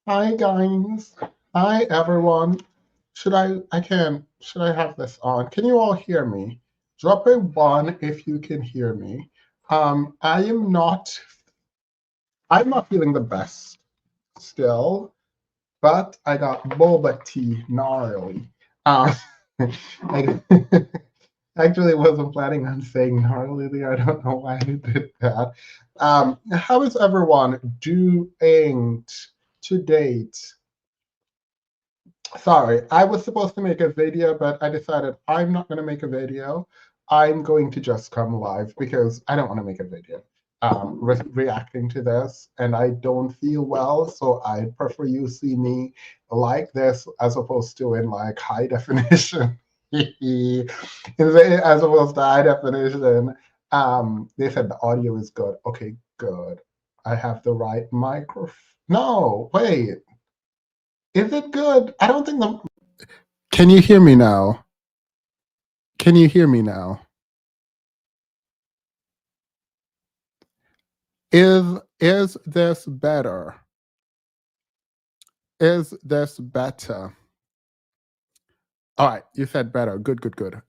Hi guys. Hi everyone. Should I have this on? Can you all hear me? Drop a one if you can hear me. I am not I'm not feeling the best still, but I got boba tea gnarly. Um, I actually wasn't planning on saying gnarly. I don't know why I did that. How is everyone doing to date? Sorry, I was supposed to make a video, but I decided I'm not going to make a video. I'm going to just come live because I don't want to make a video reacting to this, and I don't feel well, so I prefer you see me like this as opposed to in like high definition. As opposed to high definition. They said the audio is good. Okay, good. I have the right microphone. No, wait. Is it good? I don't think the. Can you hear me now? Can you hear me now? Is this better? Is this better? All right, you said better. Good, good, good.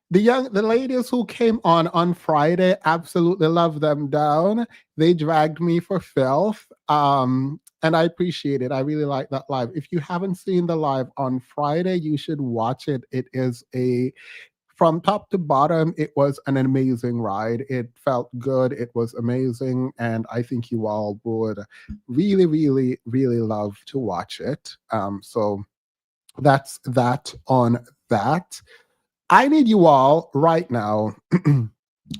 The ladies who came on Friday, absolutely love them down. They dragged me for filth. And I appreciate it. I really like that live. If you haven't seen the live on Friday, you should watch it. It is a from top to bottom, it was an amazing ride. It felt good. It was amazing. And I think you all would really, really, really love to watch it. So that's that on that. I need you all right now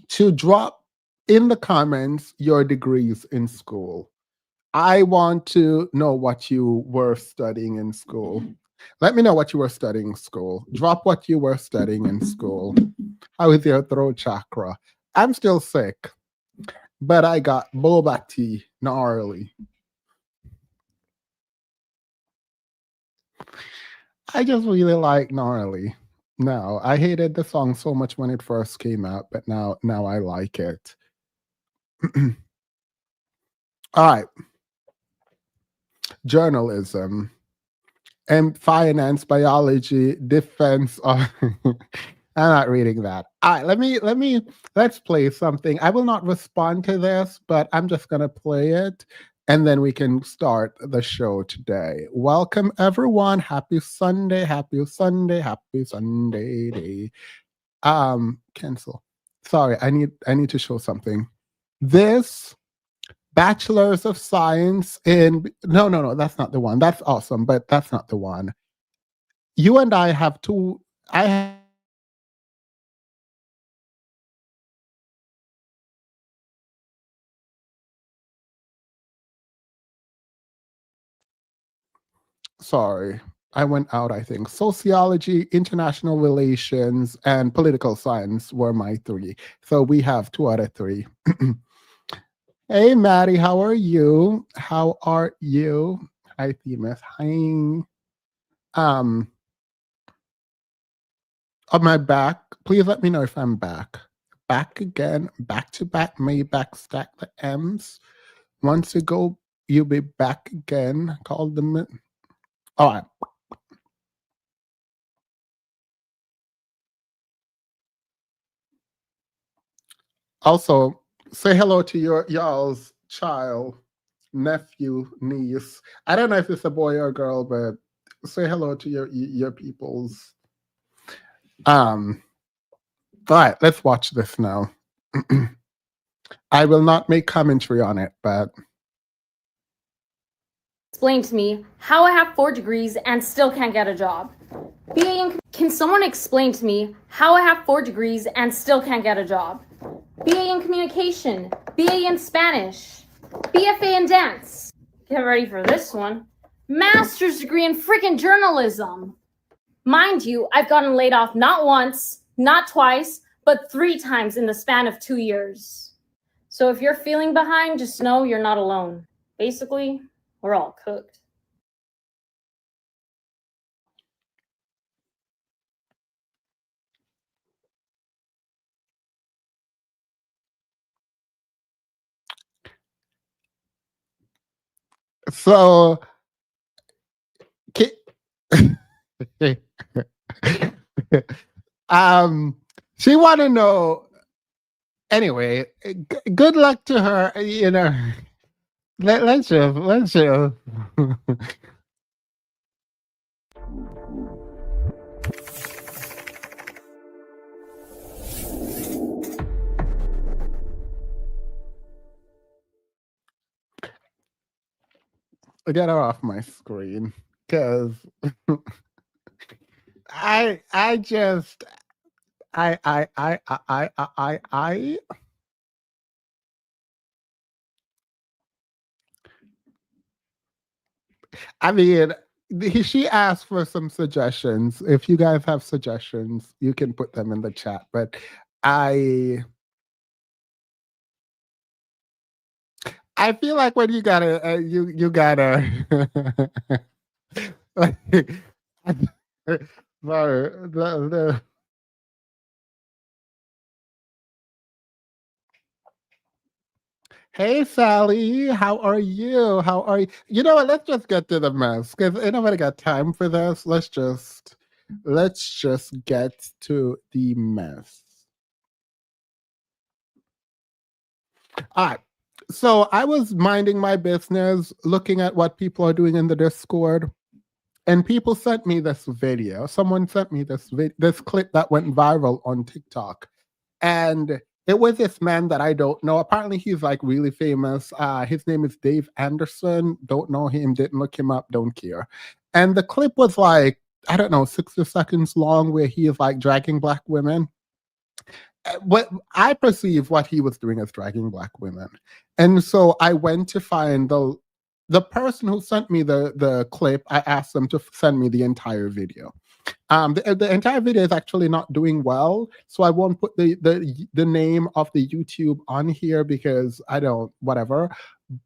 to drop in the comments your degrees in school. I want to know what you were studying in school. Let me know what you were studying in school. Drop what you were studying in school. How is your throat chakra? I'm still sick, but I got boba tea gnarly. I just really like gnarly. No, I hated the song so much when it first came out, but now I like it. All right, journalism and finance, biology, defense. I'm not reading that. All right, let's play something. I will not respond to this, but I'm just gonna play it and then we can start the show today. Welcome everyone. Happy Sunday, happy Sunday, happy Sunday day. Cancel. Sorry, I need to show something. This Bachelors of Science in no, that's not the one. That's awesome, but that's not the one. You and I have two I have sorry, I went out, I think. Sociology, international relations, and political science were my three. So we have two out of three. Hey, Maddie, how are you? How are you? Hi, Themis. Hi. Um, on my back, please let me know if I'm back. Back again, back to back, may back stack the M's. Once you go, you'll be back again. Call them. All right. Also, say hello to y'all's child, nephew, niece. I don't know if it's a boy or a girl, but say hello to your peoples. Um, all right, let's watch this now. I will not make commentary on it, but explain to me how I have 4 degrees and still can't get a job? Can someone explain to me how I have 4 degrees and still can't get a job? BA in communication, BA in Spanish, BFA in dance. Get ready for this one. Master's degree in freaking journalism. Mind you, I've gotten laid off not once, not twice, but 3 times in the span of 2 years. So if you're feeling behind, just know you're not alone. Basically, we're all cooked. So, ki- she want to know. Anyway, good luck to her. You know, let's just, let's just. Get her off my screen, because I just I I mean, she asked for some suggestions. If you guys have suggestions, you can put them in the chat. But I I feel like when you gotta you gotta like, sorry, hey Sally, how are you? How are you? You know what? Let's just get to the mess because ain't nobody got time for this. Let's just get to the mess. All right. So I was minding my business, looking at what people are doing in the Discord, and people sent me this video. Someone sent me this clip that went viral on TikTok, and it was this man that I don't know. Apparently, he's like really famous. His name is Dave Anderson. Don't know him. Didn't look him up. Don't care. And the clip was like, I don't know, 60 seconds long, where he is like dragging black women. What I perceive what he was doing as dragging black women. And so I went to find the person who sent me the clip. I asked them to send me the entire video. The entire video is actually not doing well, so I won't put the name of the YouTube on here because I don't whatever.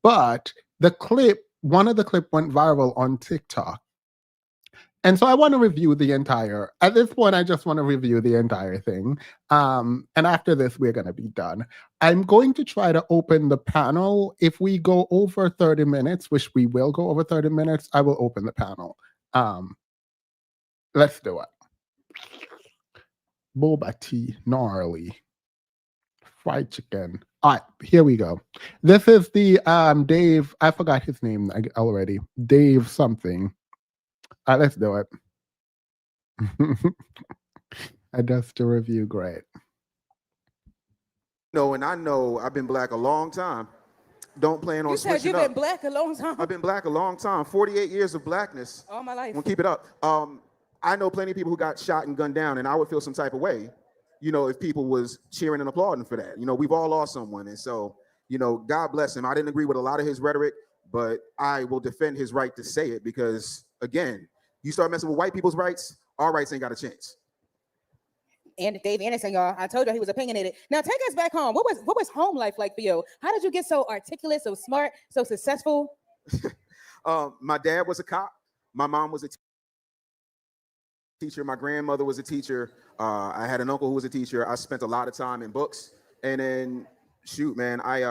But the clip, one of the clip went viral on TikTok. And so I want to review the entire, at this point, I just want to review the entire thing. And after this, we're going to be done. I'm going to try to open the panel. If we go over 30 minutes, which we will go over 30 minutes, I will open the panel. Let's do it. Boba tea, gnarly. Fried chicken. All right, here we go. This is the Dave, I forgot his name already. Dave something. All right, let's do it. I does the review great. No, and I know I've been black a long time. Don't plan on You said switching you've been up. black a long time. I've been black a long time. 48 years of blackness. All my life. We'll keep it up. I know plenty of people who got shot and gunned down, and I would feel some type of way, you know, if people was cheering and applauding for that. You know, we've all lost someone, and so, you know, God bless him. I didn't agree with a lot of his rhetoric, but I will defend his right to say it because, again, you start messing with white people's rights, our rights ain't got a chance. And Dave Anderson, y'all, I told you he was opinionated. Now take us back home. What was home life like for you? How did you get so articulate, so smart, so successful? My dad was a cop. My mom was a teacher. My grandmother was a teacher. I had an uncle who was a teacher. I spent a lot of time in books. And then, shoot, man, I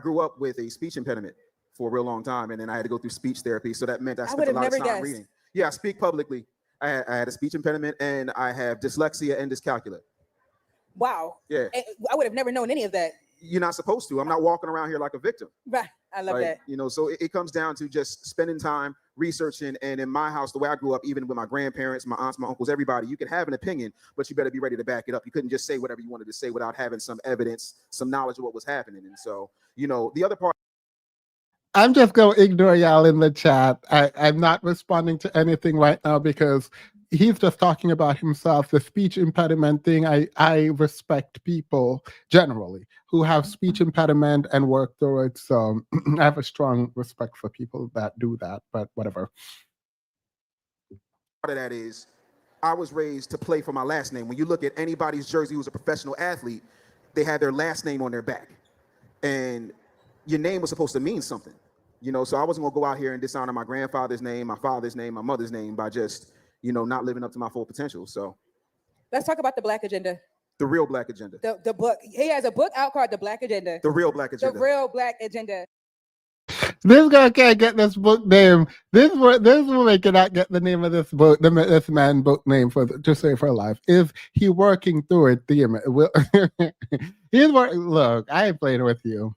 grew up with a speech impediment for a real long time, and then I had to go through speech therapy. So that meant I spent a lot of time reading. Yeah, I speak publicly. I had a speech impediment, and I have dyslexia and dyscalculia. Wow. Yeah. I would have never known any of that. You're not supposed to. I'm not walking around here like a victim. Right. I love that. You know, so it comes down to just spending time researching. And in my house, the way I grew up, even with my grandparents, my aunts, my uncles, everybody, you could have an opinion, but you better be ready to back it up. You couldn't just say whatever you wanted to say without having some evidence, some knowledge of what was happening. And so, you know, the other part. I'm just going to ignore y'all in the chat. I'm not responding to anything right now because he's just talking about himself. The speech impediment thing, I respect people generally who have speech impediment and work through it. So I have a strong respect for people that do that, but whatever. Part of that is I was raised to play for my last name. When you look at anybody's jersey who's a professional athlete, they had their last name on their back. And your name was supposed to mean something, you know, so I wasn't gonna go out here and dishonor my grandfather's name, my father's name, my mother's name by just, you know, not living up to my full potential. So let's talk about the Black Agenda. The Real Black Agenda. The book. He has a book out called The Black Agenda. The Real Black Agenda. The Real Black Agenda. This girl can't get this book name. This woman cannot get the name of this book. This man book name to save her life. Is he working through it? Damn it. He's working. Look, I ain't playing with you.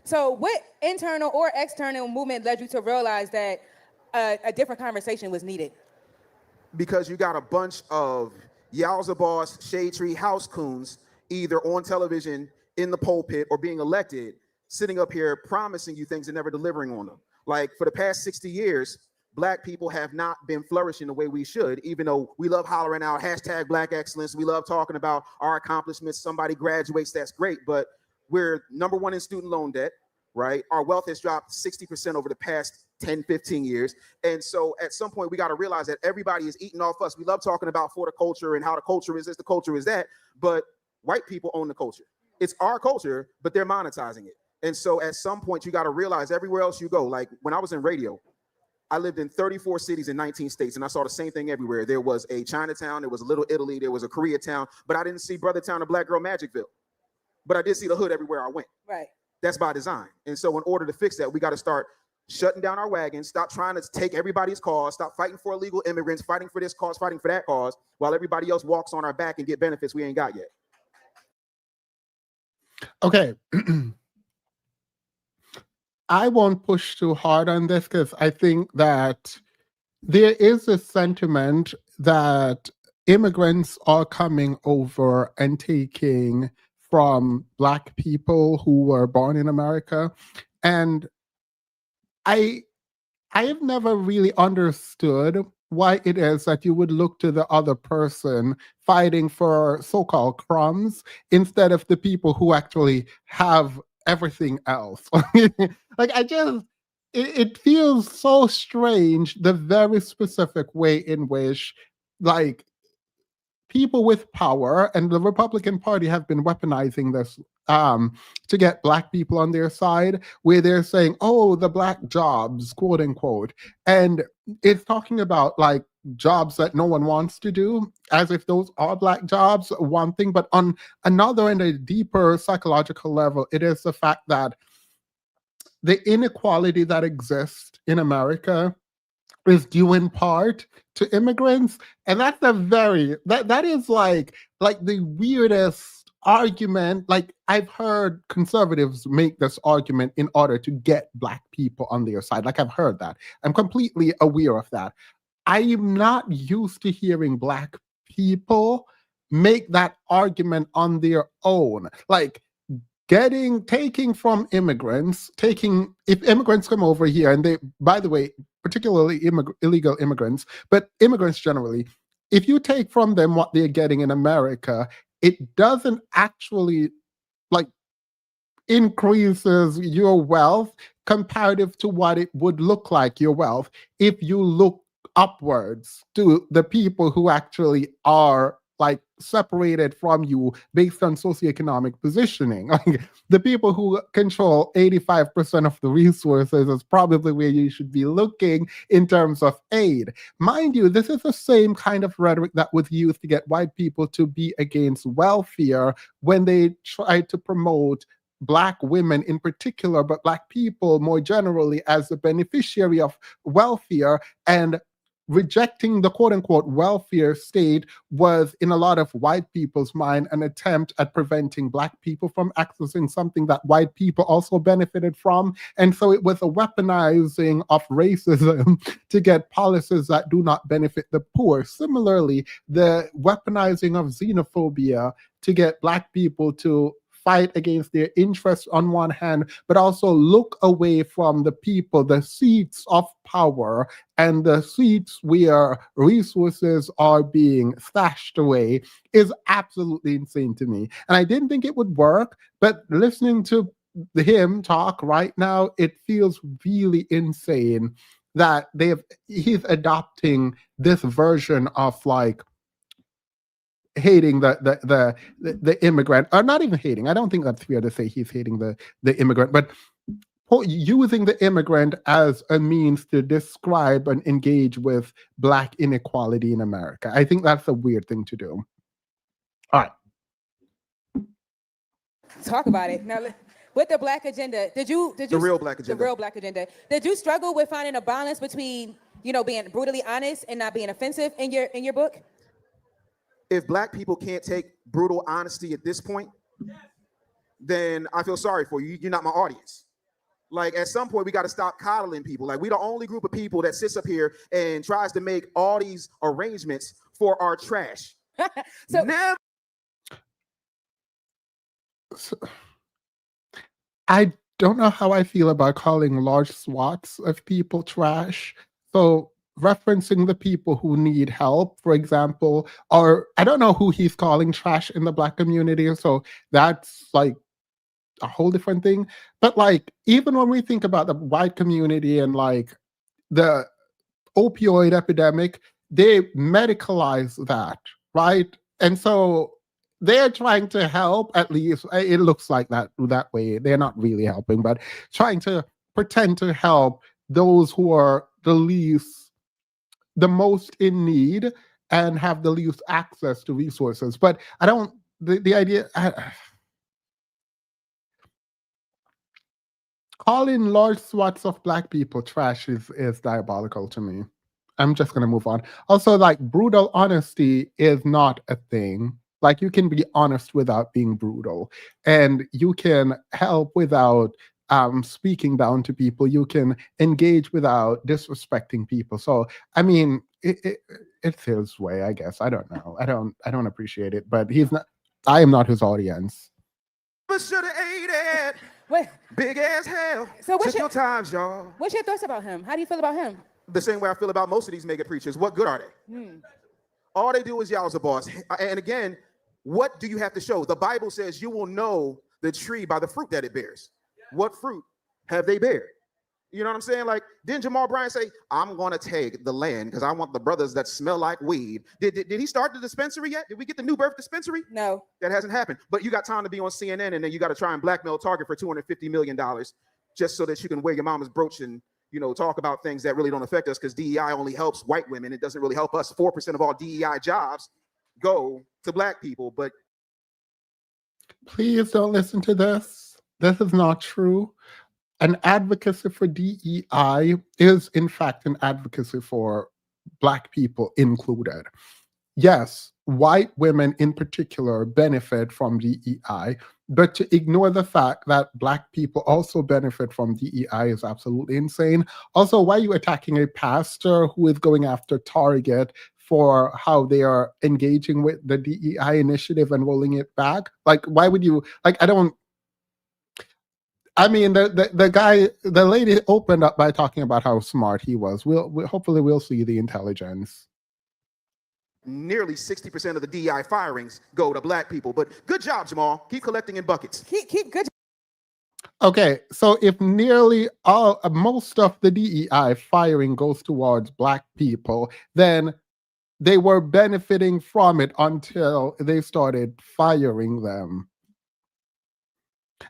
So, what internal or external movement led you to realize that a different conversation was needed? Because you got a bunch of Yowza Boss, Shade Tree house coons, either on television, in the pulpit, or being elected, sitting up here promising you things and never delivering on them. Like, for the past 60 years, Black people have not been flourishing the way we should, even though we love hollering out hashtag Black excellence. We love talking about our accomplishments. Somebody graduates, that's great, but we're number one in student loan debt, right? Our wealth has dropped 60% over the past 10, 15 years. And so at some point, we got to realize that everybody is eating off us. We love talking about for the culture and how the culture is this, the culture is that, but white people own the culture. It's our culture, but they're monetizing it. And so at some point, you got to realize everywhere else you go, like when I was in radio, I lived in 34 cities in 19 states, and I saw the same thing everywhere. There was a Chinatown, there was a Little Italy, there was a Koreatown, but I didn't see Brothertown or Black Girl Magicville. But I did see the hood everywhere I went. Right. That's by design. And so in order to fix that, we got to start shutting down our wagons, stop trying to take everybody's cause, stop fighting for illegal immigrants, fighting for this cause, fighting for that cause, while everybody else walks on our back and get benefits we ain't got yet. Okay. I won't push too hard on this because I think that there is a sentiment that immigrants are coming over and taking from Black people who were born in America. And I have never really understood why it is that you would look to the other person fighting for so-called crumbs instead of the people who actually have everything else. Like, it feels so strange, the very specific way in which, like, people with power and the Republican Party have been weaponizing this to get Black people on their side, where they're saying, oh, the Black jobs, quote unquote. And it's talking about like jobs that no one wants to do, as if those are Black jobs, one thing. But on another and a deeper psychological level, it is the fact that the inequality that exists in America is due in part to immigrants. And that's that is like the weirdest argument. Like, I've heard conservatives make this argument in order to get Black people on their side. Like, I've heard that. I'm completely aware of that. I am not used to hearing Black people make that argument on their own. Like, taking from immigrants, if immigrants come over here, and they, by the way, particularly illegal immigrants, but immigrants generally, if you take from them what they're getting in America, it doesn't actually like increases your wealth comparative to what it would look like your wealth if you look upwards to the people who actually are like separated from you based on socioeconomic positioning. Like, the people who control 85% of the resources is probably where you should be looking in terms of aid. Mind you, this is the same kind of rhetoric that was used to get white people to be against welfare when they tried to promote Black women in particular, but Black people more generally, as the beneficiary of welfare. And rejecting the quote-unquote welfare state was, in a lot of white people's mind, an attempt at preventing Black people from accessing something that white people also benefited from. And so it was a weaponizing of racism to get policies that do not benefit the poor. Similarly, the weaponizing of xenophobia to get Black people to fight against their interests on one hand, but also look away from the people, the seats of power, and the seats where resources are being stashed away, is absolutely insane to me. And I didn't think it would work, but listening to him talk right now, it feels really insane that he's adopting this version of like hating the immigrant, or not even hating. I don't think that's fair to say he's hating the immigrant, but using the immigrant as a means to describe and engage with Black inequality in America. I think that's a weird thing to do. All right. Talk about it. Now, with the Black agenda, did you The real Black agenda. The real Black agenda. Did you struggle with finding a balance between, being brutally honest and not being offensive in your book? If Black people can't take brutal honesty at this point, then I feel sorry for you. You're not my audience. Like, at some point, we got to stop coddling people. Like, we the only group of people that sits up here and tries to make all these arrangements for our trash. So Never. So, I don't know how I feel about calling large swaths of people trash. So referencing the people who need help, for example, or I don't know who he's calling trash in the Black community. So that's like a whole different thing. But like, even when we think about the white community and like the opioid epidemic, they medicalize that, right? And so they're trying to help, at least it looks like that way. They're not really helping, but trying to pretend to help those who are the most in need and have the least access to resources. But I don't, the idea, calling large swaths of Black people trash is diabolical to me. I'm just going to move on. Also, like, brutal honesty is not a thing. Like, you can be honest without being brutal, and you can help without speaking down to people. You can engage without disrespecting people. So, I mean, it's his way, I guess. I don't know. I don't appreciate it, but he's not. I am not his audience. Should have ate it. Wait, Big as hell. So what's Check your times, y'all. what's your thoughts about him? How do you feel about him? The same way I feel about most of these mega preachers. What good are they? All they do is yowza boss. And again, what do you have to show? The Bible says you will know the tree by the fruit that it bears. What fruit have they bear? You know what I'm saying? Like, didn't Jamal Bryant say, I'm going to take the land because I want the brothers that smell like weed? Did he start the dispensary yet? Did we get the New Birth dispensary? No. That hasn't happened. But you got time to be on CNN, and then you got to try and blackmail Target for $250 million just so that you can wear your mama's brooch and, talk about things that really don't affect us, because DEI only helps white women. It doesn't really help us. 4% of all DEI jobs go to Black people. But Please don't listen to this. This is not true. An advocacy for DEI is, in fact, an advocacy for Black people included. Yes, white women in particular benefit from DEI, but to ignore the fact that Black people also benefit from DEI is absolutely insane. Also, why are you attacking a pastor who is going after Target for how they are engaging with the DEI initiative and rolling it back? Like, why would you, like, I mean, the lady opened up by talking about how smart he was. Hopefully we'll see the intelligence. nearly 60% of the DEI firings go to Black people. But good job, Jamal. Keep collecting in buckets. Keep good. Okay, so if nearly most of the DEI firing goes towards Black people, then they were benefiting from it until they started firing them.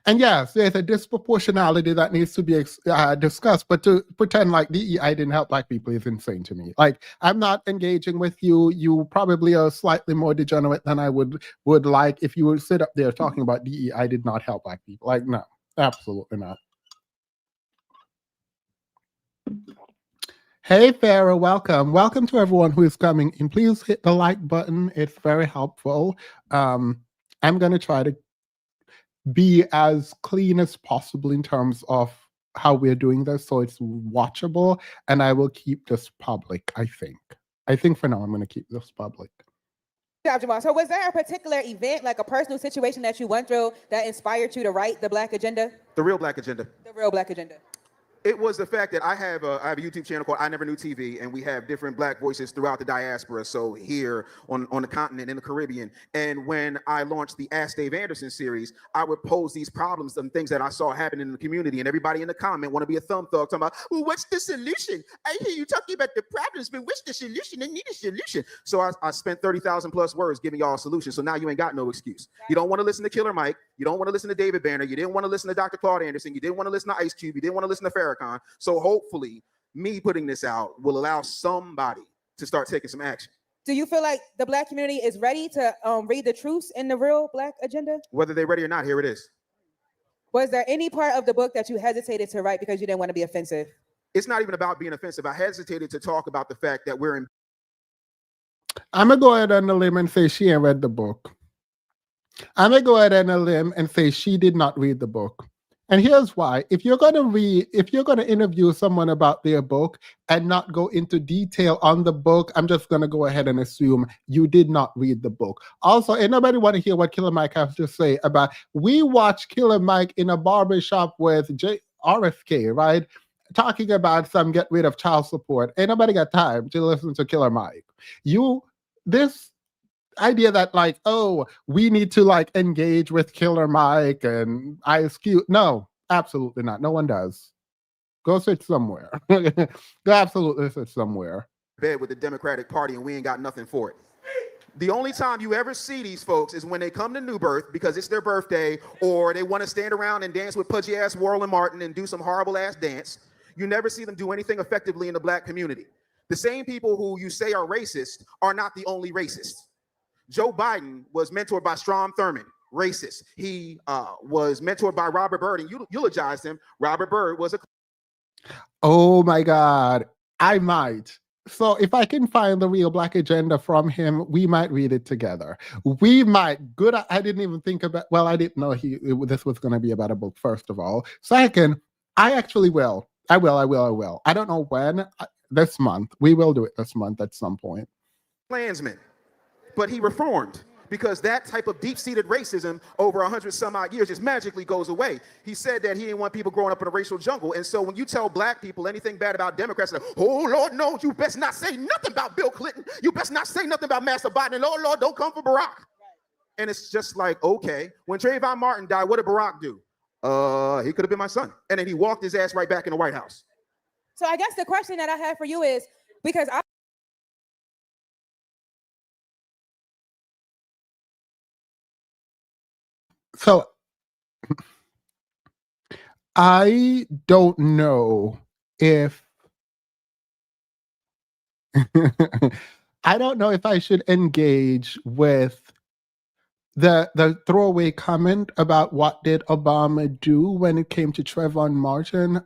And yes, there's a disproportionality that needs to be discussed, but to pretend like DEI didn't help Black people is insane to me. Like, I'm not engaging with you. You probably are slightly more degenerate than I would like if you would sit up there talking about DEI did not help Black people. Like, no, absolutely not. Hey, Farah, welcome. Welcome to everyone who is coming in. Please hit the like button. It's very helpful. I'm going to try to be as clean as possible in terms of how we're doing this so it's watchable, and I will keep this public. I think for now I'm going to keep this public. Jamal. So was there a particular event, like a personal situation that you went through that inspired you to write The Black Agenda? The real Black agenda. The real Black Agenda. It was the fact that I have a YouTube channel called I Never Knew TV, and we have different Black voices throughout the diaspora. So here on the continent, in the Caribbean. And when I launched the Ask Dave Anderson series, I would pose these problems and things that I saw happening in the community, and everybody in the comment want to be a thumb thug talking about, well, what's the solution? I hear you talking about the problems, but what's the solution? I need a solution. So I spent 30,000 plus words giving y'all a solution. So now you ain't got no excuse. You don't want to listen to Killer Mike. You don't want to listen to David Banner. You didn't want to listen to Dr. Claude Anderson. You didn't want to listen to Ice Cube. You didn't want to listen to Farrakhan. So hopefully me putting this out will allow somebody to start taking some action. Do you feel like the Black community is ready to read the truths in the real Black Agenda? Whether they're ready or not, here it is. Was there any part of the book that you hesitated to write because you didn't want to be offensive? It's not even about being offensive. I hesitated to talk about the fact that we're in. I'm going to go ahead on a limb and say she ain't read the book. I'm going to go ahead on a limb and say she did not read the book. And here's why. If you're going to interview someone about their book and not go into detail on the book, I'm just going to go ahead and assume you did not read the book. Also, anybody want to hear what Killer Mike has to say about, we watched Killer Mike in a barbershop with RFK, right? Talking about some get rid of child support. Ain't nobody got time to listen to Killer Mike. This idea that like, oh, we need to like engage with Killer Mike and Ice Cube. No, absolutely not. No one does. Go sit somewhere. Go absolutely sit somewhere. Bed with the Democratic Party and we ain't got nothing for it. The only time you ever see these folks is when they come to New Birth because it's their birthday, or they want to stand around and dance with pudgy ass Warren Martin and do some horrible ass dance. You never see them do anything effectively in the black community. The same people who you say are racist are not the only racist. Joe Biden was mentored by Strom Thurmond, racist. He was mentored by Robert Byrd, and you eulogized him. Robert Byrd was a... Oh my God, I might. So if I can find the Real Black Agenda from him, we might read it together. We might. Good. I didn't even think about, well, I didn't know this was going to be about a book, first of all. Second, I actually will. I will. I don't know when. This month. We will do it this month at some point. Klansman. But he reformed, because that type of deep-seated racism over 100 some odd years just magically goes away. He said that he didn't want people growing up in a racial jungle. And so when you tell black people anything bad about Democrats, like, oh, Lord, no, you best not say nothing about Bill Clinton. You best not say nothing about Master Biden. And Lord, don't come for Barack. And it's just like, okay. When Trayvon Martin died, what did Barack do? He could have been my son. And then he walked his ass right back in the White House. So I guess the question that I have for you is, because So I don't know if I don't know if I should engage with the throwaway comment about what did Obama do when it came to Trayvon Martin.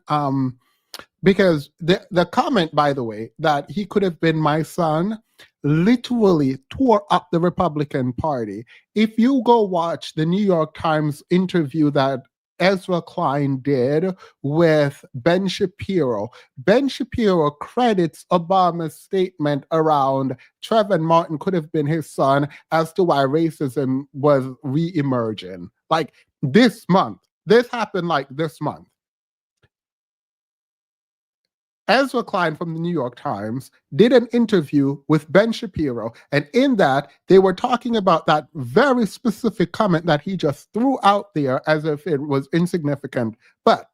Because the comment, by the way, that he could have been my son literally tore up the Republican Party. If you go watch the New York Times interview that Ezra Klein did with Ben Shapiro credits Obama's statement around Trayvon Martin could have been his son as to why racism was re-emerging. Like this month. This happened like this month. Ezra Klein from the New York Times did an interview with Ben Shapiro, and in that, they were talking about that very specific comment that he just threw out there as if it was insignificant. But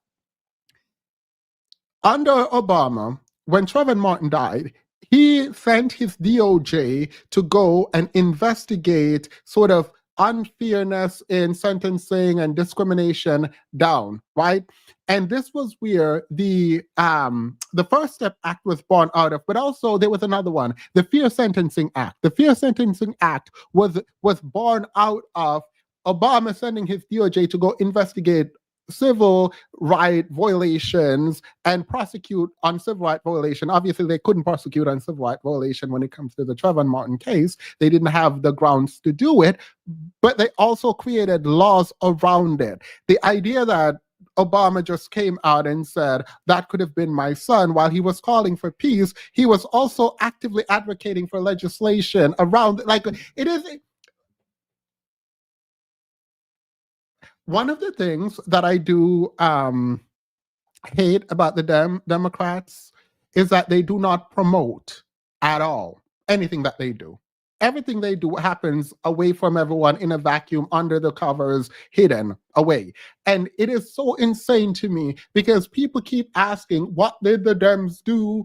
under Obama, when Trayvon Martin died, he sent his DOJ to go and investigate sort of unfairness in sentencing and discrimination down, right? And this was where the First Step Act was born out of, but also there was another one, the Fair Sentencing Act. The Fair Sentencing Act was born out of Obama sending his DOJ to go investigate civil right violations and prosecute on civil right violation. Obviously, they couldn't prosecute on civil right violation when it comes to the Trayvon Martin case. They didn't have the grounds to do it, but they also created laws around it. The idea that Obama just came out and said that could have been my son while he was calling for peace, he was also actively advocating for legislation around, like, it is. One of the things that I do hate about the Democrats is that they do not promote at all anything that they do. Everything they do happens away from everyone in a vacuum, under the covers, hidden away. And it is so insane to me because people keep asking, what did the Dems do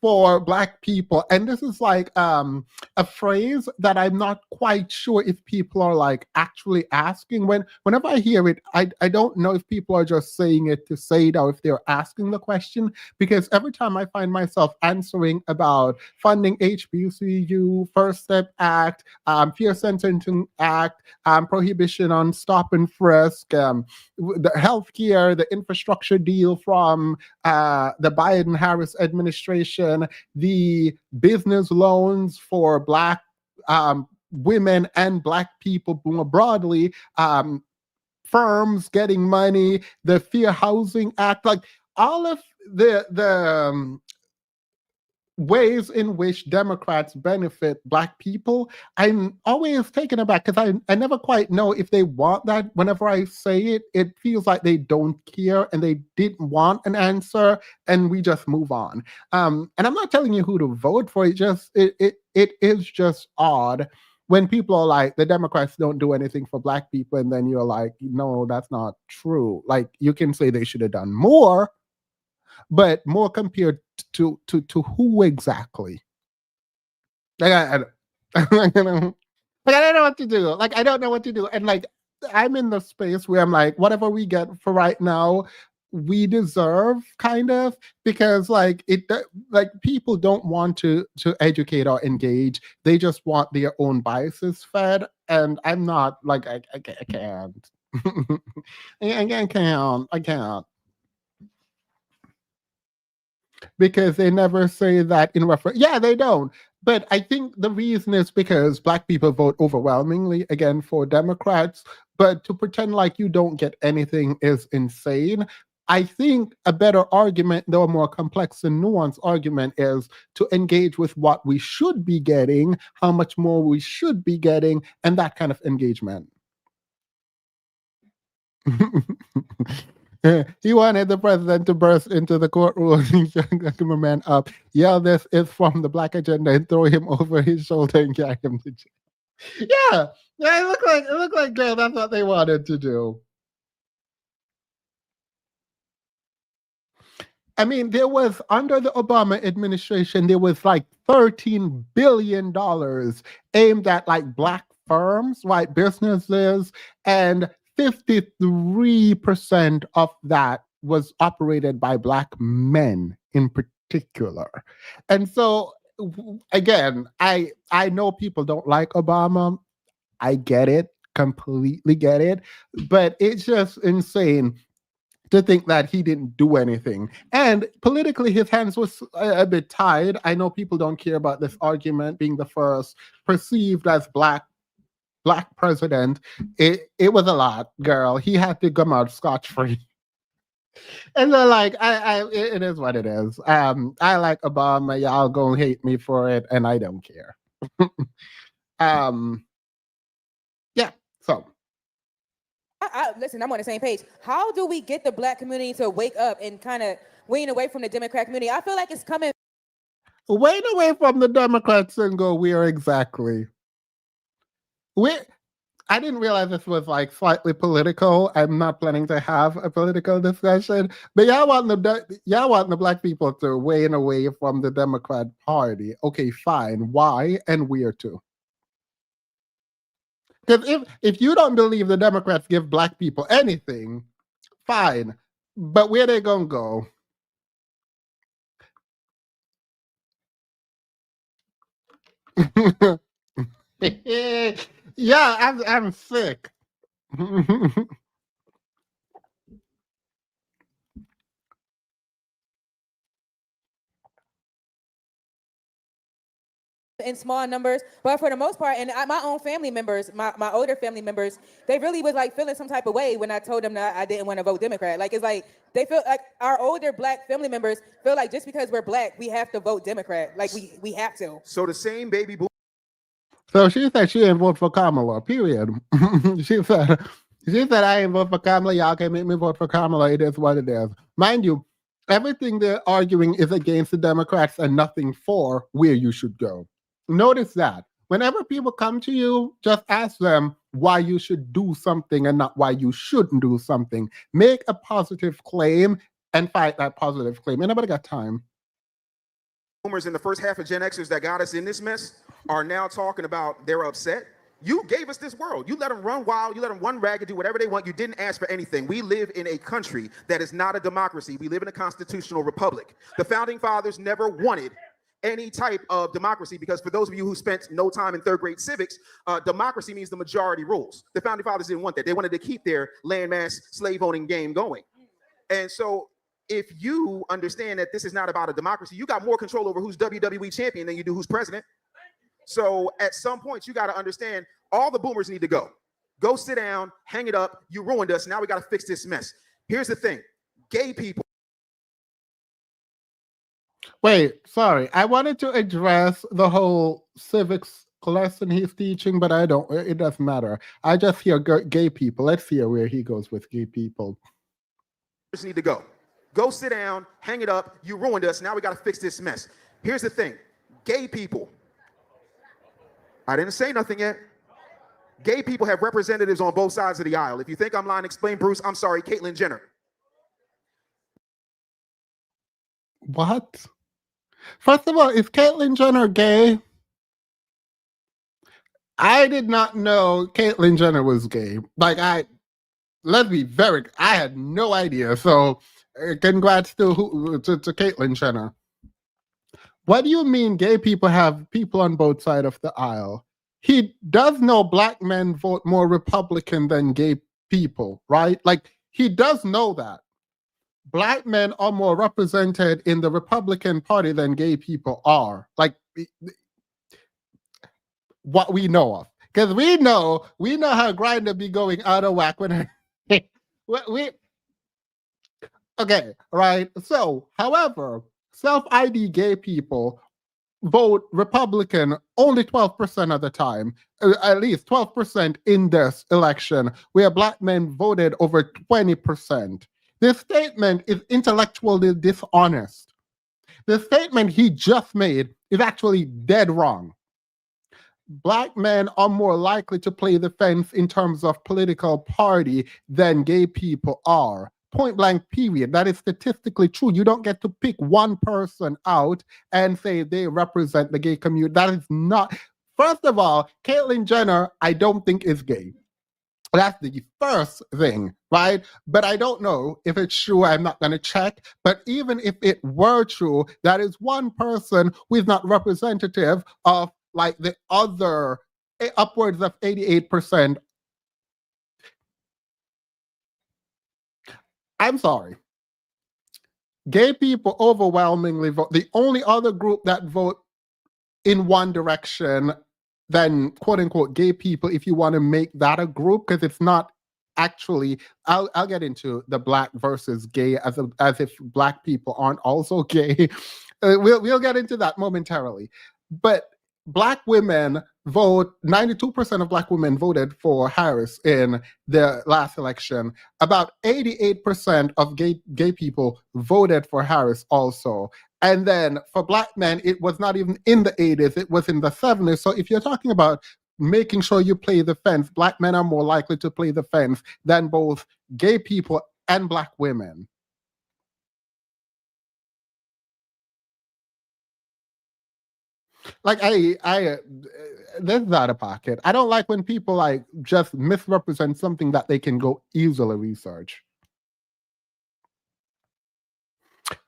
for Black people, and this is like a phrase that I'm not quite sure if people are like actually asking. Whenever I hear it, I don't know if people are just saying it to say it or if they're asking the question, because every time I find myself answering about funding HBCU, First Step Act, Fair Sentencing Act, prohibition on stop and frisk, the healthcare, the infrastructure deal from the Biden-Harris administration, the business loans for Black women and Black people more broadly, firms getting money, the Fair Housing Act, like all of the ways in which Democrats benefit Black people, I'm always taken aback because I never quite know if they want that. Whenever I say it, it feels like they don't care and they didn't want an answer, and we just move on. And I'm not telling you who to vote for. It is just odd when people are like, the Democrats don't do anything for Black people, and then you're like, no, that's not true. Like, you can say they should have done more, but more compared to who exactly? Like I don't know. Like I don't know what to do. Like I don't know what to do. And like I'm in the space where I'm like, whatever we get for right now, we deserve, kind of, because like like people don't want to educate or engage. They just want their own biases fed. And I'm not like I can't. I can't. Because they never say that in reference. Yeah, they don't. But I think the reason is because Black people vote overwhelmingly again for Democrats. But to pretend like you don't get anything is insane. I think a better argument, though a more complex and nuanced argument, is to engage with what we should be getting, how much more we should be getting, and that kind of engagement. He wanted the president to burst into the courtroom and young cameraman up, yell, "This is from the Black agenda," and throw him over his shoulder and carry him to jail. Yeah, it looked like that's what they wanted to do. I mean, there was, under the Obama administration, there was like $13 billion aimed at like Black firms, white businesses, and 53% of that was operated by Black men in particular. And so, again, I know people don't like Obama. I get it, completely get it, but it's just insane to think that he didn't do anything. And politically, his hands was a bit tied. I know people don't care about this argument being the first perceived as Black president. It was a lot, girl. He had to come out scotch-free. And they're like, it is what it is. I like Obama. Y'all gonna hate me for it, and I don't care. Yeah, so. Listen, I'm on the same page. How do we get the Black community to wake up and kind of wean away from the Democrat community? I feel like it's coming. Wane away from the Democrats and go, where exactly? I didn't realize this was like slightly political. I'm not planning to have a political discussion, but y'all want the Black people to wane away from the Democrat Party. Okay, fine. Why and where to? Because if you don't believe the Democrats give Black people anything, fine. But where they gonna go? Yeah, I'm sick. In small numbers, but for the most part, and my own family members, my older family members, they really was like feeling some type of way when I told them that I didn't want to vote Democrat. Like, it's like they feel like our older Black family members feel like just because we're Black, we have to vote Democrat. Like we have to. So the same baby boom. So she said she didn't vote for Kamala, period. she said I didn't vote for Kamala. Y'all can make me vote for Kamala. It is what it is. Mind you, everything they're arguing is against the Democrats and nothing for where you should go. Notice that. Whenever people come to you, just ask them why you should do something and not why you shouldn't do something. Make a positive claim and fight that positive claim. Anybody got time? boomers in the first half of Gen Xers that got us in this mess are now talking about they're upset. You gave us this world. You let them run wild. You let them run ragged, do whatever they want. You didn't ask for anything. We live in a country that is not a democracy. We live in a constitutional republic. The founding fathers never wanted any type of democracy because for those of you who spent no time in third grade civics, democracy means the majority rules. The founding fathers didn't want that. They wanted to keep their landmass slave owning game going. And so if you understand that this is not about a democracy, you got more control over who's WWE champion than you do who's president. So at some point, you got to understand all the boomers need to go. Go sit down, hang it up. You ruined us. Now we got to fix this mess. Here's the thing. Gay people. Wait, sorry. I wanted to address the whole civics lesson he's teaching, but it doesn't matter. I just hear gay people. Let's hear where he goes with gay people. Need to go. Go sit down, hang it up. You ruined us. Now we got to fix this mess. Here's the thing. Gay people. I didn't say nothing yet. Gay people have representatives on both sides of the aisle. If you think I'm lying, explain, Bruce. I'm sorry, Caitlyn Jenner. What? First of all, is Caitlyn Jenner gay? I did not know Caitlyn Jenner was gay. Let's be very, I had no idea. So congrats to Caitlyn Jenner. What do you mean gay people have people on both sides of the aisle? He does know black men vote more Republican than gay people, right? Like, he does know that. Black men are more represented in the Republican Party than gay people are. Like, what we know of. Because we know how Grindr be going out of whack when okay, right? So, however, self-ID gay people vote Republican only 12% of the time, at least 12% in this election, where black men voted over 20%. This statement is intellectually dishonest. The statement he just made is actually dead wrong. Black men are more likely to play the fence in terms of political party than gay people are. Point blank, period. That is statistically true. You don't get to pick one person out and say they represent the gay community. That is not. First of all, Caitlyn Jenner, I don't think is gay. That's the first thing, right? But I don't know if it's true. I'm not going to check. But even if it were true, that is one person who is not representative of like the other upwards of 88%. I'm sorry. Gay people overwhelmingly vote. The only other group that vote in one direction than quote unquote gay people, if you want to make that a group, because it's not actually, I'll get into the black versus gay as if black people aren't also gay. We'll get into that momentarily. But black women vote, 92% of black women voted for Harris in the last election. About 88% of gay people voted for Harris also. And then for black men, it was not even in the 80s, it was in the 70s. So if you're talking about making sure you play the fence, black men are more likely to play the fence than both gay people and black women. Like this is out of pocket. I don't like when people like just misrepresent something that they can go easily research.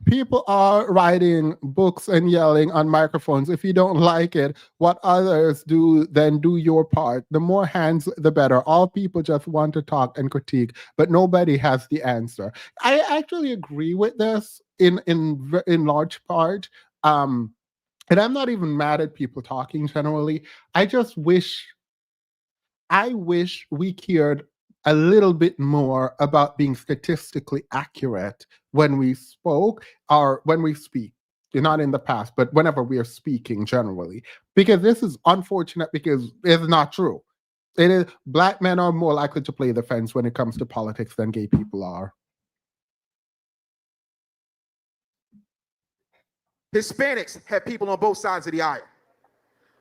People are writing books and yelling on microphones. If you don't like it, what others do, then do your part. The more hands, the better. All people just want to talk and critique, but nobody has the answer. I actually agree with this in large part. And I'm not even mad at people talking generally. I wish we cared a little bit more about being statistically accurate when we spoke or when we speak. Not in the past, but whenever we are speaking generally. Because this is unfortunate because it's not true. It is black men are more likely to play the fence when it comes to politics than gay people are. Hispanics have people on both sides of the aisle.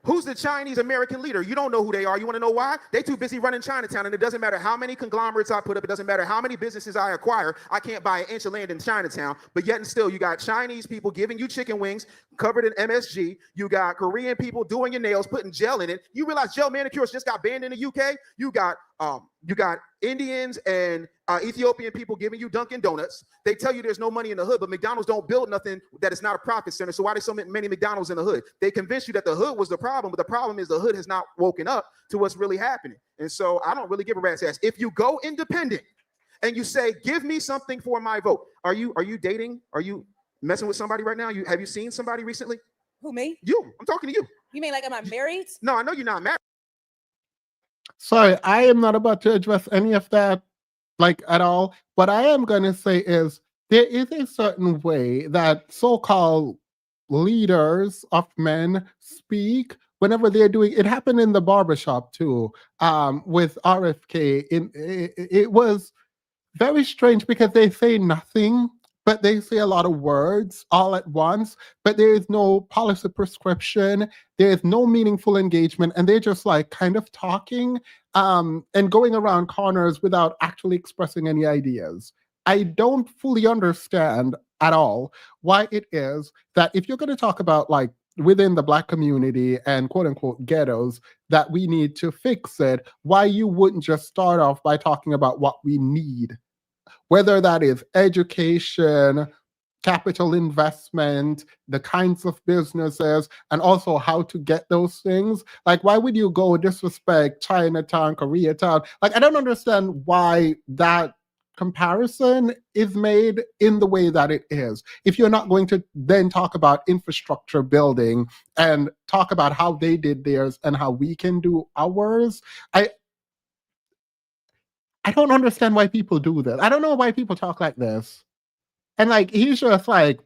Who's the Chinese American leader? You don't know who they are. You want to know why? They too busy running Chinatown, and it doesn't matter how many conglomerates I put up. It doesn't matter how many businesses I acquire. I can't buy an inch of land in Chinatown. But yet and still, you got Chinese people giving you chicken wings covered in MSG. You got Korean people doing your nails, putting gel in it. You realize gel manicures just got banned in the UK? You got Indians and Ethiopian people giving you Dunkin' Donuts. They tell you there's no money in the hood, but McDonald's don't build nothing that is not a profit center. So why there's so many McDonald's in the hood? They convince you that the hood was the problem, but the problem is the hood has not woken up to what's really happening. And so I don't really give a rat's ass. If you go independent and you say, give me something for my vote, are you dating? Are you messing with somebody right now? Have you seen somebody recently? Who, me? You. I'm talking to you. You mean like, am I married? No, I know you're not married. Sorry, I am not about to address any of that, like, at all. What I am going to say is there is a certain way that so-called leaders of men speak whenever they're doing. It happened in the barbershop too, with RFK. It was very strange because they say nothing, but they say a lot of words all at once, but there is no policy prescription, there is no meaningful engagement, and they're just like kind of talking and going around corners without actually expressing any ideas. I don't fully understand at all why it is that if you're going to talk about like within the Black community and quote unquote ghettos that we need to fix it, why you wouldn't just start off by talking about what we need, whether that is education, capital investment, the kinds of businesses, and also how to get those things. Like, why would you go disrespect Chinatown, Koreatown? Like, I don't understand why that comparison is made in the way that it is. If you're not going to then talk about infrastructure building and talk about how they did theirs and how we can do ours, I don't understand why people do this. I don't know why people talk like this. And like, he's just like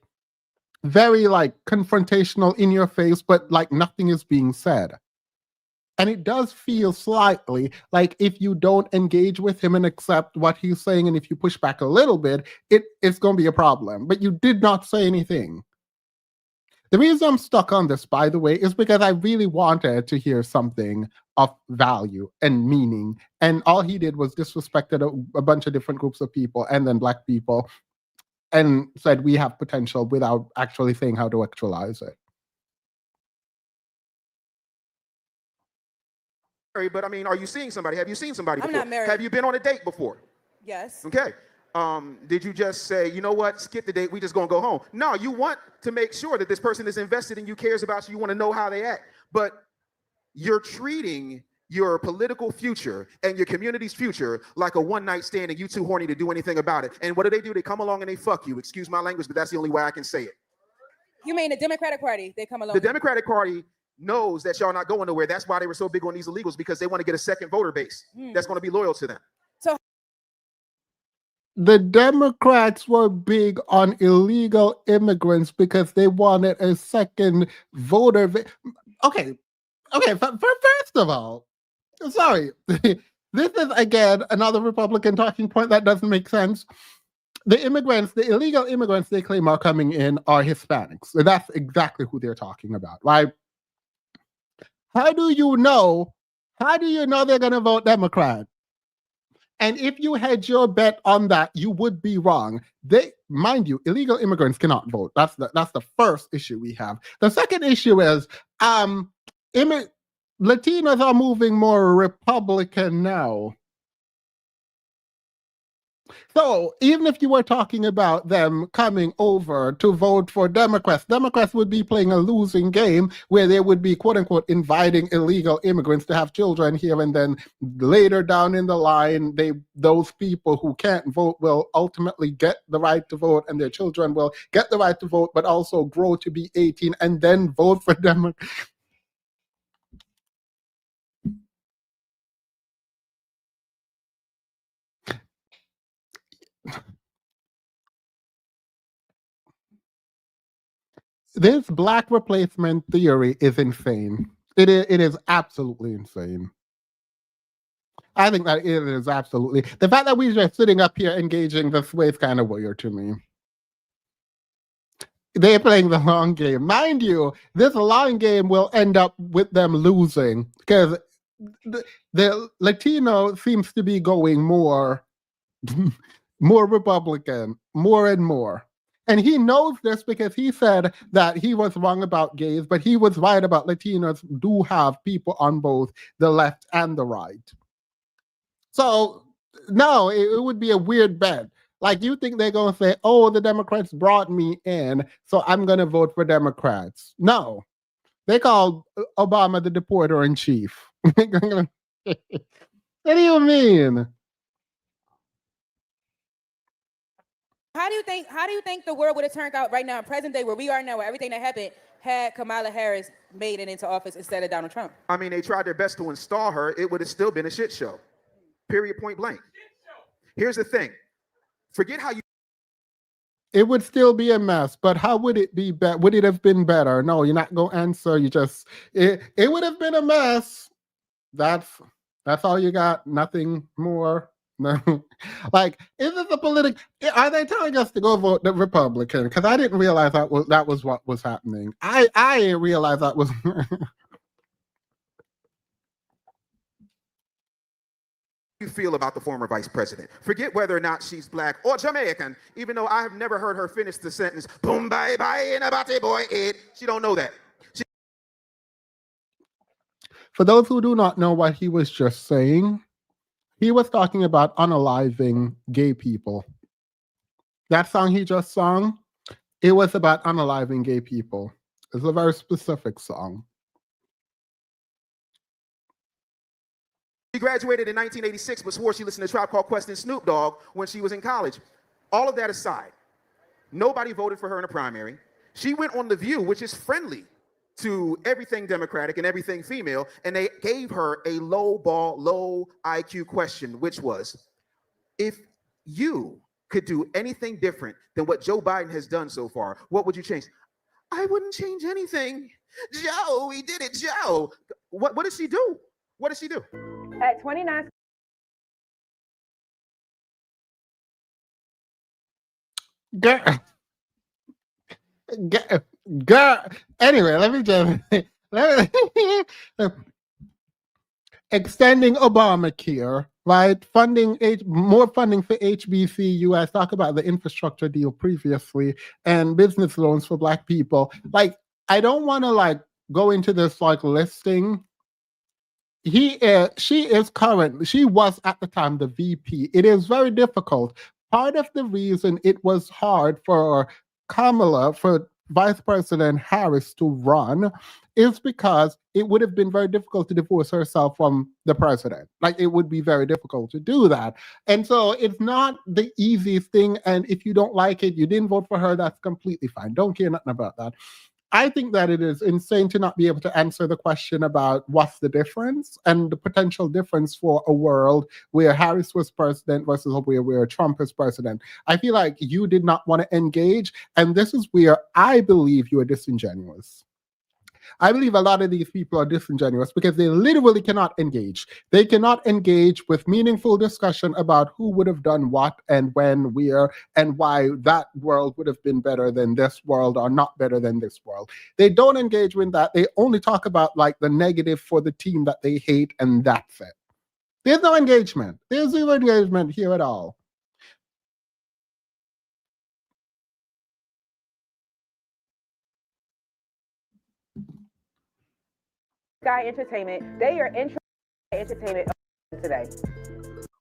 very like confrontational in your face, but like nothing is being said. And it does feel slightly like if you don't engage with him and accept what he's saying, and if you push back a little bit, it's going to be a problem. But you did not say anything. The reason I'm stuck on this, by the way, is because I really wanted to hear something of value and meaning. And all he did was disrespected a bunch of different groups of people and then Black people and said we have potential without actually saying how to actualize it. But I mean, are you seeing somebody? Have you seen somebody before? I'm not married. Have you been on a date before? Yes. Okay. Did you just say, you know what, skip the date, we just gonna go home? No, you want to make sure that this person is invested in you, cares about you, you want to know how they act. But you're treating your political future and your community's future like a one-night stand and you too horny to do anything about it. And what do? They come along and they fuck you. Excuse my language, but that's the only way I can say it. You mean the Democratic Party? They come along. The Democratic Party knows that y'all not going nowhere. That's why they were so big on these illegals, because they want to get a second voter base that's going to be loyal to them. The Democrats were big on illegal immigrants because they wanted a second voter. Okay. First of all, sorry. This is, again, another Republican talking point that doesn't make sense. The illegal immigrants they claim are coming in are Hispanics. So that's exactly who they're talking about, right? How do you know they're going to vote Democrat? And if you had your bet on that, you would be wrong. Mind you, illegal immigrants cannot vote. That's the first issue we have. The second issue is Latinos are moving more Republican now. So even if you were talking about them coming over to vote for Democrats would be playing a losing game where they would be, quote unquote, inviting illegal immigrants to have children here. And then later down in the line, those people who can't vote will ultimately get the right to vote, and their children will get the right to vote, but also grow to be 18 and then vote for Democrats. This Black replacement theory is insane. It is absolutely insane. I think that it is absolutely. The fact that we're just sitting up here engaging this way is kind of weird to me. They're playing the long game. Mind you, this long game will end up with them losing because the Latino seems to be going more more Republican, more and more. And he knows this because he said that he was wrong about gays, but he was right about Latinos do have people on both the left and the right. So, no, it would be a weird bet. Like, you think they're going to say, oh, the Democrats brought me in, so I'm going to vote for Democrats. No, they called Obama the deporter in chief. What do you mean? How do you think the world would have turned out right now in present day where we are now, where everything that happened had Kamala Harris made it into office instead of Donald Trump? I mean, they tried their best to install her. It would have still been a shit show. Period, point blank. Here's the thing. Forget how you. It would still be a mess, but how would it be better? Would it have been better? No, you're not going to answer. You just, it would have been a mess. That's all you got. Nothing more. No. Like, is it the political? Are they telling us to go vote the Republican? Because I didn't realize that was what was happening. I didn't realize that was. You feel about the former vice president. Forget whether or not she's black or Jamaican, even though I have never heard her finish the sentence, boom, bye, bye, in about a boy, it. She don't know that. For those who do not know what he was just saying, he was talking about unaliving gay people. That song he just sung, it was about unaliving gay people. It's a very specific song. She graduated in 1986, but swore she listened to Tribe Called Quest and Snoop Dogg when she was in college. All of that aside, nobody voted for her in a primary. She went on The View, which is friendly to everything Democratic and everything female, and they gave her a low IQ question, which was, if you could do anything different than what Joe Biden has done so far, what would you change? I wouldn't change anything. Joe, we did it, Joe. What did she do? What did she do? At 29. Girl. Anyway, let me just extending Obamacare, right? More funding for HBCU. I talked about the infrastructure deal previously, and business loans for Black people. Like, I don't want to go into this listing. She was at the time the VP. It is very difficult. Part of the reason it was hard for Kamala, for Vice President Harris to run, is because it would have been very difficult to divorce herself from the president. It would be very difficult to do that. And so it's not the easiest thing. And if you don't like it, you didn't vote for her, that's completely fine. Don't care nothing about that. I think that it is insane to not be able to answer the question about what's the difference and the potential difference for a world where Harris was president versus where Trump is president. I feel like you did not want to engage, and this is where I believe you are disingenuous. I believe a lot of these people are disingenuous because they literally cannot engage. They cannot engage with meaningful discussion about who would have done what and when, where, and why that world would have been better than this world or not better than this world. They don't engage with that. They only talk about the negative for the team that they hate, and that's it. There's no engagement. There's zero engagement here at all. Sky Entertainment. They are entertainment today.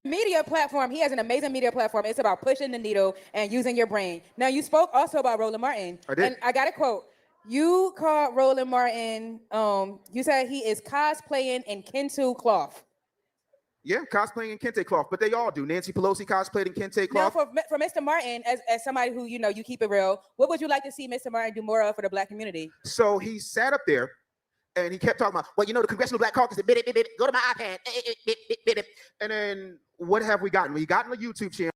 Media platform. He has an amazing media platform. It's about pushing the needle and using your brain. Now, you spoke also about Roland Martin. I did. And I got a quote. You called Roland Martin, you said he is cosplaying in Kente cloth. Yeah, cosplaying in Kente cloth, but they all do. Nancy Pelosi cosplayed in Kente cloth. Now, for Mr. Martin, as somebody who, you keep it real, what would you like to see Mr. Martin do more of for the Black community? So he sat up there and he kept talking about, well, the Congressional Black Caucus, go to my iPad. And then what have we gotten? We gotten a YouTube channel.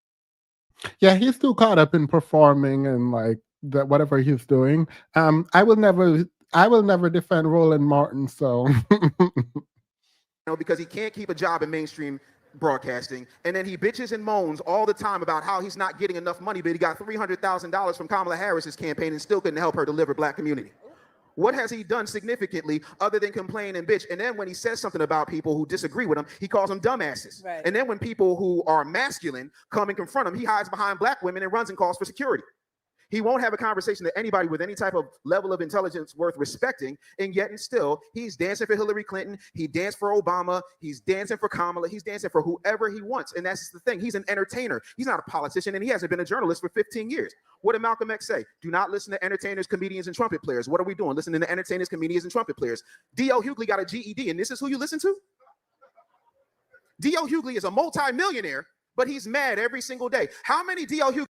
Yeah, he's too caught up in performing and that whatever he's doing. I will never defend Roland Martin, so Because he can't keep a job in mainstream broadcasting, and then he bitches and moans all the time about how he's not getting enough money, but he got $300,000 from Kamala Harris's campaign and still couldn't help her deliver Black community. What has he done significantly other than complain and bitch? And then when he says something about people who disagree with him, he calls them dumbasses. Right. And then when people who are masculine come and confront him, he hides behind Black women and runs and calls for security. He won't have a conversation with anybody with any type of level of intelligence worth respecting, and yet and still, he's dancing for Hillary Clinton, he danced for Obama, he's dancing for Kamala, he's dancing for whoever he wants, and that's the thing. He's an entertainer. He's not a politician, and he hasn't been a journalist for 15 years. What did Malcolm X say? Do not listen to entertainers, comedians, and trumpet players. What are we doing? Listening to entertainers, comedians, and trumpet players. D.L. Hughley got a GED, and this is who you listen to? D.L. Hughley is a multi-millionaire, but he's mad every single day. How many D.L. Hughley?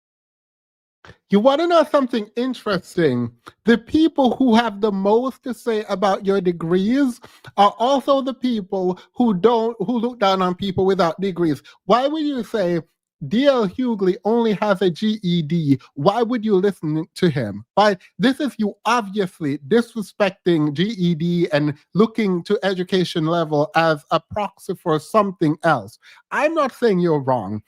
You want to know something interesting? The people who have the most to say about your degrees are also the people who look down on people without degrees. Why would you say D.L. Hughley only has a GED? Why would you listen to him? Right? This is you obviously disrespecting GED and looking to education level as a proxy for something else. I'm not saying you're wrong.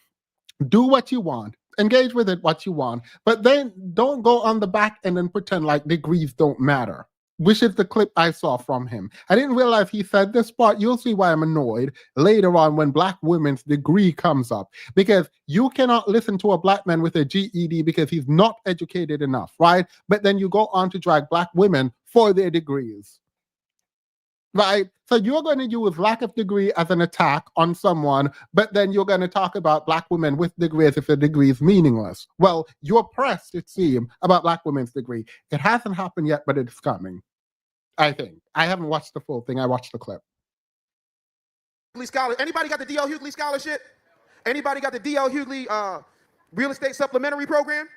Do what you want. Engage with it what you want, but then don't go on the back end and pretend like degrees don't matter, which is the clip I saw from him. I didn't realize he said this part. You'll see why I'm annoyed later on when Black women's degree comes up, because you cannot listen to a Black man with a GED because he's not educated enough, right? But then you go on to drag Black women for their degrees. Right? So you're going to use lack of degree as an attack on someone, but then you're going to talk about Black women with degrees if the degree is meaningless. Well, you're pressed, it seems, about Black women's degree. It hasn't happened yet, but it's coming. I think. I haven't watched the full thing. I watched the clip. Scholar. Anybody got the D.L. Hughley scholarship? Anybody got the D.L. Hughley real estate supplementary program?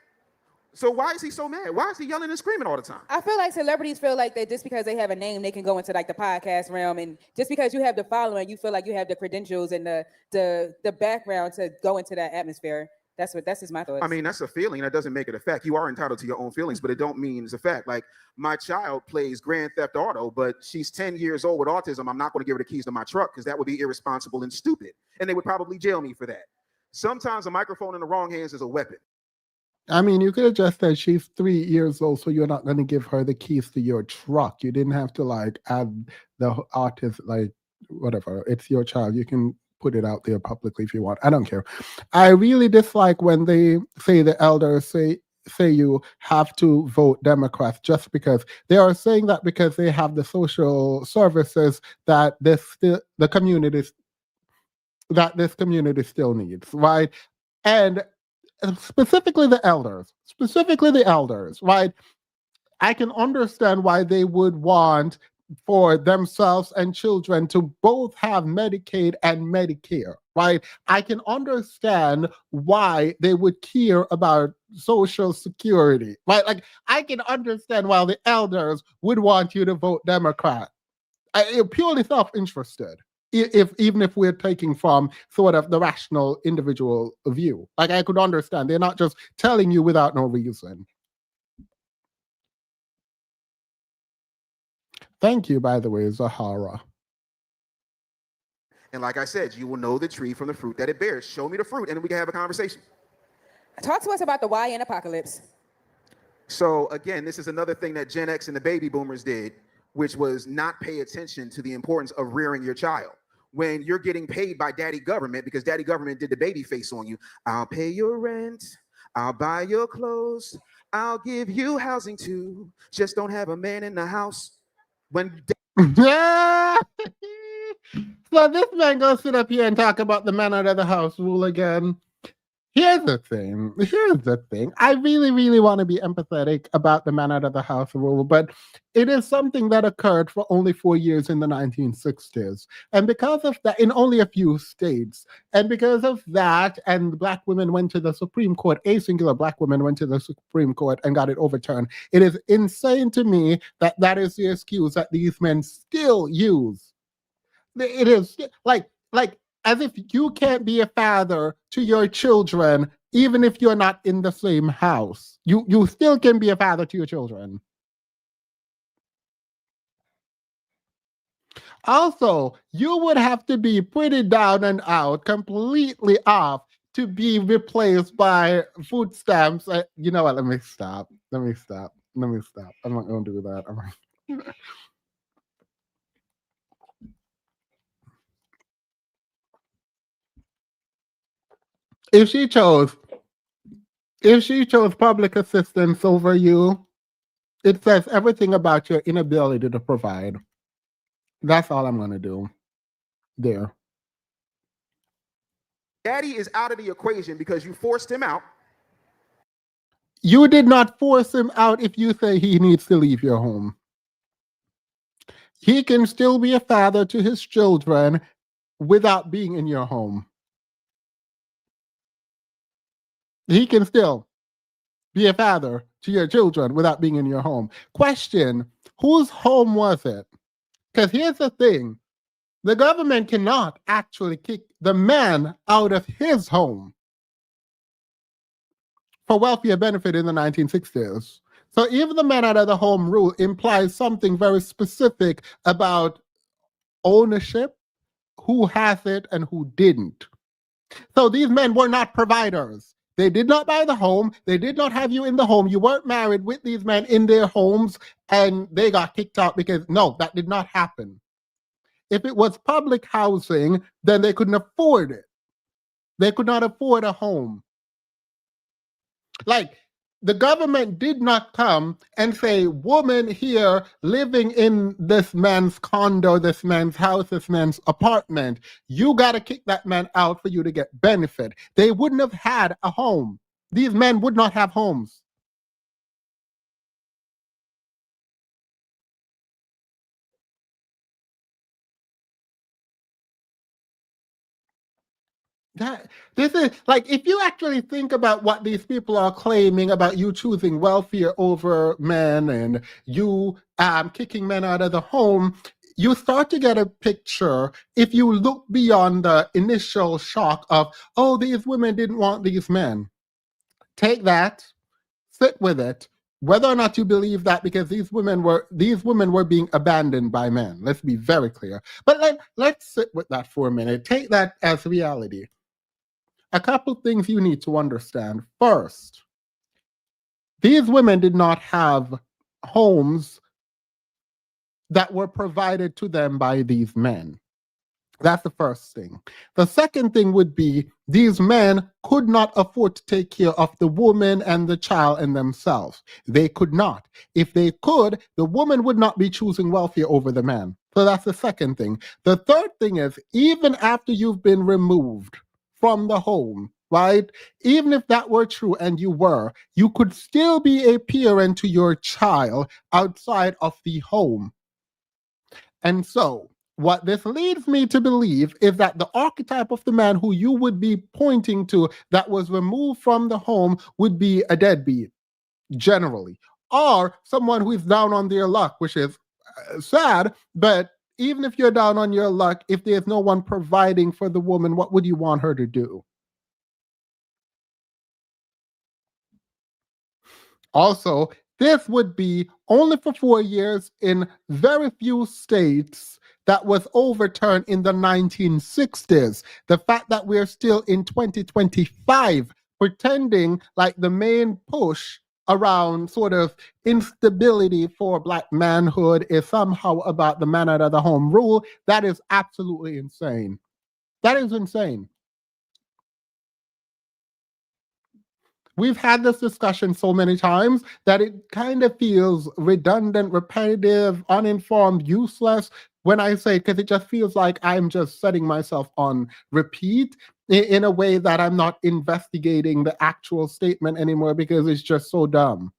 So why is he so mad? Why is he yelling and screaming all the time? I feel like celebrities feel like that just because they have a name, they can go into like the podcast realm, and just because you have the following, you feel like you have the credentials and the background to go into that atmosphere. That's just my thoughts. I mean, that's a feeling. That doesn't make it a fact. You are entitled to your own feelings, but it don't mean it's a fact. Like, my child plays Grand Theft Auto, but she's 10 years old with autism. I'm not going to give her the keys to my truck because that would be irresponsible and stupid, and they would probably jail me for that. Sometimes a microphone in the wrong hands is a weapon. I mean, you could have just said she's 3 years old, so you're not going to give her the keys to your truck. You didn't have to like add the artist, like whatever. It's your child. You can put it out there publicly if you want. I don't care. I really dislike when they say the elders say you have to vote Democrats just because they are saying that because they have the social services that this community still needs, right? And specifically the elders, right? I can understand why they would want for themselves and children to both have Medicaid and Medicare, right? I can understand why they would care about Social Security, right? Like, I can understand why the elders would want you to vote Democrat. Purely self-interested. Even if we're taking from sort of the rational individual view. Like, I could understand. They're not just telling you without no reason. Thank you, by the way, Zahara. And like I said, you will know the tree from the fruit that it bears. Show me the fruit, and then we can have a conversation. Talk to us about the YN apocalypse. So again, this is another thing that Gen X and the baby boomers did, which was not pay attention to the importance of rearing your child. When you're getting paid by daddy government, because daddy government did the baby face on you, I'll pay your rent, I'll buy your clothes, I'll give you housing too, just don't have a man in the house. When So this man goes sit up here and talk about the man out of the house rule again. Here's the thing. I really, really want to be empathetic about the man out of the house rule, but it is something that occurred for only 4 years in the 1960s. And because of that, in only a few states, and because of that, and Black women went to the Supreme Court, a singular Black woman went to the Supreme Court and got it overturned. It is insane to me that that is the excuse that these men still use. It is like, as if you can't be a father to your children, even if you're not in the same house. You still can be a father to your children. Also, you would have to be pretty down and out, completely off, to be replaced by food stamps. You know what? Let me stop. Let me stop. Let me stop. I'm not going to do that. If she chose public assistance over you, it says everything about your inability to provide. That's all I'm going to do there. Daddy is out of the equation because you forced him out. You did not force him out if you say he needs to leave your home. He can still be a father to his children without being in your home. He can still be a father to your children without being in your home. Question, whose home was it? Because here's the thing. The government cannot actually kick the man out of his home for welfare benefit in the 1960s. So even the man out of the home rule implies something very specific about ownership, who has it and who didn't. So these men were not providers. They did not buy the home. They did not have you in the home. You weren't married with these men in their homes and they got kicked out because no, that did not happen. If it was public housing, then they couldn't afford it. They could not afford a home. Like, the government did not come and say, woman here living in this man's condo, this man's house, this man's apartment, you got to kick that man out for you to get benefit. They wouldn't have had a home. These men would not have homes. This is like, if you actually think about what these people are claiming about you choosing welfare over men and you kicking men out of the home, you start to get a picture if you look beyond the initial shock of, oh, these women didn't want these men. Take that, sit with it, whether or not you believe that, because these women were being abandoned by men. Let's be very clear. But let's sit with that for a minute. Take that as reality. A couple things you need to understand. First, these women did not have homes that were provided to them by these men. That's the first thing. The second thing would be these men could not afford to take care of the woman and the child and themselves. They could not. If they could, the woman would not be choosing welfare over the man. So that's the second thing. The third thing is, even after you've been removed from the home, right? Even if that were true and you were, you could still be a parent to your child outside of the home. And so what this leads me to believe is that the archetype of the man who you would be pointing to that was removed from the home would be a deadbeat, generally, or someone who is down on their luck, which is sad, but even if you're down on your luck, if there's no one providing for the woman, what would you want her to do? Also, this would be only for 4 years in very few states that was overturned in the 1960s. The fact that we're still in 2025 pretending like the main push around sort of instability for Black manhood is somehow about the man out of the home rule, that is absolutely insane. That is insane. We've had this discussion so many times that it kind of feels redundant, repetitive, uninformed, useless when I say, because it just feels like I'm just setting myself on repeat in a way that I'm not investigating the actual statement anymore because it's just so dumb.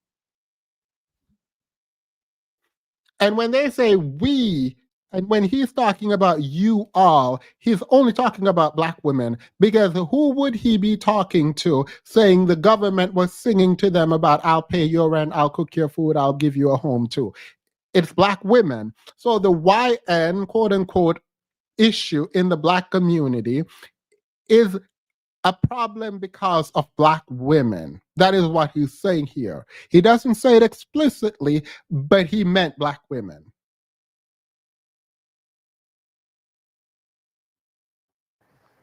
And when they say we, and when he's talking about you all, he's only talking about Black women, because who would he be talking to saying the government was singing to them about, I'll pay your rent, I'll cook your food, I'll give you a home too? It's Black women. So the YN, quote unquote, issue in the Black community is a problem because of Black women. That is what he's saying here. He doesn't say it explicitly, but he meant Black women.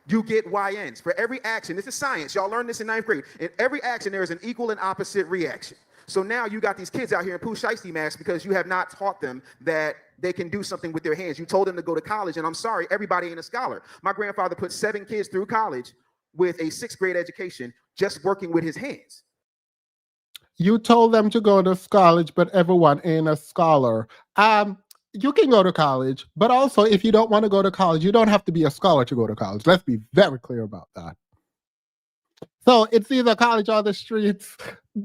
you get YNs. For every action, this is science. Y'all learned this in 9th grade. In every action, there is an equal and opposite reaction. So now you got these kids out here in Pooh Shiesty masks because you have not taught them that they can do something with their hands. You told them to go to college, and I'm sorry, everybody ain't a scholar. My grandfather put 7 kids through college with a 6th grade education just working with his hands. You told them to go to college, but everyone ain't a scholar. You can go to college, but also if you don't want to go to college, you don't have to be a scholar to go to college. Let's be very clear about that. So it's either college or the streets,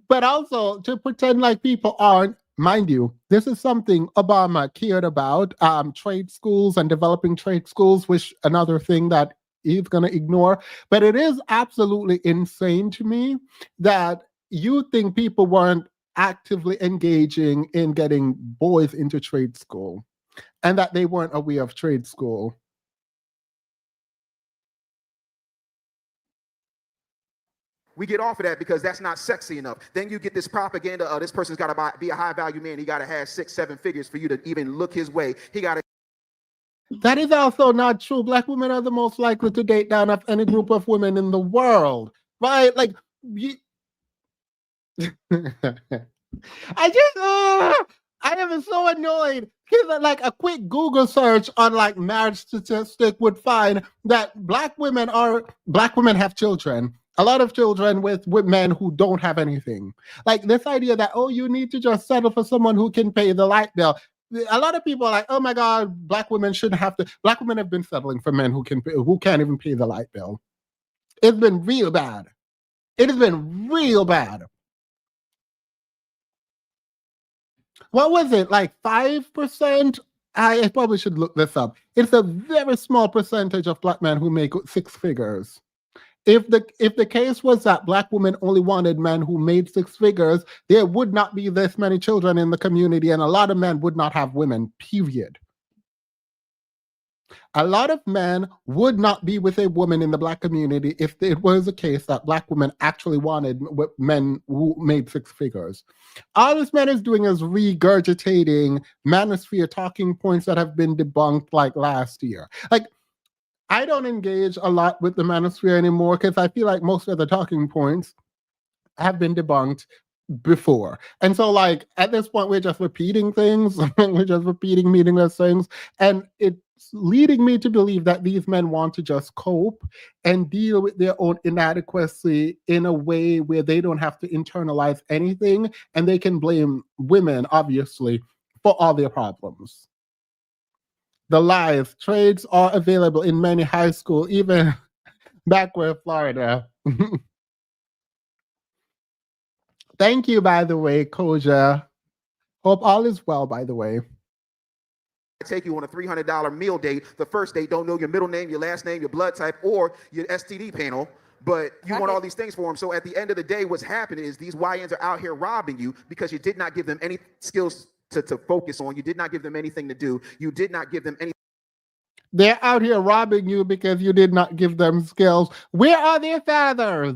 but also to pretend like people aren't, mind you, this is something Obama cared about, trade schools and developing trade schools, which another thing that he's going to ignore. But it is absolutely insane to me that you think people weren't actively engaging in getting boys into trade school and that they weren't aware of trade school. We get off of that because that's not sexy enough. Then you get this propaganda, this person's got to be a high value man. He got to have 6, 7 figures for you to even look his way. He got to. That is also not true. Black women are the most likely to date down of any group of women in the world, right? Like, I am so annoyed because like a quick Google search on like marriage statistic would find that black women have children, a lot of children with men who don't have anything. Like this idea that, oh, you need to just settle for someone who can pay the light bill. A lot of people are like, oh my God, black women shouldn't have to. Black women have been settling for men who can't even pay the light bill. It's been real bad. It has been real bad. What was it, like 5%? I probably should look this up. It's a very small percentage of black men who make 6 figures. If the case was that black women only wanted men who made 6 figures, there would not be this many children in the community, and a lot of men would not have women, period. A lot of men would not be with a woman in the black community if it was a case that black women actually wanted men who made 6 figures. All this man is doing is regurgitating manosphere talking points that have been debunked like last year. Like, I don't engage a lot with the manosphere anymore because I feel like most of the talking points have been debunked before. And so like at this point, we're just repeating things. We're just repeating meaningless things. And it's leading me to believe that these men want to just cope and deal with their own inadequacy in a way where they don't have to internalize anything and they can blame women, obviously, for all their problems. The lies, trades are available in many high schools, even back where Florida. Thank you, by the way, Koja. Hope all is well, by the way. Take you on a $300 meal date. The first date, don't know your middle name, your last name, your blood type, or your STD panel, but you want all these things for them. So at the end of the day, what's happening is these YNs are out here robbing you because you did not give them any skills to focus on. You did not give them anything to do. You did not give them any. They're out here robbing you because you did not give them skills. Where are their fathers?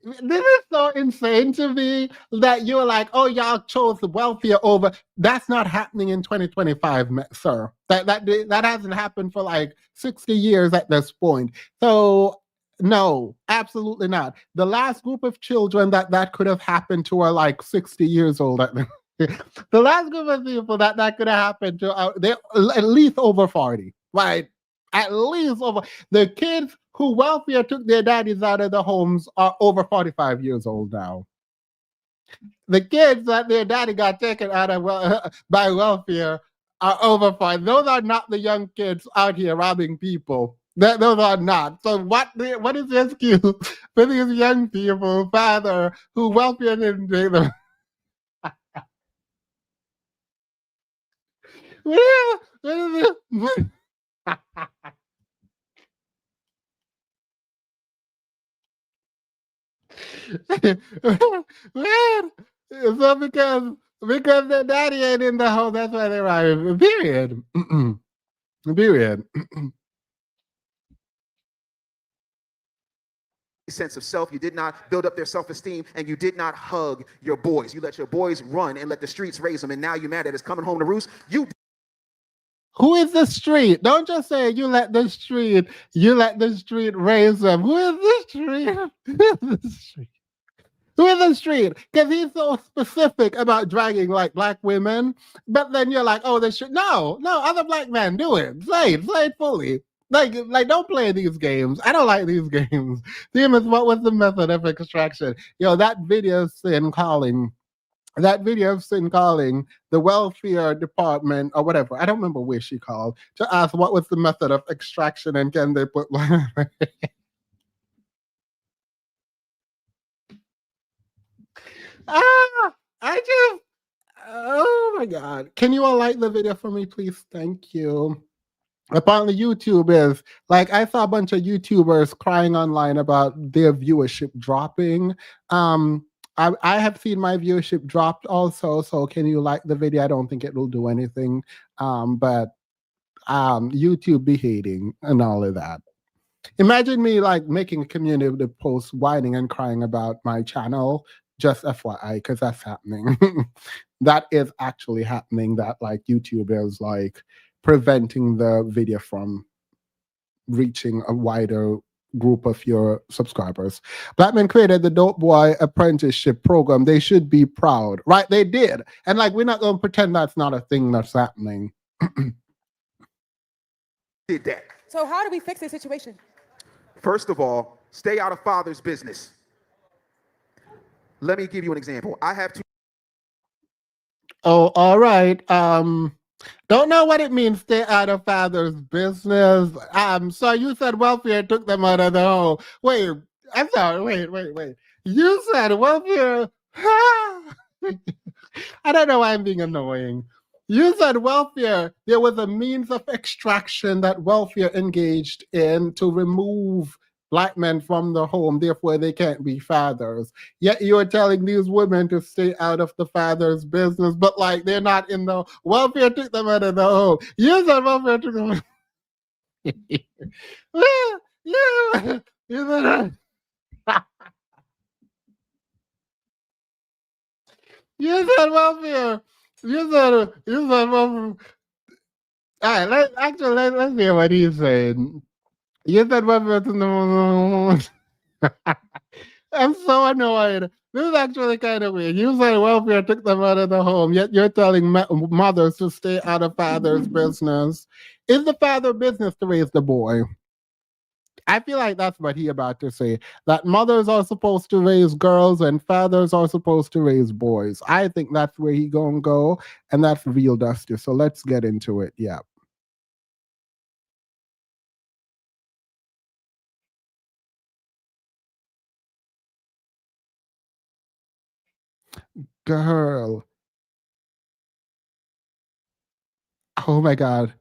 This is so insane to me that you're like, oh, y'all chose the welfare over. That's not happening in 2025, sir. That hasn't happened for like 60 years at this point. So no, absolutely not. The last group of children that could have happened to are like 60 years old. The last group of people that could have happened to, they're at least over 40, right? At least over. The kids who welfare took their daddies out of the homes are over 45 years old now. The kids that their daddy got taken out of by welfare are over 40. Those are not the young kids out here robbing people. Those are not. So what is the excuse for these young people, father, who welfare didn't take them? What is it? Man, so because the daddy ain't in the home, that's why they're right. Period. Period. Sense of self, you did not build up their self-esteem, and you did not hug your boys. You let your boys run and let the streets raise them, and now you're mad that it's coming home to roost. You Who is the street? Don't just say you let the street raise them. Who is the street? Who is the street? Who is the street? Because he's so specific about dragging like black women, but then you're like, oh, the street. No, other black men do it. Say it fully. Like, don't play these games. I don't like these games. Demons, what was the method of extraction? Yo, that video of Sin calling the welfare department or whatever. I don't remember where she called to ask what was the method of extraction and can they put oh my God. Can you all like the video for me, please? Thank you. Apparently YouTube is like, I saw a bunch of YouTubers crying online about their viewership dropping. I have seen my viewership dropped also, so can you like the video? I don't think it will do anything, but YouTube be hating and all of that. Imagine me like making a community post whining and crying about my channel, just FYI, because that's happening. That is actually happening, that like YouTube is like preventing the video from reaching a wider group of your subscribers. Black men created the Dope Boy apprenticeship program. They should be proud, right? They did. And like, we're not going to pretend that's not a thing that's happening. Did that. So how do we fix this situation? First of all, stay out of father's business. Let me give you an example. I have two. Oh, all right. Don't know what it means, stay out of father's business. So you said welfare took them out of the home. Wait, I'm sorry. Wait. You said welfare. I don't know why I'm being annoying. You said welfare. There was a means of extraction that welfare engaged in to remove black men from the home, therefore they can't be fathers. Yet you're telling these women to stay out of the father's business, but like they're not in the welfare took them out of the home. You said welfare took them. You said welfare. You said welfare. All right, let's hear what he's saying. You said welfare to the. I'm so annoyed. This is actually kind of weird. You said welfare took them out of the home, yet you're telling mothers to stay out of father's business. Is the father business to raise the boy? I feel like that's what he about to say. That mothers are supposed to raise girls and fathers are supposed to raise boys. I think that's where he gonna go, and that's real dusty. So let's get into it. Yeah. Girl. Oh my God.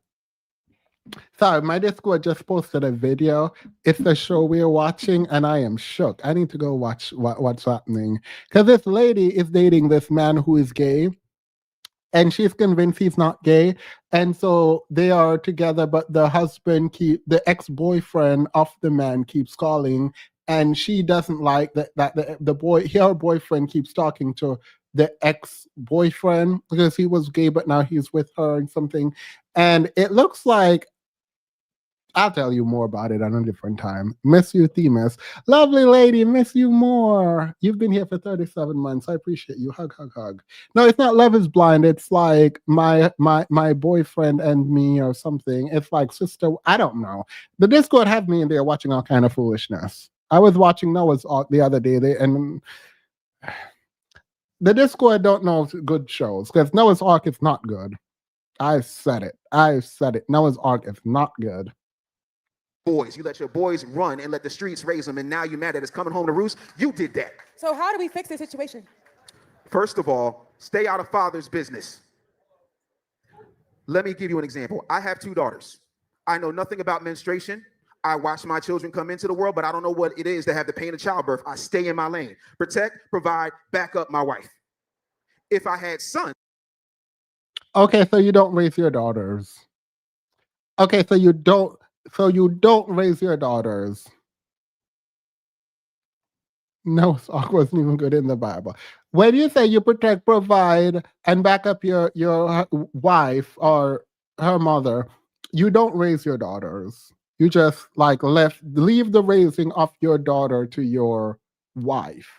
Sorry, my Discord just posted a video. It's the show we're watching, and I am shook. I need to go watch what's happening. Because this lady is dating this man who is gay, and she's convinced he's not gay. And so they are together, but the ex-boyfriend of the man keeps calling, and she doesn't like that her boyfriend keeps talking to the ex-boyfriend because he was gay, but now he's with her and something. And it looks like, I'll tell you more about it on a different time. Miss you, Themis. Lovely lady, miss you more. You've been here for 37 months. I appreciate you. Hug, hug, hug. No, it's not Love is Blind. It's like my boyfriend and me or something. It's like sister. I don't know. The Discord have me in there watching all kind of foolishness. I was watching Noah's Ark the other day. The Discord don't know good shows because Noah's Ark is not good. I said it. Noah's Ark is not good. Boys, you let your boys run and let the streets raise them, and now you're mad that it's coming home to roost. You did that. So how do we fix this situation? First of all, stay out of father's business. Let me give you an example. I have 2 daughters. I know nothing about menstruation. I watch my children come into the world, but I don't know what it is to have the pain of childbirth. I stay in my lane. Protect, provide, back up my wife. If I had sons. Okay, so you don't raise your daughters. Okay, so you don't raise your daughters. No, Ark wasn't even good in the Bible. When you say you protect, provide, and back up your wife or her mother, you don't raise your daughters. You just like leave the raising of your daughter to your wife.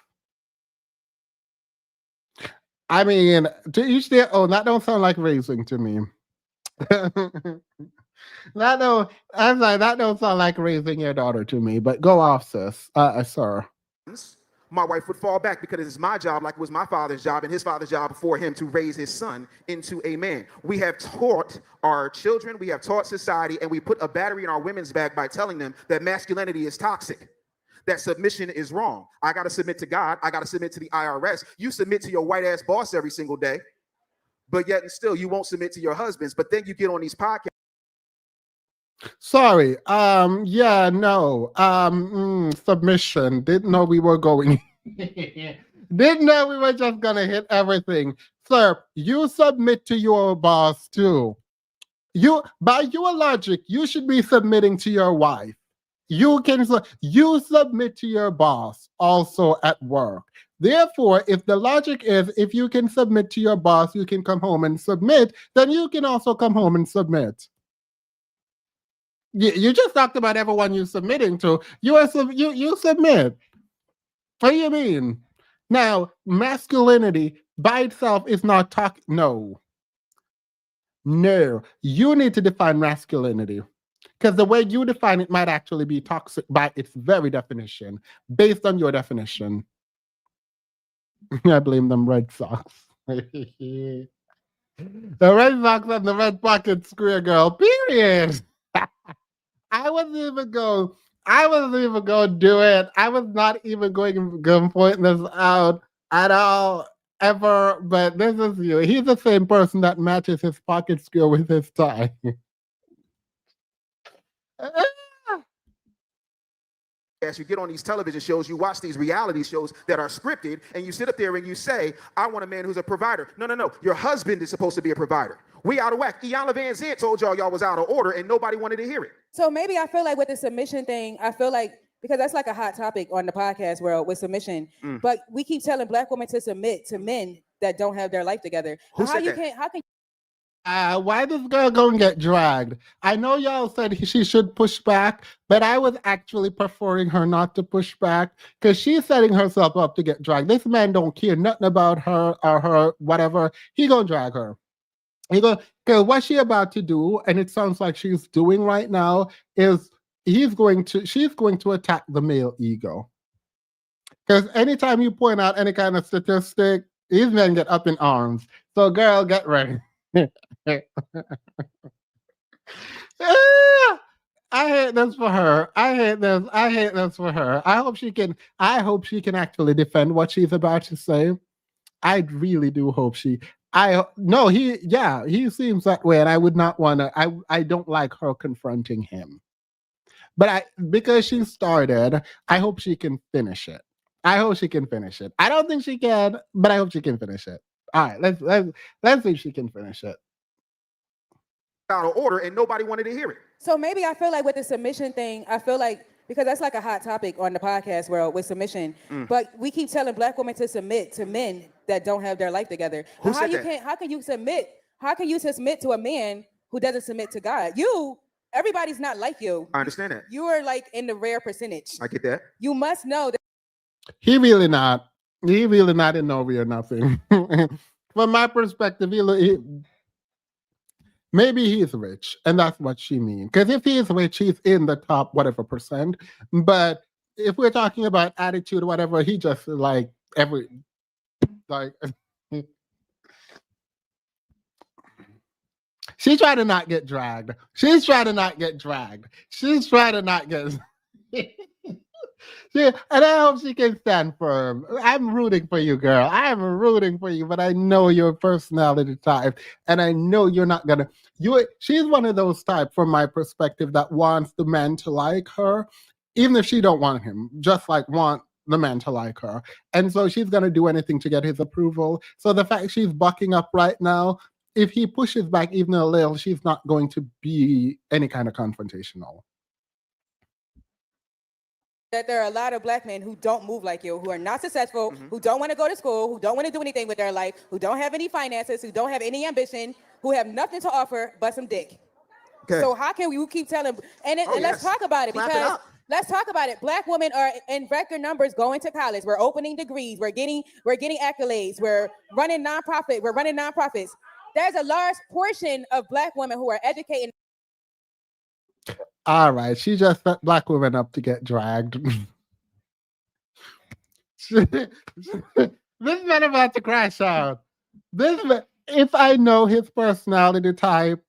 I mean, to each their own. That don't sound like raising to me. that don't. I'm like that don't sound like raising your daughter to me. But go off, sis. Sir. My wife would fall back because it's my job, like it was my father's job and his father's job for him to raise his son into a man. We have taught our children, we have taught society, and we put a battery in our women's back by telling them that masculinity is toxic, that submission is wrong. I got to submit to God. I got to submit to the IRS. You submit to your white ass boss every single day, but yet and still you won't submit to your husbands. But then you get on these podcasts. Sorry. Yeah, no. Submission. Didn't know we were going. Didn't know we were just gonna hit everything. Sir, you submit to your boss too. You, by your logic, you should be submitting to your wife. You submit to your boss also at work. Therefore, if the logic is if you can submit to your boss, you can come home and submit, then you can also come home and submit. You just talked about everyone you're submitting to. You submit. What do you mean? Now, masculinity by itself is not no. No. You need to define masculinity. Because the way you define it might actually be toxic by its very definition, based on your definition. I blame them Red Sox. The Red Sox and the Red Pocket Square Girl, period. I wasn't even going to do it. I was not even going to point this out at all, ever. But this is you. He's the same person that matches his pocket square with his tie. As you get on these television shows, you watch these reality shows that are scripted, and you sit up there and you say, I want a man who's a provider. No. Your husband is supposed to be a provider. We out of whack. Iyanla Vanzant told y'all was out of order, and nobody wanted to hear it. So maybe I feel like with the submission thing, I feel like, because that's like a hot topic on the podcast world with submission, but we keep telling Black women to submit to men that don't have their life together. Who said that? How can why this girl gonna get dragged? I know y'all said she should push back, but I was actually preferring her not to push back because she's setting herself up to get dragged. This man don't care nothing about her or her whatever. He gonna drag her. Because what she about to do, and it sounds like she's doing right now, is she's going to attack the male ego. Because anytime you point out any kind of statistic, these men get up in arms. So girl, get ready. I hate this for her. I hate this for her. I hope she can actually defend what she's about to say. I really do hope he seems that way, and I would not want to. I don't like her confronting him. But because she started, I hope she can finish it. I don't think she can, but I hope she can finish it. All right, let's see if she can finish it. Out of order, and nobody wanted to hear it. So maybe I feel like with the submission thing, I feel like, because that's like a hot topic on the podcast world with submission, but we keep telling Black women to submit to men that don't have their life together. Who said that? How can you submit to a man who doesn't submit to God? Everybody's not like you. I understand that. You are like in the rare percentage. I get that. You must know that He really not in no way or nothing. From my perspective, maybe he's rich, and that's what she means. Because if he is rich, he's in the top whatever percent. But if we're talking about attitude or whatever, he just She's trying to not get dragged. Yeah, and I hope she can stand firm. I'm rooting for you, girl. I'm rooting for you, but I know your personality type, and I know you're not gonna. She's one of those type, from my perspective, that wants the man to like her, even if she don't want him. Just like want the man to like her, and so she's gonna do anything to get his approval. So the fact she's bucking up right now, if he pushes back even a little, she's not going to be any kind of confrontational. that there are a lot of Black men who don't move like you, who are not successful, who don't want to go to school, who don't want to do anything with their life, who don't have any finances, who don't have any ambition, who have nothing to offer but some dick. Okay. So how can we keep telling? And Oh, let's yes. talk about it Clap it because up. let's talk about it. Black women are in record numbers going to college. We're opening degrees. We're getting accolades. We're running nonprofits. There's a large portion of Black women who are educating. All right, she just set Black women up to get dragged. This man about to crash out. This man, if I know his personality type,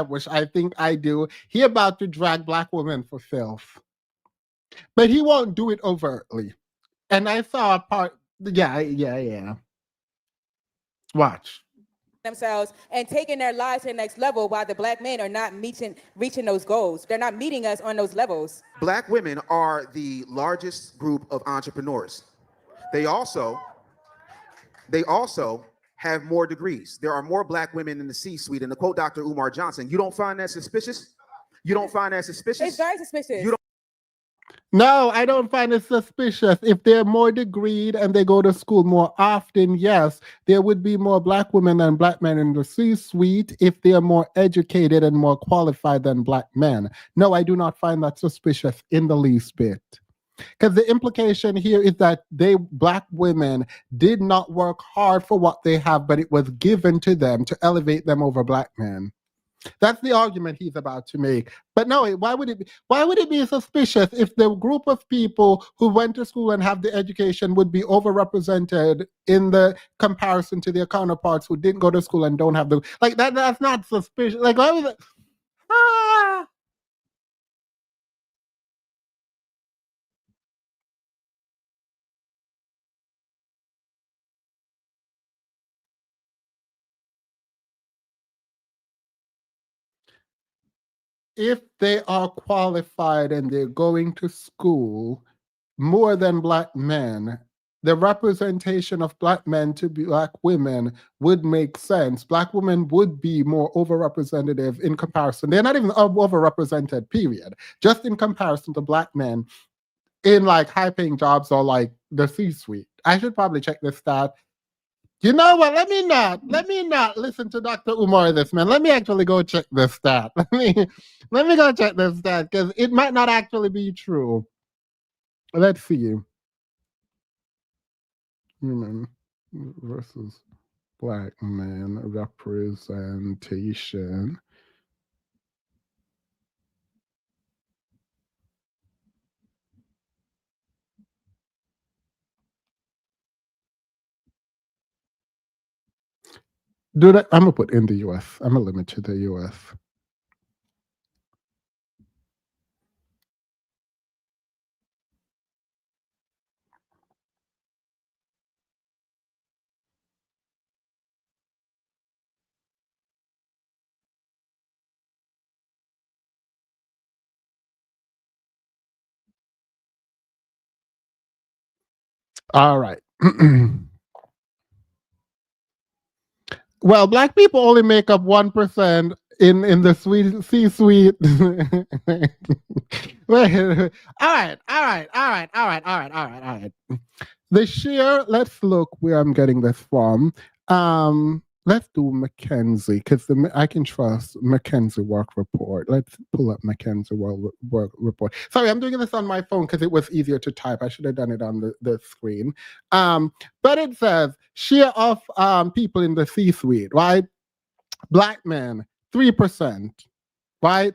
which I think I do, he about to drag Black women for filth. But he won't do it overtly. And I saw a part. Yeah. Watch. Themselves and taking their lives to the next level while the Black men are not reaching those goals. They're not meeting us on those levels. Black women are the largest group of entrepreneurs. They also have more degrees. There are more Black women in the C-suite. And to quote Dr. Umar Johnson, you don't find that suspicious? You don't find that suspicious? It's very suspicious. You don't. No, I don't find it suspicious. If they're more degreed and they go to school more often, yes, there would be more Black women than Black men in the C-suite if they're more educated and more qualified than Black men. No, I do not find that suspicious in the least bit. Because the implication here is that Black women did not work hard for what they have, but it was given to them to elevate them over Black men. That's the argument he's about to make. But no, why would it be suspicious if the group of people who went to school and have the education would be overrepresented in the comparison to their counterparts who didn't go to school and don't have the like that? That's not suspicious. Like why was it? If they are qualified and they're going to school more than Black men, the representation of Black men to Black women would make sense. Black women would be more overrepresented in comparison. They're not even overrepresented, period. Just in comparison to Black men in like high-paying jobs or like the C-suite. I should probably check this stat. You know what? Let me not listen to Dr. Umar this, man. Let me actually go check this stat. Let me go check this stat because it might not actually be true. Let's see. Women versus Black men representation. I'm gonna put in the US. I'm gonna limit to the US. All right. Well, Black people only make up 1% in the C-suite. All right. The share, let's look where I'm getting this from. Let's do McKinsey because I can trust McKinsey work report. Let's pull up McKinsey work report. Sorry, I'm doing this on my phone because it was easier to type. I should have done it on the screen. But it says share of people in the C-suite, right? Black men, 3%, right?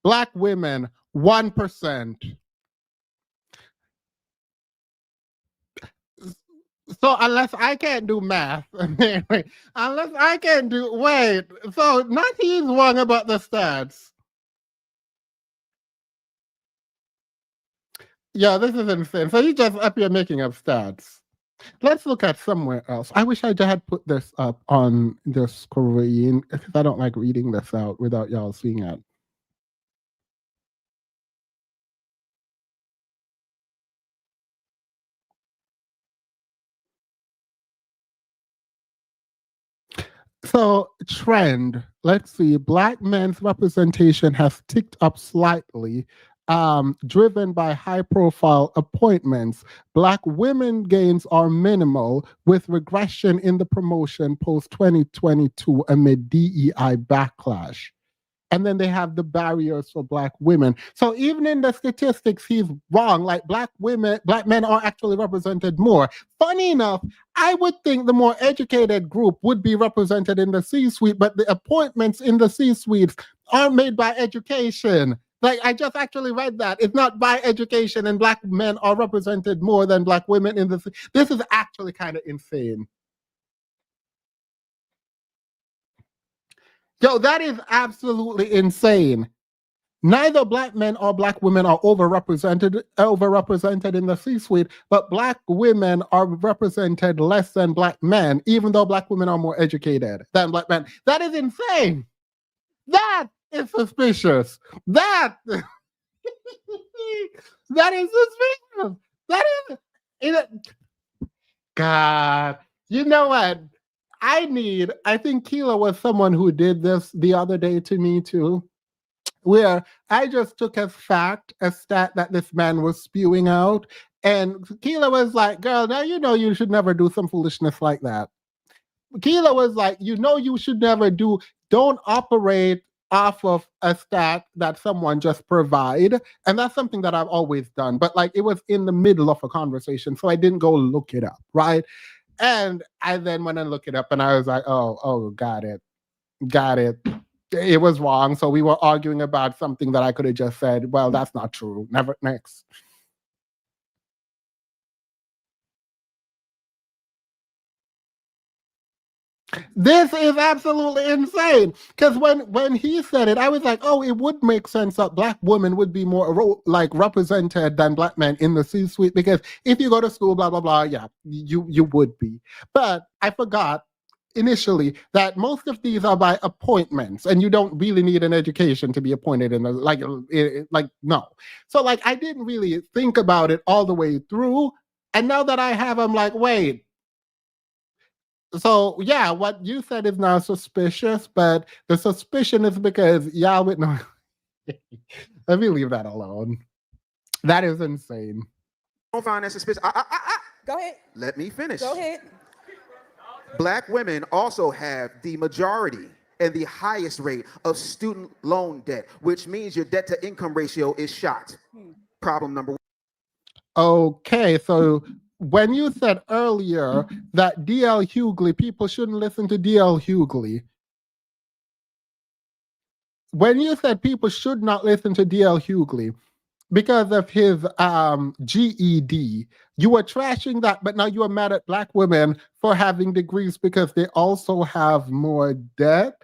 Black women, 1%. So unless I can't do math, so not he's wrong about the stats. Yeah, this is insane. So you just up here making up stats. Let's look at somewhere else. I wish I had put this up on the screen because I don't like reading this out without y'all seeing it. So trend, let's see, Black men's representation has ticked up slightly driven by high profile appointments. Black women gains are minimal, with regression in the promotion post 2022 amid DEI backlash. And then they have the barriers for Black women. So even in the statistics, he's wrong. Like Black men are actually represented more. Funny enough, I would think the more educated group would be represented in the C-suite, but the appointments in the C-suites aren't made by education. Like I just actually read that. It's not by education, and Black men are represented more than Black women in the. This is actually kind of insane. Yo, that is absolutely insane. Neither Black men or Black women are overrepresented in the C-suite, but Black women are represented less than Black men, even though Black women are more educated than Black men. That is insane. That is suspicious. That that is suspicious. That is God. You know what? I think Keela was someone who did this the other day to me too, where I just took as fact a stat that this man was spewing out. And Keela was like, girl, now you know you should never do some foolishness like that. Keela was like, you should never don't operate off of a stat that someone just provide. And that's something that I've always done. But like it was in the middle of a conversation, so I didn't go look it up, right? And I then went and looked it up and I was like, oh, got it. It was wrong. So we were arguing about something that I could have just said, well, that's not true. Never next. This is absolutely insane. Because when he said it, I was like, oh, it would make sense that Black women would be more like represented than Black men in the C-suite. Because if you go to school, blah, blah, blah, yeah, you would be. But I forgot initially that most of these are by appointments and you don't really need an education to be appointed in the no. So like I didn't really think about it all the way through. And now that I have, I'm like, wait. So yeah, what you said is now suspicious, but the suspicion is because y'all would know. Let me leave that alone. That is insane. Don't find that suspicious. Go ahead. Let me finish. Go ahead. Black women also have the majority and the highest rate of student loan debt, which means your debt to income ratio is shot. Problem number one. Okay, so when you said earlier that D.L. Hughley, people shouldn't listen to D.L. Hughley. When you said people should not listen to D.L. Hughley because of his GED, you were trashing that, but now you are mad at Black women for having degrees because they also have more debt.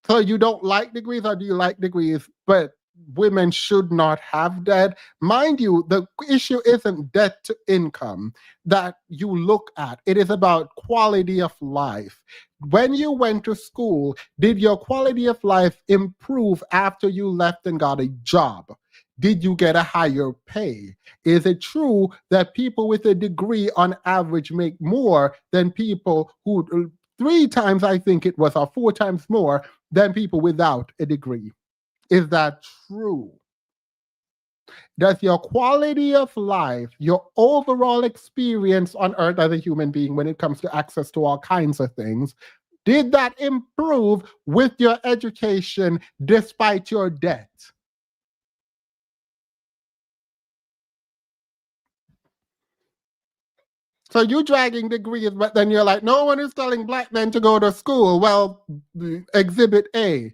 So you don't like degrees, or do you like degrees, but women should not have debt? Mind you, the issue isn't debt to income that you look at. It is about quality of life. When you went to school, did your quality of life improve after you left and got a job? Did you get a higher pay? Is it true that people with a degree on average make more than people who 3 times, I think it was, or 4 times more than people without a degree? Is that true? Does your quality of life, your overall experience on earth as a human being when it comes to access to all kinds of things, did that improve with your education despite your debt? So you're dragging degrees, but then you're like, no one is telling Black men to go to school. Well, exhibit A,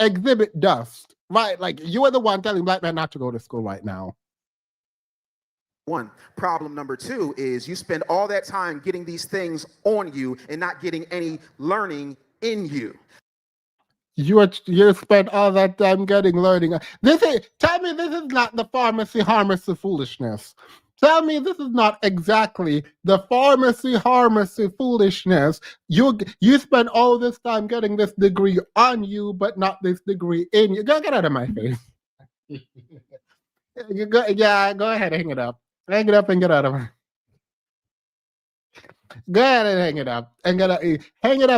exhibit dust, right? Like you are the one telling Black men not to go to school right now. One. Problem number 2 is you spend all that time getting these things on you and not getting any learning in you. You spend all that time getting learning. Tell me this is not the pharmacy foolishness. Tell me this is not exactly the pharmacy foolishness. You spend all this time getting this degree on you, but not this degree in you. Go get out of my face. Go ahead, hang it up. Hang it up and get out of my. Go ahead and hang it up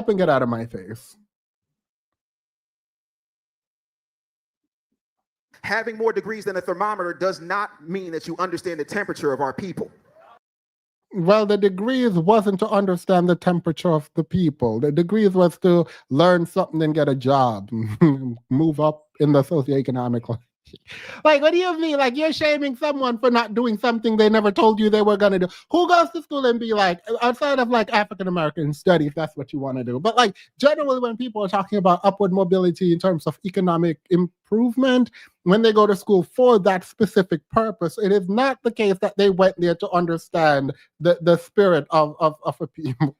and get out of my face. having more degrees than a thermometer does not mean that you understand the temperature of our people. Well, the degrees wasn't to understand the temperature of the people. The degrees was to learn something and get a job, move up in the socioeconomic. Like, what do you mean? Like, you're shaming someone for not doing something they never told you they were going to do. Who goes to school and be like, outside of like African American study, if that's what you want to do. But like, generally, when people are talking about upward mobility in terms of economic improvement, when they go to school for that specific purpose, it is not the case that they went there to understand the spirit of a people.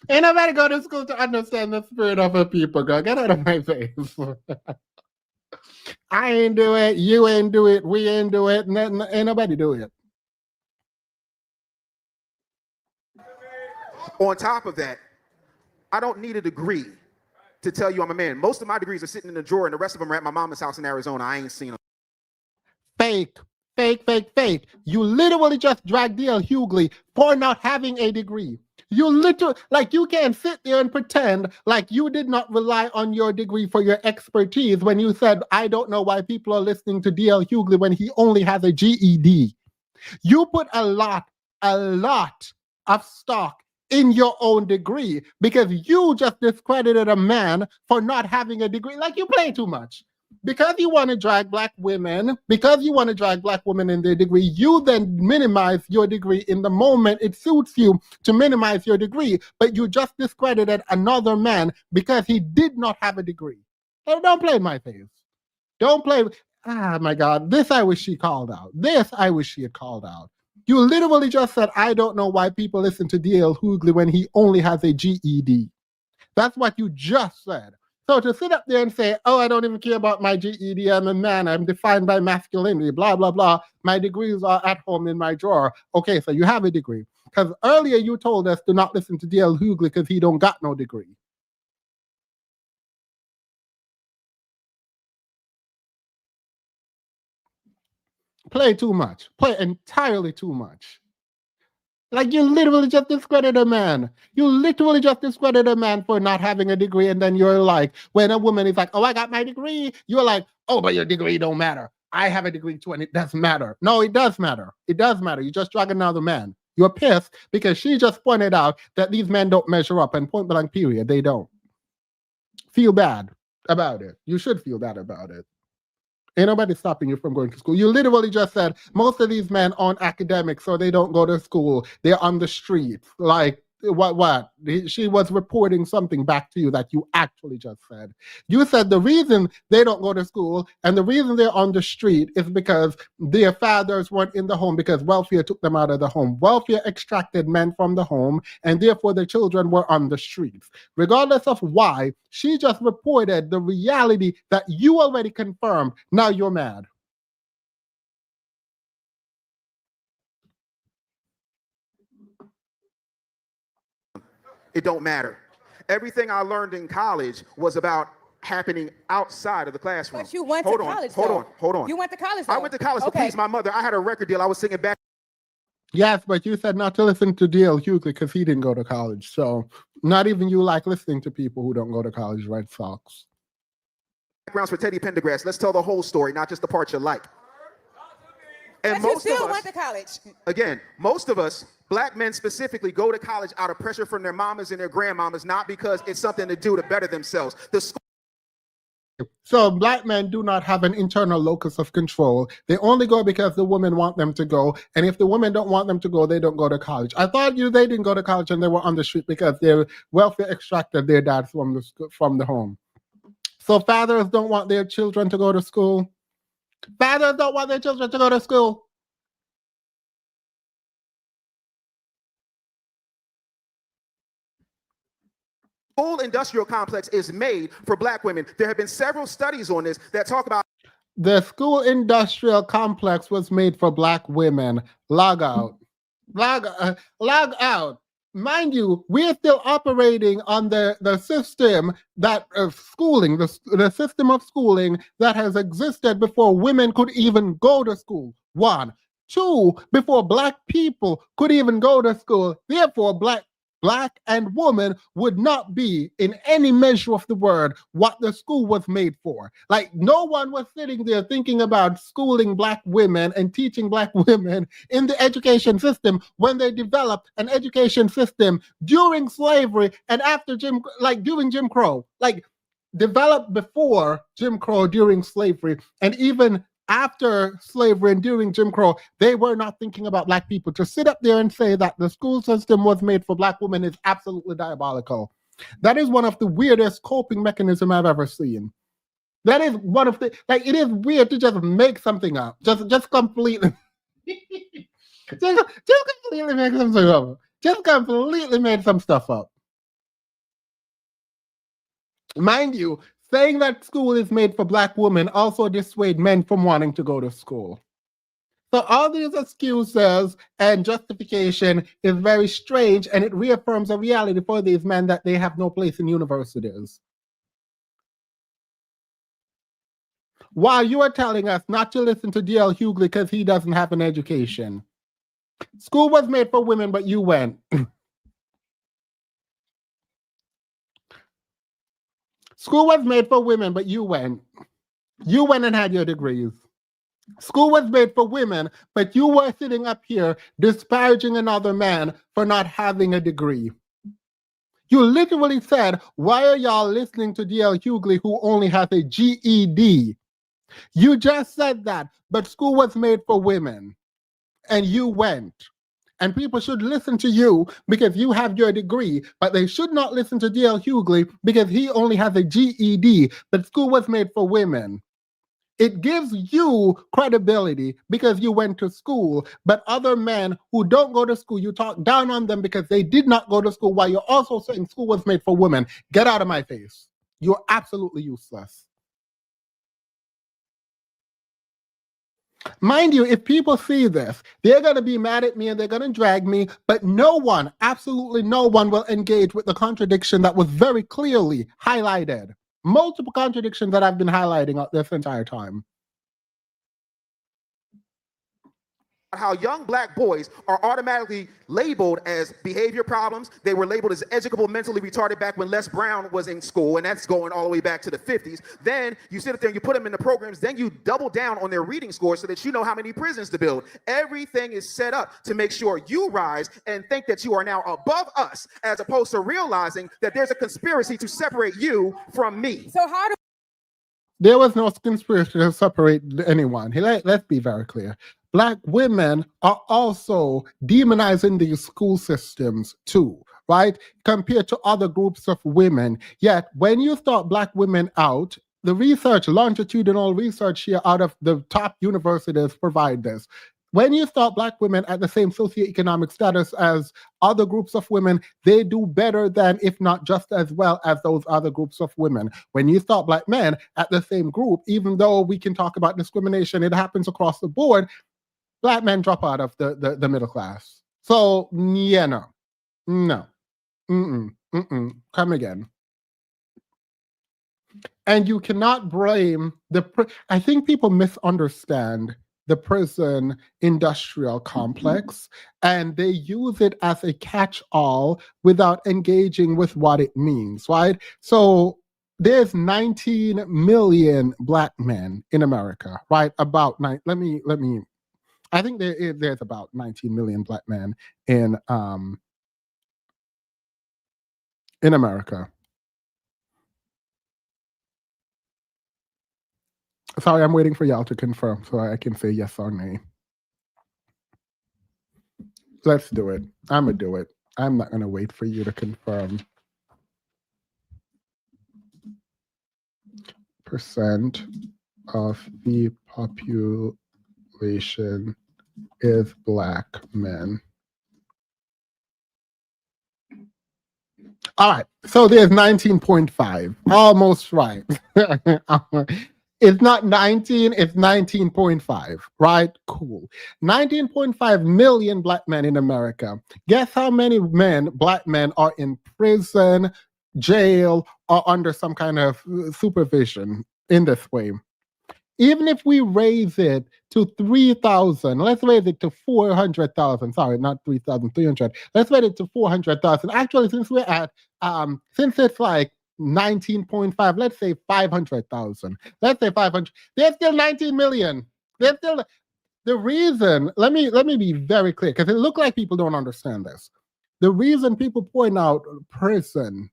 Ain't nobody go to school to understand the spirit of a people, girl. Get out of my face. I ain't do it. You ain't do it. We ain't do it. Ain't nobody do it. On top of that, I don't need a degree to tell you I'm a man. Most of my degrees are sitting in the drawer, and the rest of them are at my mama's house in Arizona. I ain't seen them. Fake. Fake, fake, fake. You literally just dragged D.L. Hughley for not having a degree. You literally, like, you can't sit there and pretend like you did not rely on your degree for your expertise when you said, I don't know why people are listening to D.L. Hughley when he only has a GED. You put a lot of stock in your own degree because you just discredited a man for not having a degree. Like, you play too much. Because you want to drag black women, in their degree, you then minimize your degree in the moment it suits you to minimize your degree, but you just discredited another man because he did not have a degree. So don't play in my face. Don't play. Ah, my God. This I wish she called out. This I wish she had called out. You literally just said, I don't know why people listen to D.L. Hughley when he only has a GED. That's what you just said. So to sit up there and say, oh, I don't even care about my GED, I'm a man, I'm defined by masculinity, blah, blah, blah. My degrees are at home in my drawer. Okay, so you have a degree. Because earlier you told us to not listen to D.L. Hughley because he don't got no degree. Play too much. Play entirely too much. Like, you literally just discredit a man. You literally just discredit a man for not having a degree, and then you're like, when a woman is like, oh, I got my degree, you're like, oh, but your degree don't matter. I have a degree too, and it doesn't matter. No, it does matter. It does matter. You just drag another man. You're pissed because she just pointed out that these men don't measure up, and point blank period, they don't. Feel bad about it. You should feel bad about it. Ain't nobody stopping you from going to school. You literally just said most of these men aren't academics, so they don't go to school. They're on the streets. Like, what? She was reporting something back to you that you actually just said. You said the reason they don't go to school and the reason they're on the street is because their fathers weren't in the home because welfare took them out of the home. Welfare extracted men from the home, and therefore the children were on the streets. Regardless of why, she just reported the reality that you already confirmed. Now you're mad. It don't matter. Everything I learned in college was about happening outside of the classroom. But you went to college, Hold on. You went to college, though. I went to college to please my mother. I had a record deal. I was singing back. Yes, but you said not to listen to D.L. Hughley because he didn't go to college. So not even you like listening to people who don't go to college, Red Sox. Backgrounds for Teddy Pendergrass. Let's tell the whole story, not just the part you like. And but most you still of us, went to college. Again, most of us, black men specifically, go to college out of pressure from their mamas and their grandmamas, not because it's something to do to better themselves. So black men do not have an internal locus of control. They only go because the women want them to go. And if the women don't want them to go, they don't go to college. I thought they didn't go to college and they were on the street because their welfare extracted their dads from the home. So fathers don't want their children to go to school. Fathers don't want their children to go to school. Whole industrial complex is made for black women. There have been several studies on this that talk about the school industrial complex was made for black women. Log out. Log out. Mind you, we're still operating on the system that schooling, the system of schooling that has existed before women could even go to school. 1. 2, before black people could even go to school. Therefore, black black and woman would not be, in any measure of the word, what the school was made for. Like, no one was sitting there thinking about schooling black women and teaching black women in the education system when they developed an education system during slavery and after during Jim Crow. Like, developed before Jim Crow, during slavery, and even after slavery and during Jim Crow, they were not thinking about black people. To sit up there and say that the school system was made for black women is absolutely diabolical. That is one of the weirdest coping mechanisms I've ever seen. That is one of the, like, it is weird to just make something up. Just completely, just completely make something up. Just completely made some stuff up. Mind you, saying that school is made for black women also dissuade men from wanting to go to school. So all these excuses and justification is very strange, and it reaffirms a reality for these men that they have no place in universities. While you are telling us not to listen to D.L. Hughley because he doesn't have an education. School was made for women, but you went. School was made for women, but you went. You went and had your degrees. School was made for women, but you were sitting up here disparaging another man for not having a degree. You literally said, why are y'all listening to D.L. Hughley who only has a GED? You just said that, but school was made for women, and you went. And people should listen to you because you have your degree, but they should not listen to D.L. Hughley because he only has a GED, but school was made for women. It gives you credibility because you went to school, but other men who don't go to school, you talk down on them because they did not go to school while you're also saying school was made for women. Get out of my face. You're absolutely useless. Mind you, if people see this, they're going to be mad at me and they're going to drag me, but no one, absolutely no one will engage with the contradiction that was very clearly highlighted. Multiple contradictions that I've been highlighting this entire time. How young black boys are automatically labeled as behavior problems. They were labeled as educable, mentally retarded back when Les Brown was in school, and that's going all the way back to the 50s. Then you sit up there and you put them in the programs, then you double down on their reading scores so that you know how many prisons to build. Everything is set up to make sure you rise and think that you are now above us, as opposed to realizing that there's a conspiracy to separate you from me. So how do There was no conspiracy to separate anyone. Let's be very clear. Black women are also demonizing these school systems too, right? Compared to other groups of women. Yet when you start black women out, the research, longitudinal research here out of the top universities provide this. When you start black women at the same socioeconomic status as other groups of women, they do better than, if not just as well as those other groups of women. When you start black men at the same group, even though we can talk about discrimination, it happens across the board, black men drop out of the middle class. So, yeah, no. Come again. And you cannot blame I think people misunderstand the prison industrial complex, and they use it as a catch-all without engaging with what it means, right? So there's 19 million black men in America, right? I think there's about 19 million black men in America. Sorry, I'm waiting for y'all to confirm so I can say yes or nay. Let's do it. I'm gonna do it. I'm not gonna wait for you to confirm. Percent of the population is black men. All right, so there's 19.5, almost right. It's not 19, it's 19.5, right? Cool. 19.5 million black men in America. Guess how many black men are in prison, jail, or under some kind of supervision in this way? Even if we raise it to 3,000, let's raise it to 400,000. Sorry, not 3,300. Let's raise it to 400,000. Actually, since we're at, since it's like 19.5, let's say 500,000. Let's say 500. There's still 19 million. There's still the reason. Let me be very clear because it looks like people don't understand this. The reason people point out prison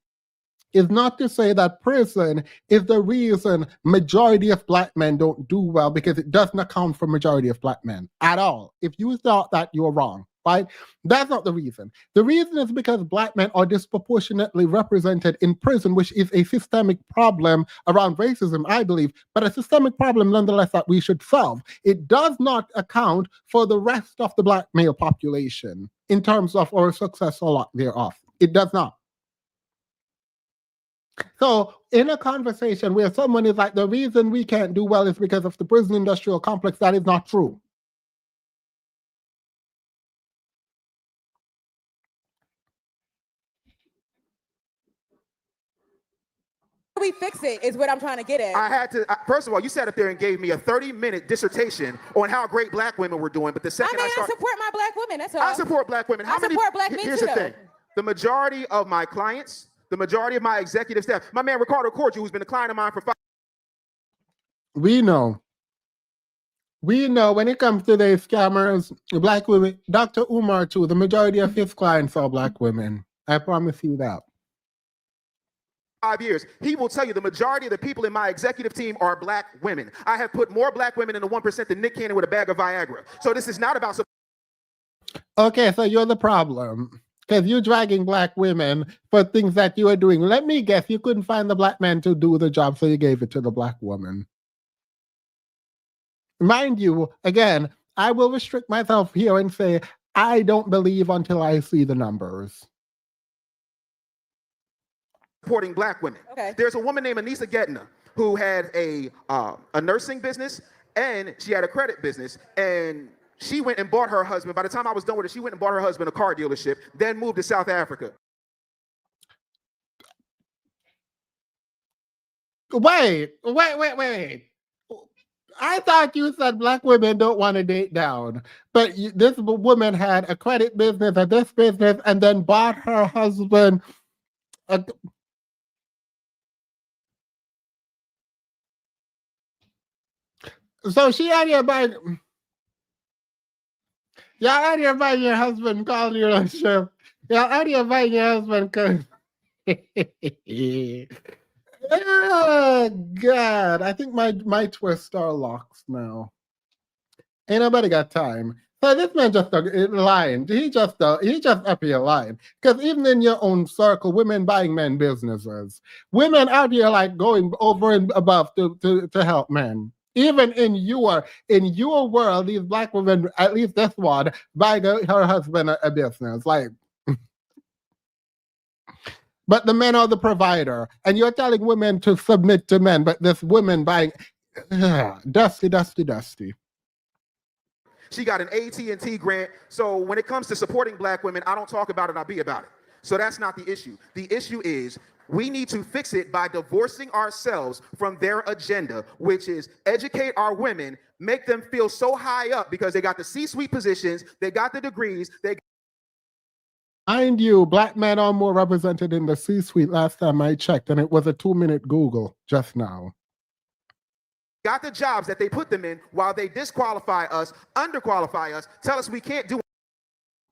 is not to say that prison is the reason majority of black men don't do well, because it doesn't account for majority of black men at all. If you thought that, you're wrong, right? That's not the reason. The reason is because black men are disproportionately represented in prison, which is a systemic problem around racism, I believe, but a systemic problem nonetheless that we should solve. It does not account for the rest of the black male population in terms of our success or lack thereof. It does not. So in a conversation where someone is like, the reason we can't do well is because of the prison industrial complex, that is not true. How do we fix it is what I'm trying to get at. I had to, first of all, you sat up there and gave me a 30-minute dissertation on how great black women were doing. But the second I support my black women. That's all. I support black women. I support black men Here's too, the thing. The majority of my clients, the majority of my executive staff, my man Ricardo Cordial, who's been a client of mine for 5 We know when it comes to the scammers, black women, Dr. Umar too, the majority of his clients are black women. I promise you that. 5 years, he will tell you the majority of the people in my executive team are black women. I have put more black women in the 1% than Nick Cannon with a bag of Viagra. So this is not about. Okay, so you're the problem. Because you're dragging black women for things that you are doing. Let me guess, you couldn't find the black man to do the job, so you gave it to the black woman. Mind you, again, I will restrict myself here and say, I don't believe until I see the numbers. Supporting black women. Okay. There's a woman named Anissa Getna who had a nursing business, and she had a credit business, and she went and bought her husband. By the time I was done with it, she went and bought her husband a car dealership, then moved to South Africa. Wait. I thought you said black women don't want to date down. But this woman had a credit business, a this business, and then bought her husband a... So she out here buying... Y'all out here buying your husband call dealership. Y'all out here buying your husband because... Oh, God. I think my twist are locks now. Ain't nobody got time. So this man just lying. He just up here lying. Because even in your own circle, women buying men businesses. Women out here like going over and above to help men. Even in your world, these black women, at least this one, buying her husband a business. Like, but the men are the provider, and you're telling women to submit to men, but this women buying dusty. She got an AT&T grant. So when it comes to supporting black women, I don't talk about it, I be about it. So that's not the issue. The issue is we need to fix it by divorcing ourselves from their agenda, which is educate our women, make them feel so high up because they got the C-suite positions, they got the degrees, Mind you, black men are more represented in the C-suite last time I checked, and it was a 2-minute Google just now. Got the jobs that they put them in while they disqualify us, underqualify us, tell us we can't do it.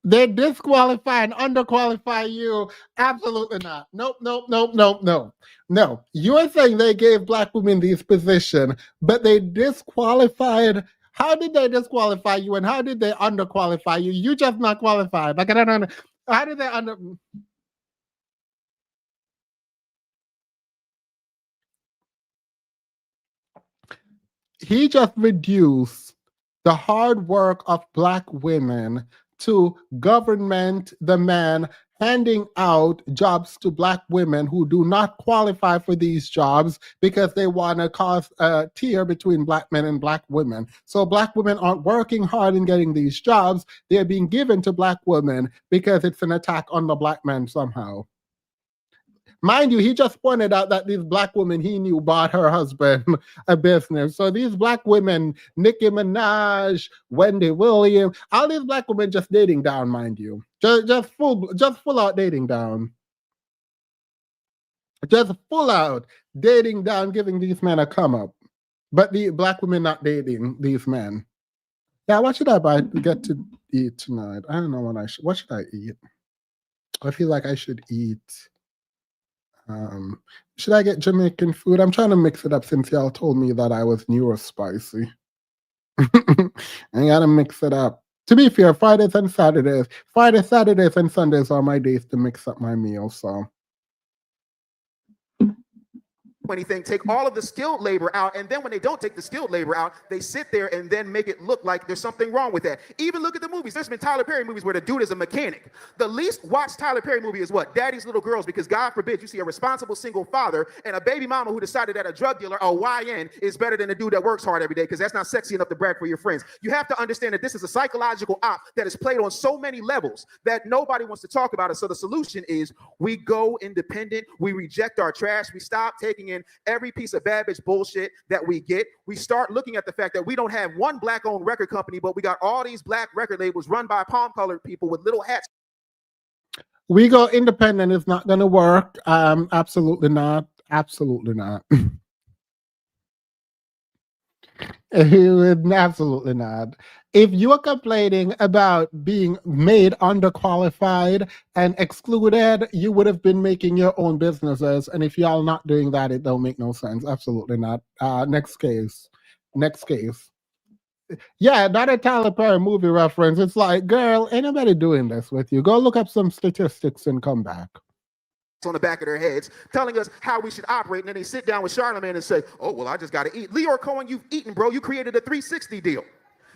They disqualify and underqualify you. Absolutely not. Nope. No. You're saying they gave black women these positions, but they disqualified. How did they disqualify you and how did they underqualify you? You just not qualified. Like, I don't know. How did they under... He just reduced the hard work of black women to government, the man handing out jobs to black women who do not qualify for these jobs because they want to cause a tier between black men and black women. So black women aren't working hard in getting these jobs. They're being given to black women because it's an attack on the black man somehow. Mind you, he just pointed out that these black women he knew bought her husband a business. So these black women, Nicki Minaj, Wendy Williams, all these black women just dating down, mind you. Just full out dating down. Just full out dating down, giving these men a come up. But the black women not dating these men. Yeah, what should I get to eat tonight? I don't know what should I eat? I feel like I should eat. Should I get Jamaican food? I'm trying to mix it up since y'all told me that I was new or spicy. I gotta mix it up. To be fair, Fridays, Saturdays, and Sundays are my days to mix up my meals. So anything, take all of the skilled labor out, and then when they don't take the skilled labor out, they sit there and then make it look like there's something wrong with that. Even look at the movies. There's been Tyler Perry movies where the dude is a mechanic. The least watched Tyler Perry movie is what? Daddy's Little Girls, because God forbid you see a responsible single father and a baby mama who decided that a drug dealer, a YN, is better than a dude that works hard every day, because that's not sexy enough to brag for your friends. You have to understand that this is a psychological op that is played on so many levels that nobody wants to talk about it. So the solution is we go independent, we reject our trash, we stop taking in every piece of bad bitch bullshit that we get. We start looking at the fact that we don't have one black-owned record company, but we got all these black record labels run by palm-colored people with little hats. We go independent is not going to work. Absolutely not. Absolutely not. Absolutely not. If you're complaining about being made underqualified and excluded, you would have been making your own businesses. And if y'all not doing that, it don't make no sense. Absolutely not. Next case. Yeah, not a Tyler Perry movie reference. It's like, girl, ain't nobody doing this with you. Go look up some statistics and come back. On the back of their heads, telling us how we should operate, and then they sit down with Charlamagne and say, "Oh well, I just got to eat." Leor Cohen, you've eaten, bro. You created a 360 deal.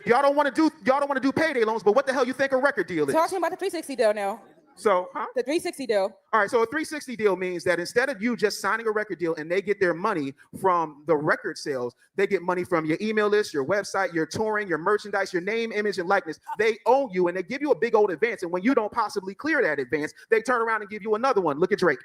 Y'all don't want to do payday loans, but what the hell you think a record deal is? Talking about the 360 deal now. So, The 360 deal. All right, so a 360 deal means that instead of you just signing a record deal and they get their money from the record sales, they get money from your email list, your website, your touring, your merchandise, your name, image, and likeness. They own you, and they give you a big old advance. And when you don't possibly clear that advance, they turn around and give you another one. Look at Drake.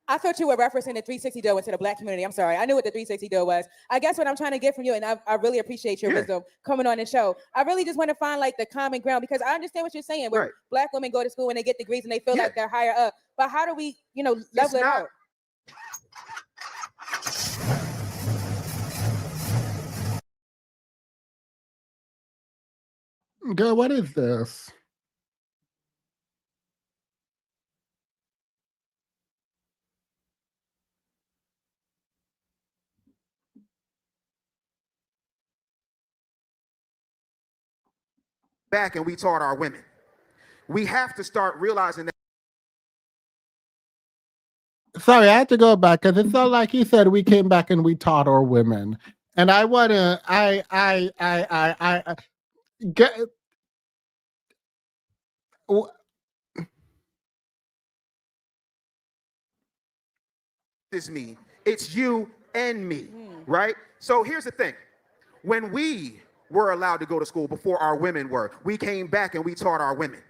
I thought you were referencing the 360 deal into the black community. I'm sorry. I knew what the 360 deal was. I guess what I'm trying to get from you, and I really appreciate your wisdom coming on the show. I really just want to find like the common ground, because I understand what you're saying. Where black women go to school and they get degrees and they feel like they're higher up. But how do we, level it out? Girl, what is this? Back and we taught our women. We have to start realizing that. Sorry, I had to go back because it's not like he said we came back and we taught our women. And I want to, get. It's me. It's you and me, right? So here's the thing. When we were allowed to go to school before our women were, we came back and we taught our women.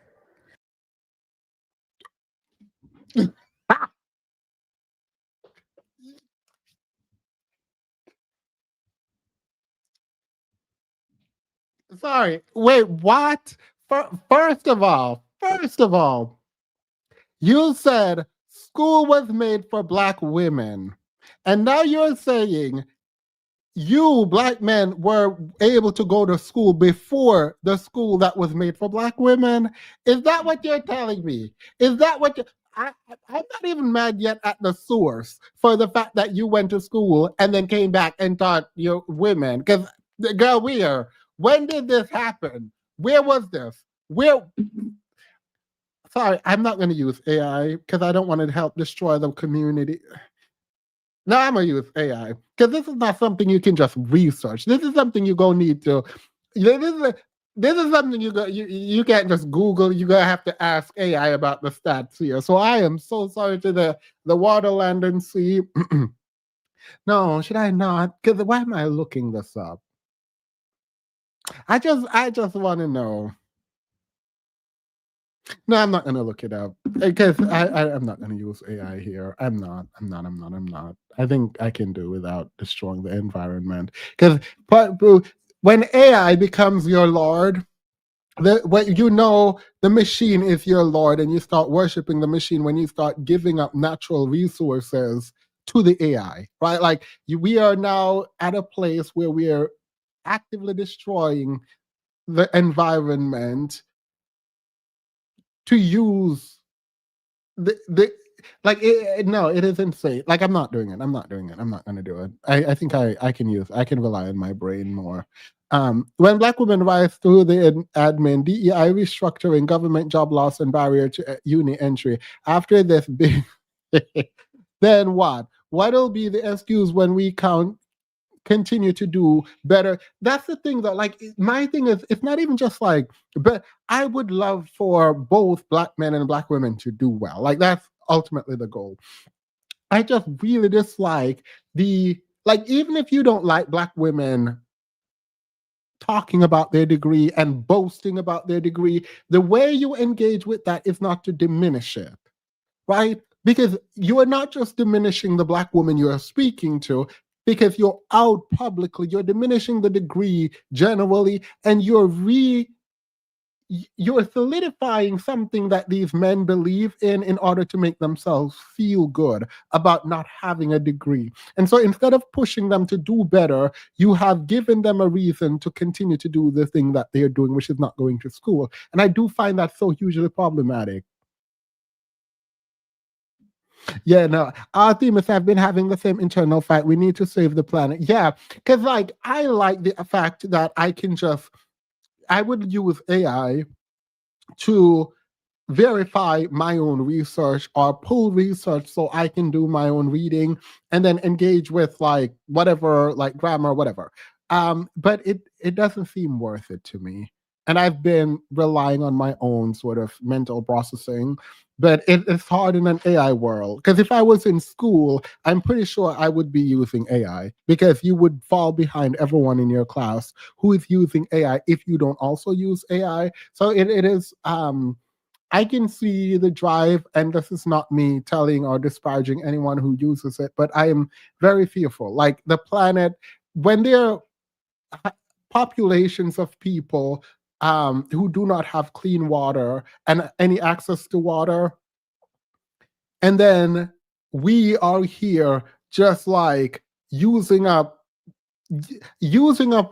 Sorry, wait, what? First of all, you said school was made for black women. And now you're saying you, black men, were able to go to school before the school that was made for black women. Is that what you're telling me? Is that what you... I'm not even mad yet at the source for the fact that you went to school and then came back and taught your women. Because, girl, when did this happen? Where was this? Sorry, I'm not going to use AI because I don't want to help destroy the community. No, I'm going to use AI because this is not something you can just research. This is something you go need to. This is something you can't just Google. You're going to have to ask AI about the stats here. So I am so sorry to the Waterland and Sea. No, should I not? Because why am I looking this up? I just want to know. No, I'm not gonna look it up because I'm not gonna use AI here. I'm not. I think I can do without destroying the environment. Because when AI becomes your lord, when you know the machine is your lord, and you start worshiping the machine when you start giving up natural resources to the AI, right? Like we are now at a place where we are actively destroying the environment to use the like no, it is insane. Like I'm not doing it. I'm not doing it. I'm not gonna do it. I think I can rely on my brain more. When Black women rise through the admin, DEI restructuring, government job loss, and barrier to uni entry. After this big, then what? What'll be the excuse when we continue to do better? That's the thing that, like, my thing is, it's not even just like, but I would love for both Black men and Black women to do well. Like that's ultimately the goal. I just really dislike like, even if you don't like Black women talking about their degree and boasting about their degree, the way you engage with that is not to diminish it, right? Because you are not just diminishing the Black woman you are speaking to, because you're out publicly, you're diminishing the degree generally, and you're solidifying something that these men believe in order to make themselves feel good about not having a degree. And so instead of pushing them to do better, you have given them a reason to continue to do the thing that they're doing, which is not going to school. And I do find that so hugely problematic. Yeah, no, our themists have been having the same internal fight. We need to save the planet. Yeah, because like I like the fact that I would use AI to verify my own research or pull research so I can do my own reading and then engage with like whatever, like grammar, whatever. But it doesn't seem worth it to me. And I've been relying on my own sort of mental processing, but it's hard in an AI world. Because if I was in school, I'm pretty sure I would be using AI, because you would fall behind everyone in your class who is using AI if you don't also use AI. So it is I can see the drive, and this is not me telling or disparaging anyone who uses it, but I am very fearful. Like the planet, when there are populations of people who do not have clean water and any access to water, and then we are here just like using up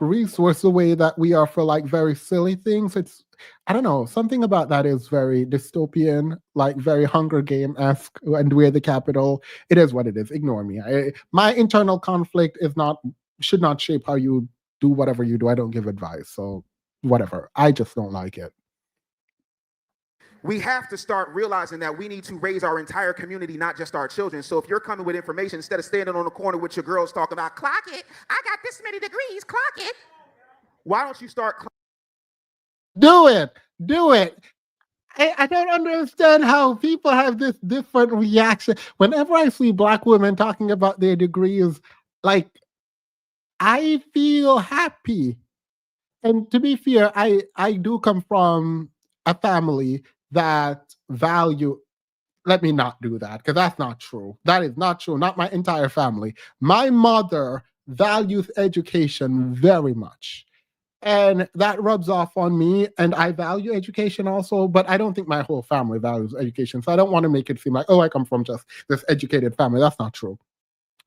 resource the way that we are for like very silly things. It's, I don't know, something about that is very dystopian, like very Hunger Game-esque, and we're the capital. It is what it is. Ignore me. My internal conflict should not shape how you do whatever you do. I don't give advice, so whatever. I just don't like it. We have to start realizing that we need to raise our entire community, not just our children. So if you're coming with information, instead of standing on the corner with your girls talking about, clock it, I got this many degrees, clock it. Why don't you start? Do it. I don't understand how people have this different reaction. Whenever I see Black women talking about their degrees, like, I feel happy. And to be fair, I do come from a family that value. Let me not do that, because that's not true. That is not true. Not my entire family. My mother values education very much, and that rubs off on me. And I value education also, but I don't think my whole family values education. So I don't want to make it seem like, oh, I come from just this educated family. That's not true.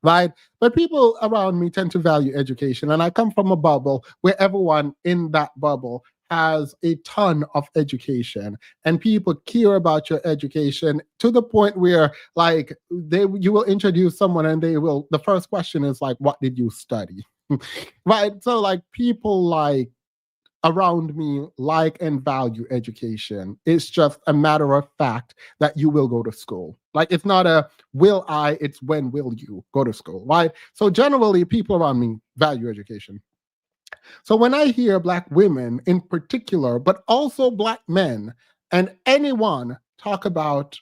Right? But people around me tend to value education. And I come from a bubble where everyone in that bubble has a ton of education, and people care about your education to the point where like you will introduce someone and the first question is like, what did you study? Right? So like people like around me like and value education. It's just a matter of fact that you will go to school. Like it's not a will I, it's when will you go to school, right? So generally people around me value education. So when I hear Black women in particular, but also Black men and anyone talk about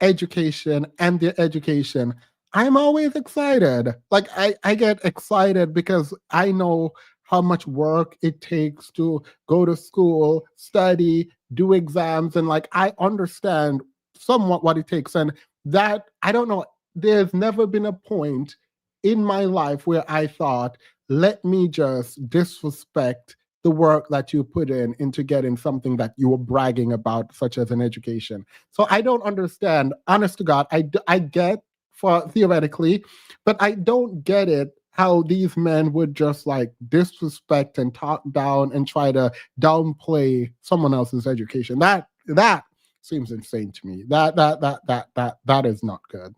education and their education, I'm always excited. Like I get excited because I know how much work it takes to go to school, study, do exams, and like I understand somewhat what it takes. And that I don't know, there's never been a point in my life where I thought, let me just disrespect the work that you put in into getting something that you were bragging about, such as an education. So I don't understand. Honest to God, I get for theoretically, but I don't get it how these men would just like disrespect and talk down and try to downplay someone else's education. That seems insane to me. That is not good.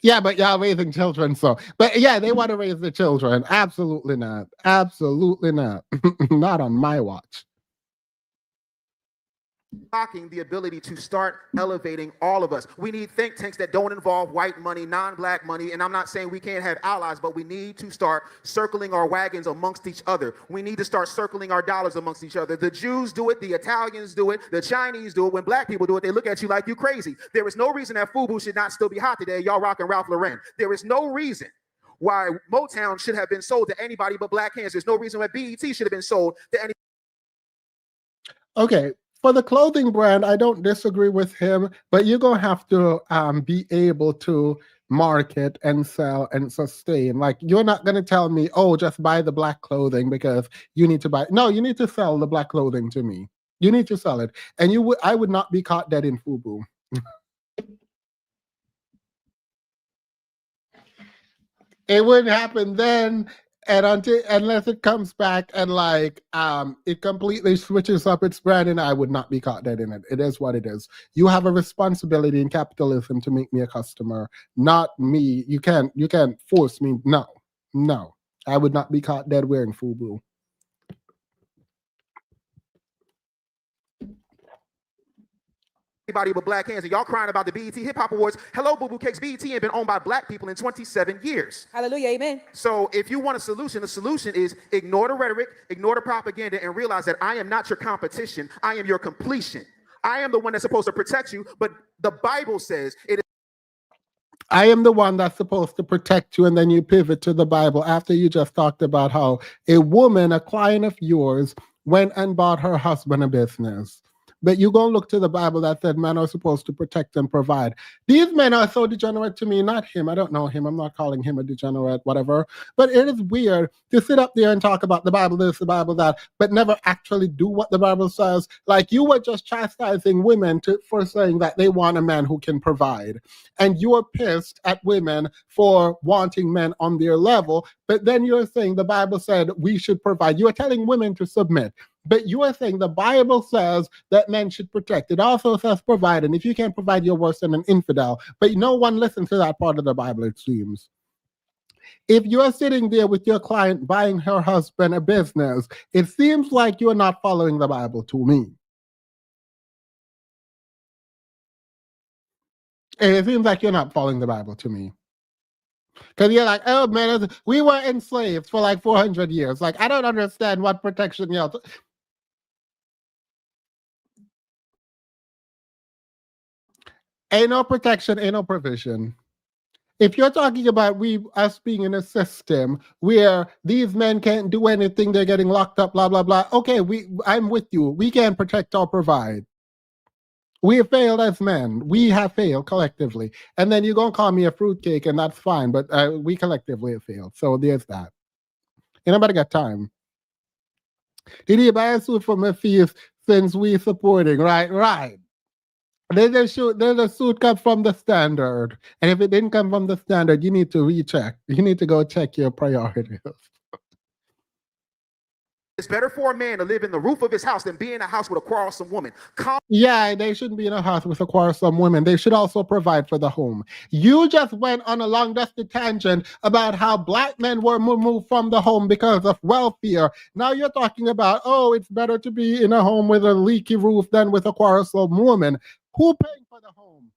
Yeah, but y'all raising children, so but yeah, they want to raise the children. Absolutely not. Absolutely not. Not on my watch. Blocking the ability to start elevating all of us. We need think tanks that don't involve white money, non-black money, and I'm not saying we can't have allies, but we need to start circling our wagons amongst each other. We need to start circling our dollars amongst each other. The Jews do it, the Italians do it, the Chinese do it. When black people do it, they look at you like you crazy. There is no reason that FUBU should not still be hot today. Y'all rocking Ralph Lauren. There is no reason why Motown should have been sold to anybody but black hands. There's no reason why BET should have been sold to any. Okay, for the clothing brand, I don't disagree with him, but you're gonna have to be able to market and sell and sustain. Like you're not gonna tell me, oh, just buy the black clothing because you need to buy. No, you need to sell the black clothing to me. You need to sell it, and I would not be caught dead in FUBU. It wouldn't happen then, and unless it comes back and like it completely switches up its brand, and I would not be caught dead in it. It is what it is. You have a responsibility in capitalism to make me a customer, not me. You can't force me. No, I would not be caught dead wearing FUBU. Anybody but black hands, and y'all crying about the BET Hip Hop Awards. Hello, Boo Boo Cakes. BET ain't been owned by black people in 27 years. Hallelujah, amen. So if you want a solution, the solution is ignore the rhetoric, ignore the propaganda, and realize that I am not your competition. I am your completion. I am the one that's supposed to protect you, but the Bible says it is. I am the one that's supposed to protect you, and then you pivot to the Bible after you just talked about how a woman, a client of yours, went and bought her husband a business. But you go look to the Bible that said men are supposed to protect and provide. These men are so degenerate to me, not him. I don't know him. I'm not calling him a degenerate, whatever. But it is weird to sit up there and talk about the Bible this, the Bible that, but never actually do what the Bible says. Like you were just chastising women for saying that they want a man who can provide. And you are pissed at women for wanting men on their level. But then you're saying the Bible said we should provide. You are telling women to submit. But you are saying the Bible says that men should protect. It also says provide. And if you can't provide, you're worse than an infidel. But no one listens to that part of the Bible, it seems. If you're sitting there with your client buying her husband a business, it seems like you're not following the Bible to me. It seems like you're not following the Bible to me. Because you're like, oh man, we were enslaved for like 400 years. Like, I don't understand what protection you're. Ain't no protection, ain't no provision. If you're talking about us being in a system where these men can't do anything, they're getting locked up, blah, blah, blah. Okay, I'm with you. We can't protect or provide. We have failed as men. We have failed collectively. And then you're going to call me a fruitcake, and that's fine. But we collectively have failed. So there's that. Ain't nobody got time. Did he buy a suit from a fees since we supporting? Right. There's a suit come from the Standard. And if it didn't come from the Standard, you need to recheck. You need to go check your priorities. It's better for a man to live in the roof of his house than be in a house with a quarrelsome woman. Yeah, they shouldn't be in a house with a quarrelsome woman. They should also provide for the home. You just went on a long dusty tangent about how black men were removed from the home because of welfare. Now you're talking about, oh, it's better to be in a home with a leaky roof than with a quarrelsome woman. Who paying for the home?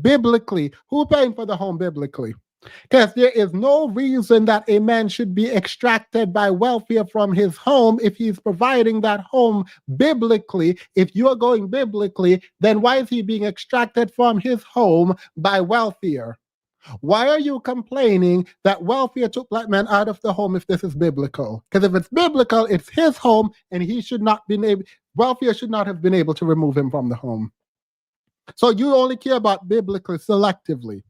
Biblically, who paying for the home biblically? Because there is no reason that a man should be extracted by welfare from his home if he's providing that home biblically. If you're going biblically, then why is he being extracted from his home by welfare? Why are you complaining that welfare took black men out of the home if this is biblical? Because if it's biblical, it's his home, and he should not be able, welfare should not have been able to remove him from the home. So you only care about biblically selectively.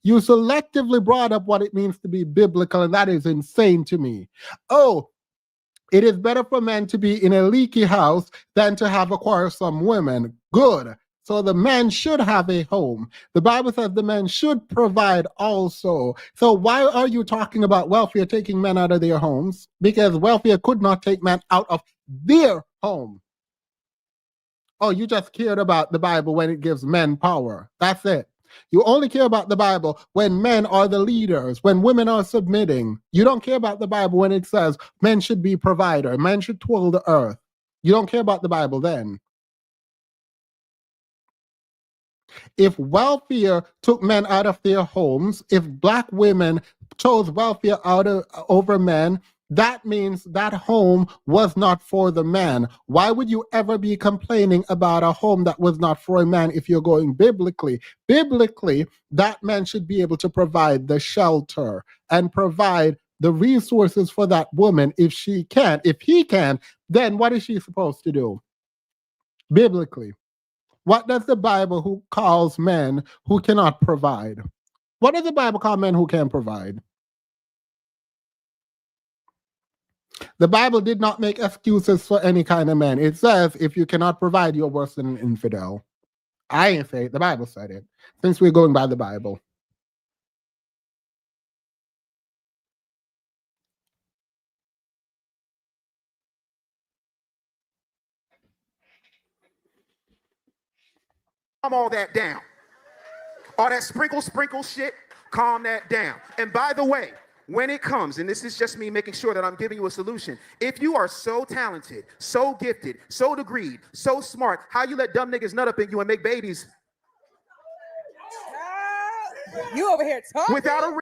You selectively brought up what it means to be biblical, and that is insane to me. Oh, it is better for men to be in a leaky house than to have a quarrelsome women. Good. So the man should have a home. The Bible says the man should provide also. So why are you talking about welfare taking men out of their homes? Because welfare could not take men out of their home. Oh, you just cared about the Bible when it gives men power. That's it. You only care about the Bible when men are the leaders, when women are submitting. You don't care about the Bible when it says men should be provider, men should toil the earth. You don't care about the Bible then. If welfare took men out of their homes, if black women chose welfare over men, that means that home was not for the man. Why would you ever be complaining about a home that was not for a man if you're going biblically? Biblically, that man should be able to provide the shelter and provide the resources for that woman if she can. If he can, then what is she supposed to do? Biblically. What does the Bible who calls men who cannot provide? What does the Bible call men who can provide? The Bible did not make excuses for any kind of man. It says if you cannot provide, you're worse than an infidel. I ain't say it. The Bible said it. Since we're going by the Bible. Calm all that down. All that sprinkle shit, calm that down. And by the way, when it comes, and this is just me making sure that I'm giving you a solution, if you are so talented, so gifted, so degreed, so smart, how you let dumb niggas nut up in you and make babies You over here talking? without a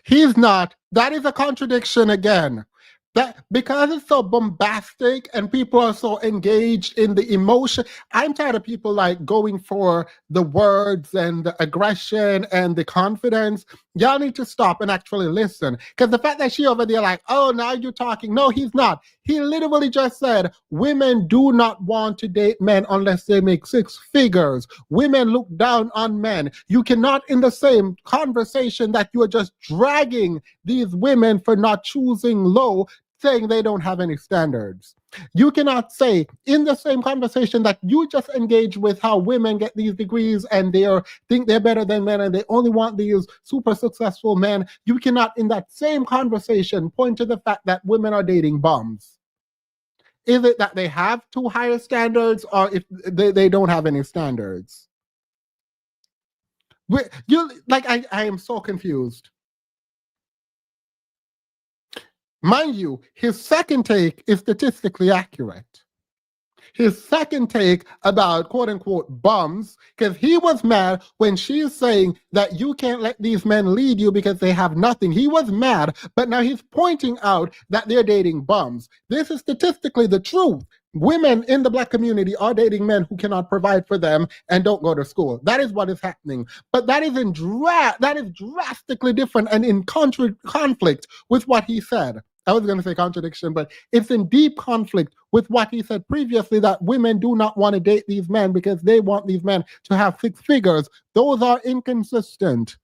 He's not. That is a contradiction again. That because it's so bombastic and people are so engaged in the emotion. I'm tired of people like going for the words and the aggression and the confidence. Y'all need to stop and actually listen. Because the fact that she over there like, oh, now you're talking. No, he's not. He literally just said, women do not want to date men unless they make six figures. Women look down on men. You cannot in the same conversation that you are just dragging these women for not choosing low, saying they don't have any standards. You cannot say in the same conversation that you just engage with how women get these degrees and they think they're better than men and they only want these super successful men. You cannot in that same conversation point to the fact that women are dating bums. Is it that they have too higher standards or if they don't have any standards? I am so confused. Mind you, his second take is statistically accurate. His second take about quote unquote bums, because he was mad when she's saying that you can't let these men lead you because they have nothing. He was mad, but now he's pointing out that they're dating bums. This is statistically the truth. Women in the black community are dating men who cannot provide for them and don't go to school. That is what is happening. But that is drastically different and in conflict with what he said. I was going to say contradiction, but it's in deep conflict with what he said previously, that women do not want to date these men because they want these men to have six figures. Those are inconsistent.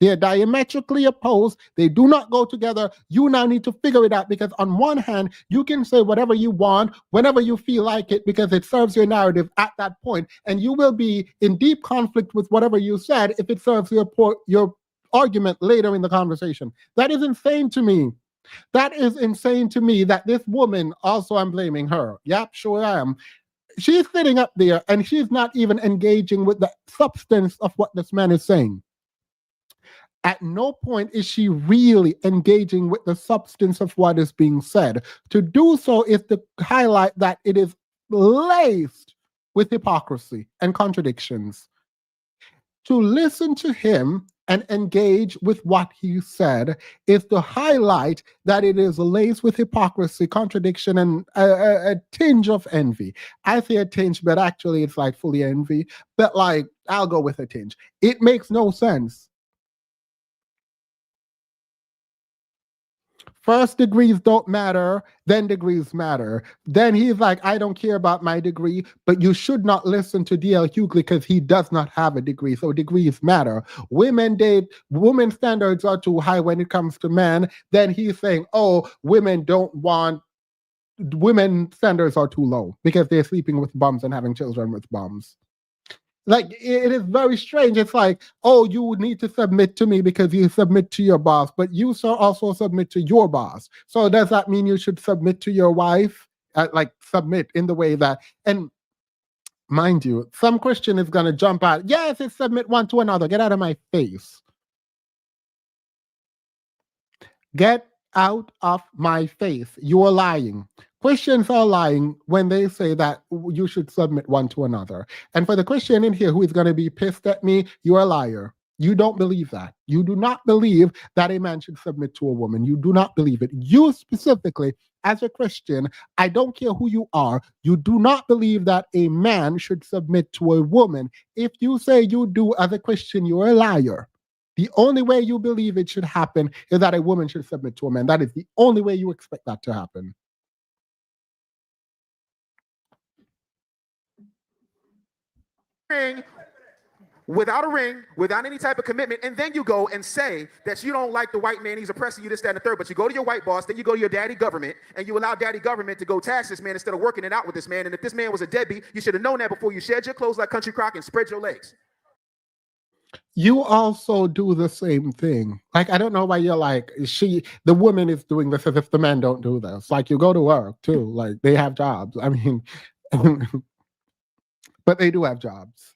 They're diametrically opposed. They do not go together. You now need to figure it out, because on one hand, you can say whatever you want, whenever you feel like it, because it serves your narrative at that point, and you will be in deep conflict with whatever you said if it serves your argument later in the conversation. That is insane to me. That is insane to me that this woman, also I'm blaming her. Yep, sure I am. She's sitting up there and she's not even engaging with the substance of what this man is saying. At no point is she really engaging with the substance of what is being said. To do so is to highlight that it is laced with hypocrisy and contradictions. To listen to him and engage with what he said is to highlight that it is laced with hypocrisy, contradiction, and a tinge of envy. I say a tinge, but actually it's like fully envy. But like, I'll go with a tinge. It makes no sense. First, degrees don't matter, then degrees matter. Then he's like, I don't care about my degree, but you should not listen to D.L. Hughley because he does not have a degree. So degrees matter. Women standards are too high when it comes to men. Then he's saying, oh, women standards are too low because they're sleeping with bums and having children with bums. Like, it is very strange. It's like, oh, you need to submit to me because you submit to your boss, but you also submit to your boss. So does that mean you should submit to your wife? Like, submit in the way that, and mind you, some Christian is going to jump out. Yes, it's submit one to another. Get out of my face. Get out of my face. You are lying. Christians are lying when they say that you should submit one to another. And for the Christian in here who is going to be pissed at me, you're a liar. You don't believe that. You do not believe that a man should submit to a woman. You do not believe it. You specifically, as a Christian, I don't care who you are, you do not believe that a man should submit to a woman. If you say you do as a Christian, you're a liar. The only way you believe it should happen is that a woman should submit to a man. That is the only way you expect that to happen. Without a ring, without any type of commitment, and then you go and say that you don't like the white man, he's oppressing you, this, that, and the third, but you go to your white boss, then you go to your daddy government, and you allow daddy government to go tax this man instead of working it out with this man, and if this man was a deadbeat, you should have known that before you shed your clothes like Country Crock and spread your legs. You also do the same thing. Like, I don't know why you're like, the woman is doing this as if the men don't do this. Like, you go to work too, like they have jobs. I mean, but they do have jobs.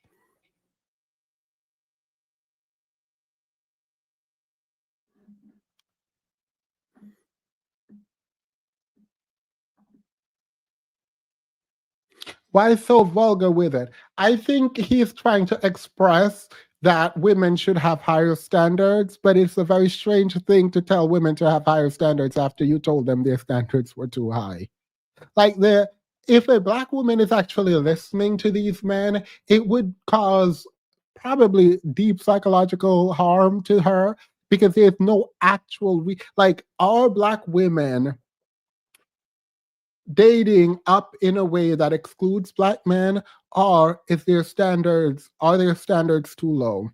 Why so vulgar with it? I think he's trying to express that women should have higher standards, but it's a very strange thing to tell women to have higher standards after you told them their standards were too high. Like, if a Black woman is actually listening to these men, it would cause probably deep psychological harm to her because there's no actual, like, are Black women dating up in a way that excludes Black men, or are their standards too low?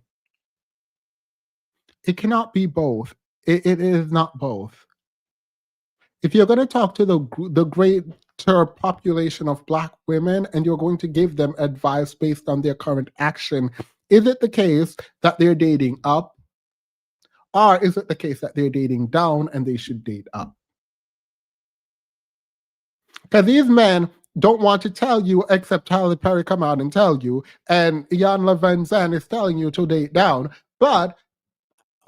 It cannot be both. It is not both. If you're going to talk to the greater population of Black women and you're going to give them advice based on their current action, is it the case that they're dating up, or is it the case that they're dating down and they should date up? Because these men don't want to tell you, except Tyler Perry come out and tell you, and Ian Van Zandt is telling you to date down. But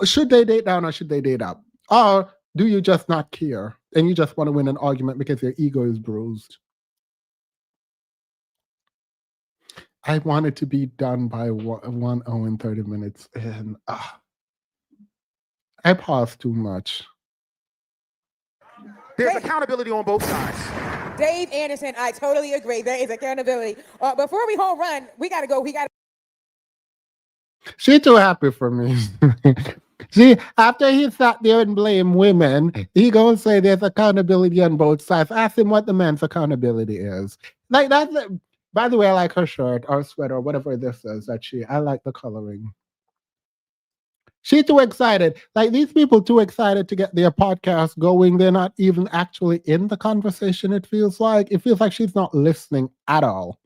should they date down or should they date up? Or do you just not care and you just want to win an argument because your ego is bruised? I wanted to be done by 1 hour and 30 minutes, and I paused too much. There's accountability on both sides. Dave Anderson, I totally agree. There is accountability. Before we home run, we got to go. She's too happy for me. See, after he sat there and blamed women, he gonna say there's accountability on both sides. Ask him what the man's accountability is. Like, that's by the way, I like her shirt or sweater or whatever this is I like the coloring. She's too excited. Like, these people too excited to get their podcast going. They're not even actually in the conversation, it feels like. It feels like she's not listening at all.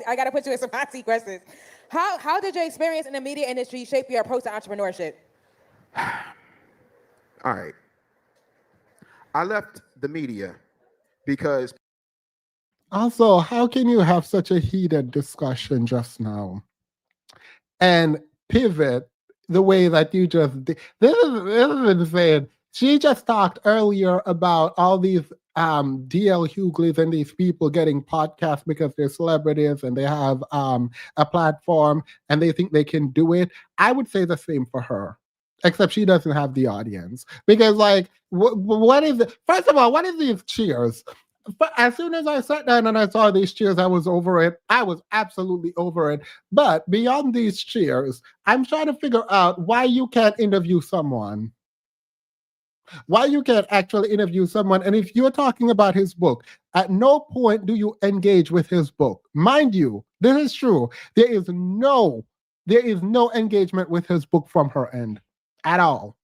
I got to put you in some hot seat questions. How did your experience in the media industry shape your approach to entrepreneurship? All right. I left the media because... Also, how can you have such a heated discussion just now and pivot the way that you just did? This is insane. She just talked earlier about all these D.L. Hughley's and these people getting podcasts because they're celebrities and they have a platform and they think they can do it. I would say the same for her, except she doesn't have the audience. Because, like, what is it? First of all, what is these cheers? but as soon as I sat down and I saw these chairs, I was over it. I was absolutely over it. But beyond these chairs, I'm trying to figure out why you can't interview someone. Why you can't actually interview someone. And if you're talking about his book, at no point do you engage with his book. Mind you, this is true. There is no engagement with his book from her end at all.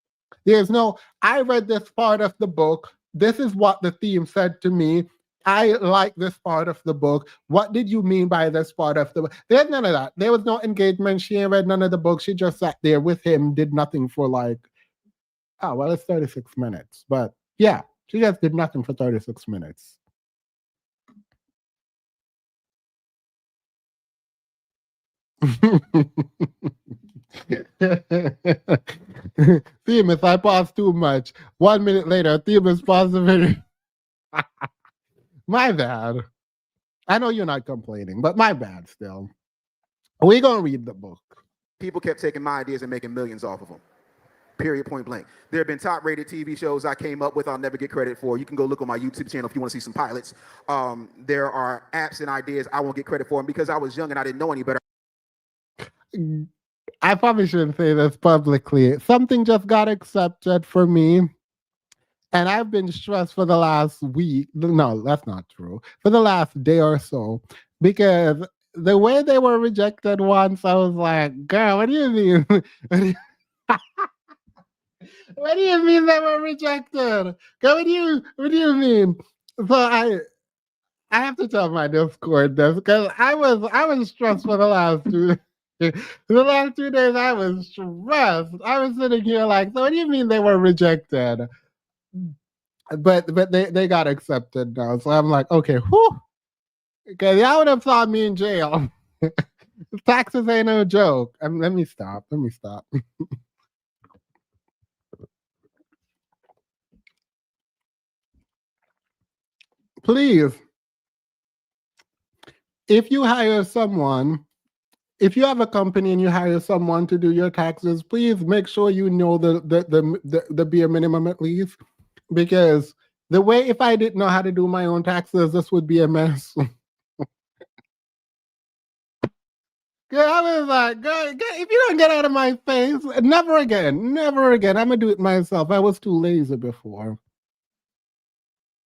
There's no, I read this part of the book. This is what the theme said to me. I like this part of the book. What did you mean by this part of the book? There's none of that. There was no engagement. She ain't read none of the book. She just sat there with him, did nothing for like, oh, well, it's 36 minutes. But yeah, she just did nothing for 36 minutes. Themis, I paused too much. 1 minute later, Themis paused the video. My bad. I know you're not complaining, but my bad still. We're going to read the book. People kept taking my ideas and making millions off of them. Period, point blank. There have been top rated TV shows I came up with I'll never get credit for. You can go look on my YouTube channel if you want to see some pilots. There are apps and ideas I won't get credit for, and because I was young and I didn't know any better. I probably shouldn't say this publicly. Something just got accepted for me. And I've been stressed for the last week. No, that's not true. For the last day or so. Because the way they were rejected once, I was like, girl, what do you mean? What do you mean they were rejected? Girl, what do you mean? So I have to tell my Discord this because I was stressed for the last 2 the last 2 days. I was stressed. I was sitting here like, so what do you mean they were rejected? But they got accepted now. So I'm like, okay, whew. Okay, y'all would have thought me in jail. Taxes ain't no joke. Let me stop. Please, if you hire someone, if you have a company and you hire someone to do your taxes, please make sure you know the bare minimum at least. Because the way, if I didn't know how to do my own taxes, this would be a mess. Girl, I was like, girl, if you don't get out of my face, never again. I'm gonna do it myself. I was too lazy before.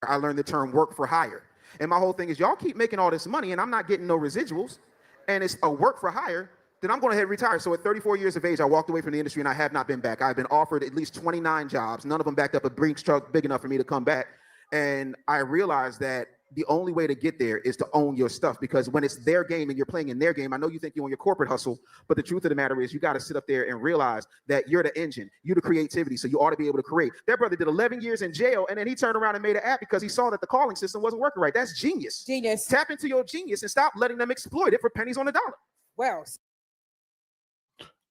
I learned the term work for hire. And my whole thing is, y'all keep making all this money and I'm not getting no residuals, and it's a work for hire, then I'm going to head and retire. So at 34 years of age, I walked away from the industry and I have not been back. I've been offered at least 29 jobs. None of them backed up a Brinks truck big enough for me to come back. And I realized that the only way to get there is to own your stuff, because when it's their game and you're playing in their game, I know you think you own your corporate hustle, but the truth of the matter is you got to sit up there and realize that you're the engine, you're the creativity, so you ought to be able to create. That brother did 11 years in jail, and then he turned around and made an app because he saw that the calling system wasn't working right. That's genius. Genius. Tap into your genius and stop letting them exploit it for pennies on the dollar. Well,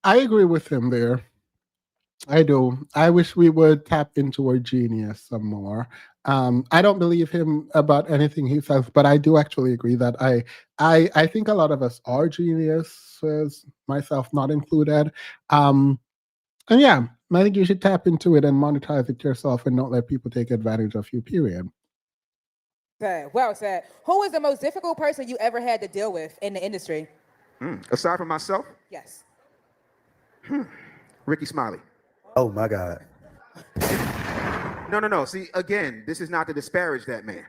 I agree with him there. I do. I wish we would tap into our genius some more. I don't believe him about anything he says, but I do actually agree that I think a lot of us are geniuses, myself not included. And yeah, I think you should tap into it and monetize it yourself and not let people take advantage of you, period. well said. Who is the most difficult person you ever had to deal with in the industry? Aside from myself, Yes. Ricky Smiley. Oh my God. No. See, again, this is not to disparage that man.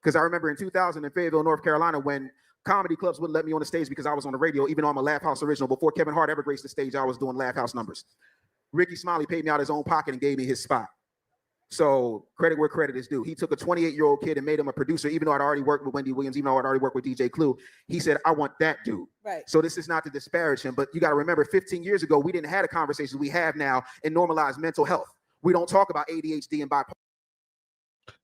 Because I remember in 2000 in Fayetteville, North Carolina, when comedy clubs wouldn't let me on the stage because I was on the radio, even though I'm a Laugh House original. Before Kevin Hart ever graced the stage, I was doing Laugh House numbers. Ricky Smiley paid me out of his own pocket and gave me his spot. So credit where credit is due. He took a 28-year-old kid and made him a producer, even though I'd already worked with Wendy Williams, even though I'd already worked with DJ Clue. He said, I want that dude. Right. So this is not to disparage him, but you got to remember 15 years ago, we didn't have the conversations we have now and normalize mental health. We don't talk about ADHD and bipolar.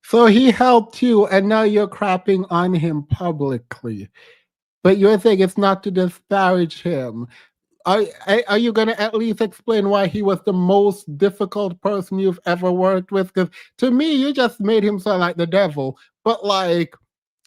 So he helped you, and now you're crapping on him publicly. But you're saying it's not to disparage him. Are you going to at least explain why he was the most difficult person you've ever worked with? Because to me, you just made him sound like the devil. But like,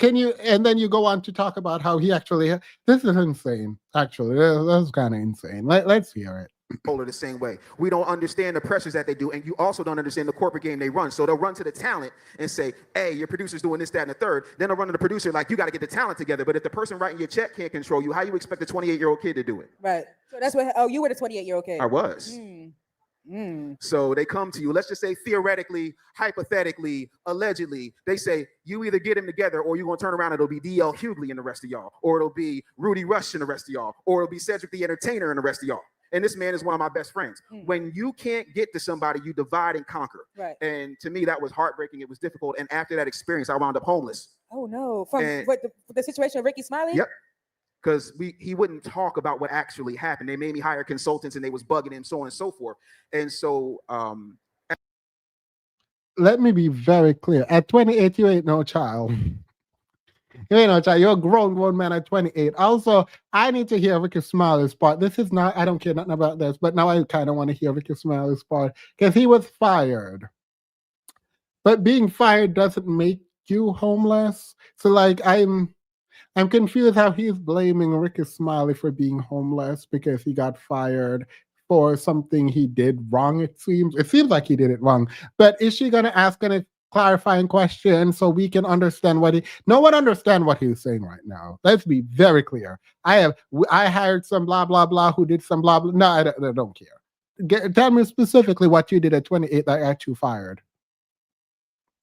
can you, and then you go on to talk about how he actually, this is insane, actually. That's kind of insane. Let's hear it. the same way. We don't understand the pressures that they do, and you also don't understand the corporate game they run. So they'll run to the talent and say, hey, your producer's doing this, that, and the third. Then they'll run to the producer like, you got to get the talent together. But if the person writing your check can't control you, how you expect a 28-year-old kid to do it? Right. So that's what. Oh, you were the 28-year-old kid. I was. So they come to you, let's just say theoretically, hypothetically, allegedly, they say, you either get him together or you're going to turn around and it'll be D.L. Hughley and the rest of y'all, or it'll be Rudy Rush and the rest of y'all, or it'll be Cedric the Entertainer and the rest of y'all. And this man is one of my best friends. When you can't get to somebody, you divide and conquer. Right. And to me, that was heartbreaking. It was difficult. And after that experience, I wound up homeless. Oh, no. From the situation of Ricky Smiley? Yep. Because he wouldn't talk about what actually happened. They made me hire consultants and they was bugging him, so on and so forth. And so let me be very clear. At 28, you ain't no child. You ain't no child. You're a grown man at 28. Also, I need to hear Ricky Smiley's part. This is not, I don't care nothing about this, but now I kind of want to hear Ricky Smiley's part because he was fired. But being fired doesn't make you homeless. So like I'm confused how he's blaming Ricky Smiley for being homeless because he got fired for something he did wrong, it seems. It seems like he did it wrong. But is she going to ask any clarifying question so we can understand no one understand what he's saying right now. Let's be very clear. I hired some blah, blah, blah who did some blah, blah. No, I don't care. Tell me specifically what you did at 28 that got you fired.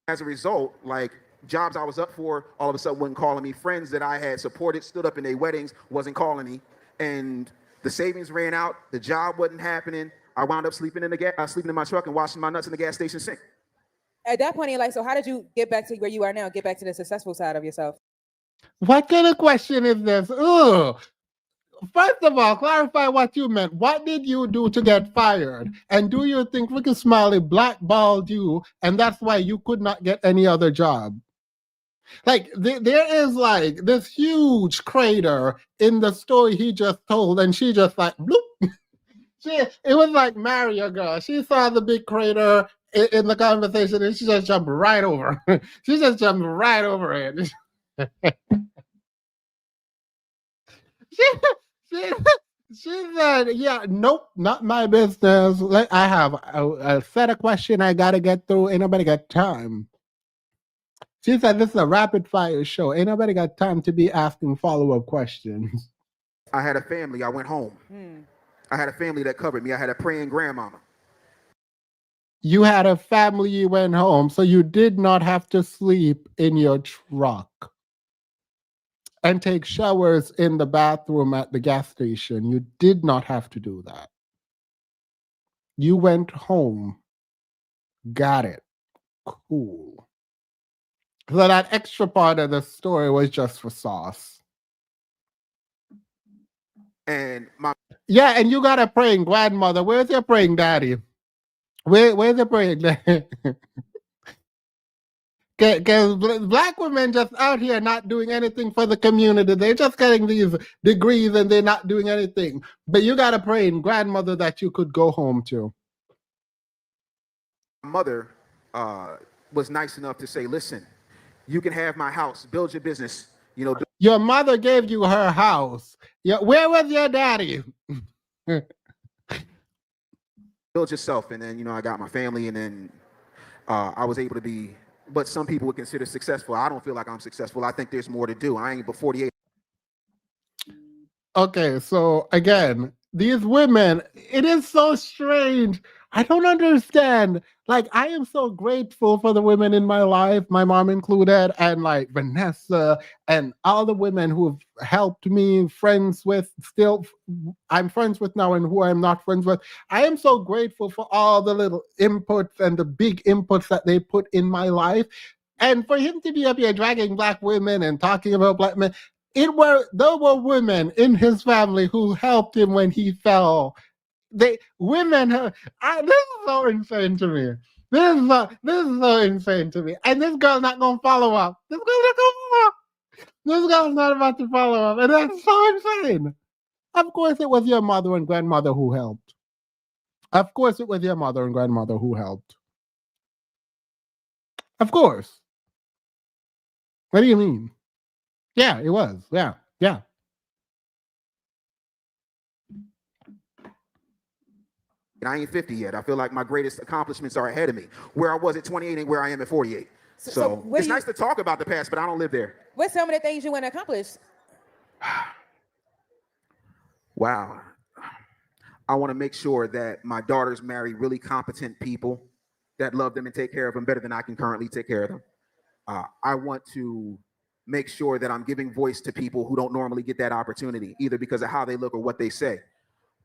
As a result, like, jobs I was up for, all of a sudden wasn't calling me. Friends that I had supported, stood up in their weddings, wasn't calling me. And the savings ran out. The job wasn't happening. I wound up sleeping in my truck and washing my nuts in the gas station sink. At that point in your life, so how did you get back to where you are now, get back to the successful side of yourself? What kind of question is this? Ugh. First of all, clarify what you meant. What did you do to get fired? And do you think Ricky Smiley blackballed you and that's why you could not get any other job? Like, there is like this huge crater in the story he just told, and she just like, bloop. It was like Mario girl. She saw the big crater in the conversation and she just jumped right over. She just jumped right over it. She said, yeah, nope, not my business. I have a set of question I got to get through. Ain't nobody got time. She said, this is a rapid fire show. Ain't nobody got time to be asking follow-up questions. I had a family. I went home. I had a family that covered me. I had a praying grandmama. You had a family, you went home, so you did not have to sleep in your truck and take showers in the bathroom at the gas station. You did not have to do that. You went home. Got it. Cool. So that extra part of the story was just for sauce. And yeah, and you got a praying grandmother. Where's your praying daddy? Where's the praying daddy? Because black women just out here not doing anything for the community. They're just getting these degrees and they're not doing anything. But you got a praying grandmother that you could go home to. my mother was nice enough to say, listen, you can have my house, build your business. You know, your mother gave you her house. Where was your daddy? Build yourself. And then, you know, I got my family, and then I was able to be what some people would consider successful. I don't feel like I'm successful. I think there's more to do. I ain't but 48. Okay, so again, these women, it is so strange. I don't understand. Like, I am so grateful for the women in my life, my mom included, and like Vanessa and all the women who have helped me, friends with, still I'm friends with now and who I'm not friends with. I am so grateful for all the little inputs and the big inputs that they put in my life. And for him to be up here dragging black women and talking about black men, there were women in his family who helped him when he fell. This is so insane to me. This is so insane to me. And this girl's not gonna follow up. This girl's not about to follow up. And that's so insane. Of course it was your mother and grandmother who helped. Of course it was your mother and grandmother who helped. Of course. What do you mean? Yeah, it was. Yeah. And I ain't 50 yet. I feel like my greatest accomplishments are ahead of me. Where I was at 28 and where I am at 48. So what it's do you- nice to talk about the past, but I don't live there. What's some of the things you want to accomplish? Wow. I want to make sure that my daughters marry really competent people that love them and take care of them better than I can currently take care of them. I want to make sure that I'm giving voice to people who don't normally get that opportunity, either because of how they look or what they say.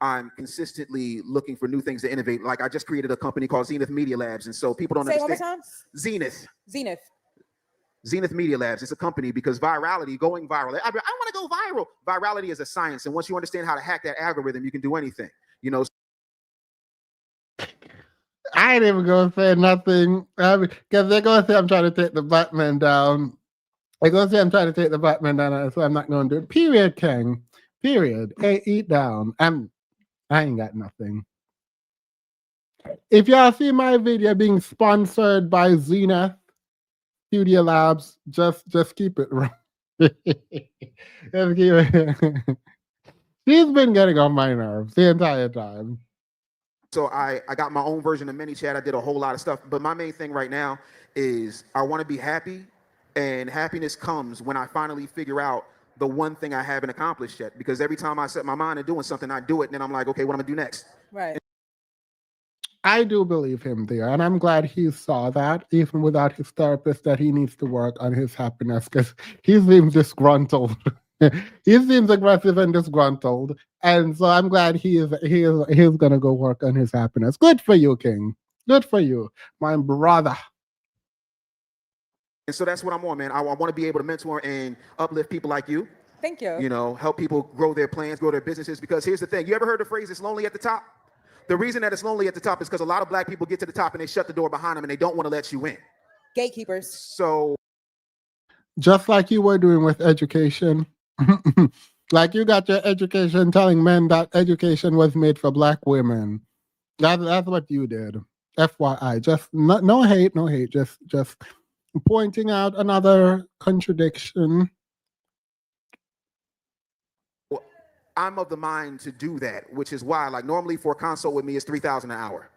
I'm consistently looking for new things to innovate. Like I just created a company called Zenith Media Labs. And so people don't Say it one more understand. time. Zenith. Zenith. Zenith Media Labs. It's a company because virality, going viral. I want to go viral. Virality is a science. And once you understand how to hack that algorithm, you can do anything. You know, I ain't even gonna say nothing because they're gonna say I'm trying to take the Batman down. They're gonna say I'm trying to take the Batman down, so I'm not gonna do it. Period, King. Period. Hey, eat down. I ain't got nothing. If y'all see my video being sponsored by Zenith Media Labs, just keep it right. Just keep it. She's been getting on my nerves the entire time. So I got my own version of ManyChat. I did a whole lot of stuff. But my main thing right now is I want to be happy. And happiness comes when I finally figure out the one thing I haven't accomplished yet. Because every time I set my mind to doing something, I do it. And then I'm like, okay, what am I going to do next? Right. I do believe him there. And I'm glad he saw that, even without his therapist, that he needs to work on his happiness because he seems disgruntled. He seems aggressive and disgruntled. And so I'm glad he's gonna go work on his happiness. Good for you, King. Good for you, my brother. And so that's what I'm on, man. I want to be able to mentor and uplift people like you. Thank you. You know, help people grow their plans, grow their businesses. Because here's the thing. You ever heard the phrase, it's lonely at the top? The reason that it's lonely at the top is because a lot of black people get to the top and they shut the door behind them and they don't want to let you in. Gatekeepers. So just like you were doing with education. Like you got your education telling men that education was made for black women. That's what you did. FYI. Just no hate, just pointing out another contradiction. I'm of the mind to do that, which is why, like, normally for a consult with me is $3,000 an hour,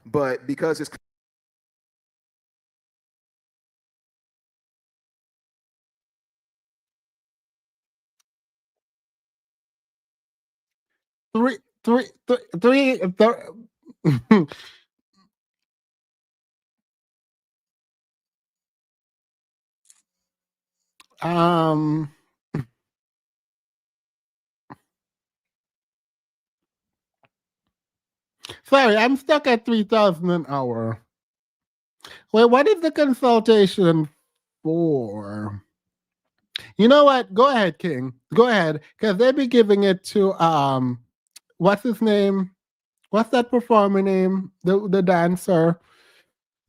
but because it's three. Sorry, I'm stuck at 3,000 an hour. Wait, what is the consultation for? You know what? Go ahead, King. Go ahead, because they be giving it to what's his name? What's that performer name? The dancer.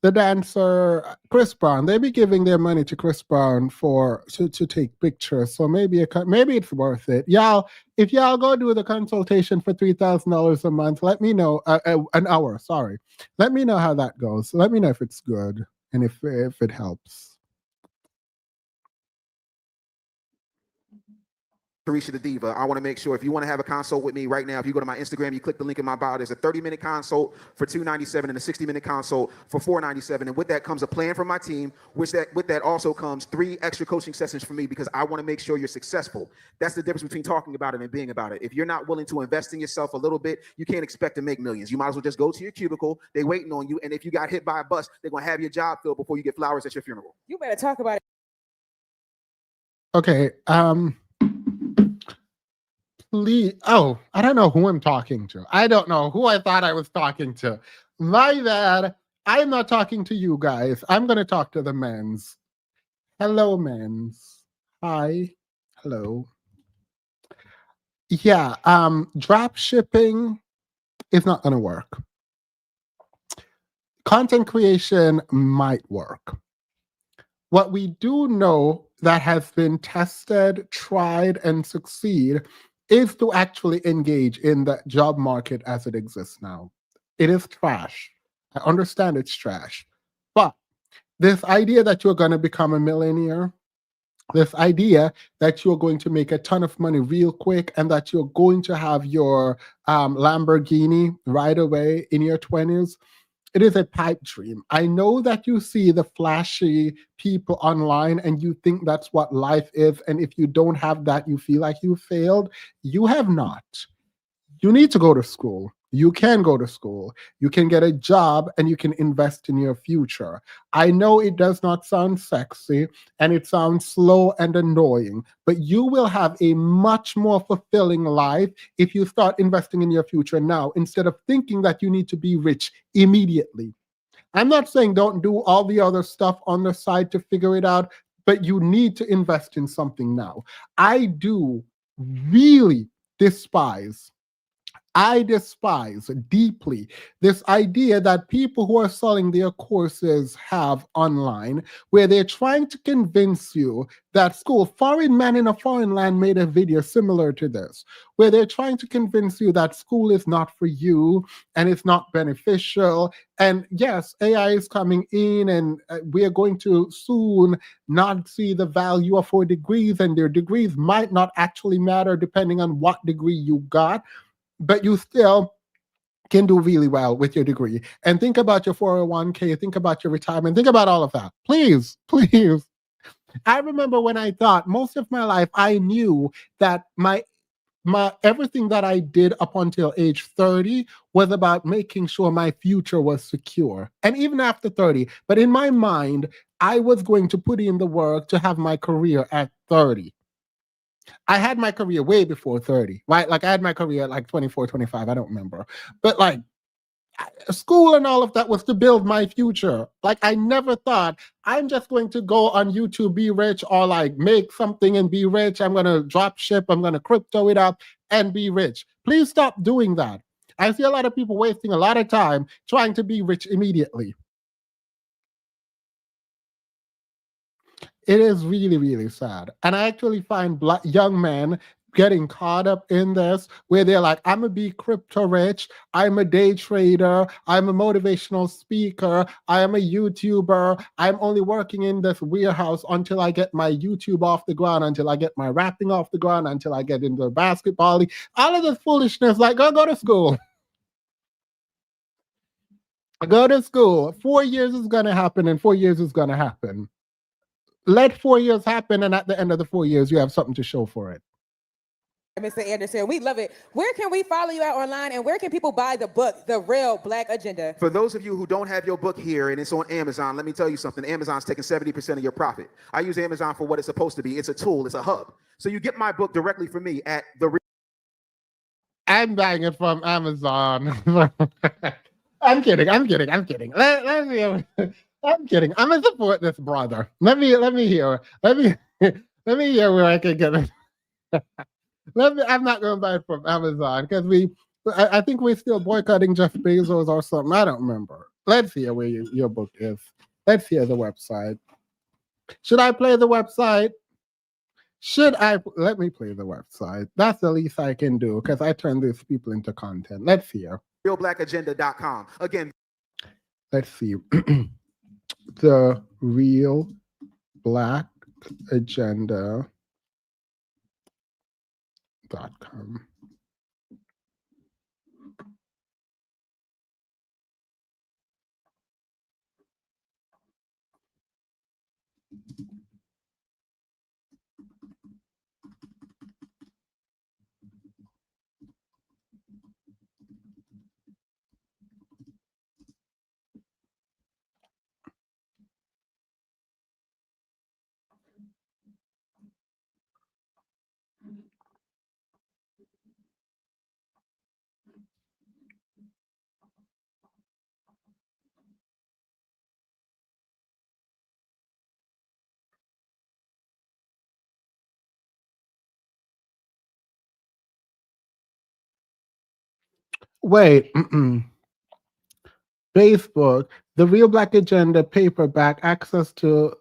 The dancer Chris Brown. They be giving their money to Chris Brown to take pictures. So maybe it's worth it. Y'all, if y'all go do the consultation for $3,000 a month, let me know. An hour, sorry. Let me know how that goes. Let me know if it's good and if it helps. Carisha the Diva. I want to make sure if you want to have a consult with me right now, if you go to my Instagram, you click the link in my bio, there's a 30-minute consult for $297 and a 60-minute consult for $497. And with that comes a plan from my team, with that also comes 3 extra coaching sessions for me because I want to make sure you're successful. That's the difference between talking about it and being about it. If you're not willing to invest in yourself a little bit, you can't expect to make millions. You might as well just go to your cubicle. They waiting on you. And if you got hit by a bus, they're going to have your job filled before you get flowers at your funeral. You better talk about it. Okay. Please. Oh, I don't know who I'm talking to. I don't know who I thought I was talking to. My bad. I'm not talking to you guys. I'm going to talk to the men's. Hello, men's. Hi. Hello. Yeah. Drop shipping is not going to work. Content creation might work. What we do know that has been tested, tried, and succeed is to actually engage in the job market as it exists now. It is trash. I understand it's trash. But this idea that you're going to become a millionaire This idea that you're going to make a ton of money real quick and that you're going to have your Lamborghini right away in your 20s, it is a pipe dream. I know that you see the flashy people online and you think that's what life is. And if you don't have that, you feel like you failed. You have not. You need to go to school. You can go to school. You can get a job and you can invest in your future. I know it does not sound sexy and it sounds slow and annoying, but you will have a much more fulfilling life if you start investing in your future now instead of thinking that you need to be rich immediately. I'm not saying don't do all the other stuff on the side to figure it out, but you need to invest in something now. I do really despise I despise deeply this idea that people who are selling their courses have online, where they're trying to convince you that school, Foreign Man in a Foreign Land made a video similar to this, where they're trying to convince you that school is not for you and it's not beneficial. And yes, AI is coming in and we are going to soon not see the value of our degrees, and their degrees might not actually matter depending on what degree you got, but you still can do really well with your degree. And think about your 401k, think about your retirement, think about all of that. Please, please. I remember when I thought most of my life I knew that my everything that I did up until age 30 was about making sure my future was secure. And even after 30, but in my mind, I was going to put in the work to have my career at 30. I had my career way before 30, right? Like I had my career at like 24, 25, I don't remember. But like school and all of that was to build my future. Like I never thought I'm just going to go on YouTube, be rich, or like make something and be rich. I'm going to drop ship, I'm going to crypto it up and be rich. Please stop doing that. I see a lot of people wasting a lot of time trying to be rich immediately. It is really, really sad. And I actually find black young men getting caught up in this where they're like, I'm gonna be crypto rich, I'm a day trader, I'm a motivational speaker, I am a YouTuber, I'm only working in this warehouse until I get my YouTube off the ground, until I get my rapping off the ground, until I get into basketball league. All of this foolishness, like go to school. Go to school. 4 years is gonna happen, and 4 years is gonna happen. Let 4 years happen, and at the end of the 4 years, you have something to show for it. Mr. Anderson, we love it. Where can we follow you at online, and where can people buy the book, The Real Black Agenda? For those of you who don't have your book here and it's on Amazon, let me tell you something. Amazon's taking 70% of your profit. I use Amazon for what it's supposed to be. It's a tool, it's a hub. So you get my book directly from me at the. I'm buying it from Amazon. I'm kidding. I'm kidding. I'm kidding. Let me. I'm kidding. I'm gonna support this brother. Let me hear. Let me let me hear where I can get it. I'm not gonna buy it from Amazon because I think we're still boycotting Jeff Bezos or something. I don't remember. Let's hear where your book is. Let's hear the website. Should I play the website? Let me play the website? That's the least I can do because I turn these people into content. Let's hear. RealBlackAgenda.com. Again. Let's see. The Real Black Agenda.com. Wait. Facebook, The Real Black Agenda paperback, access to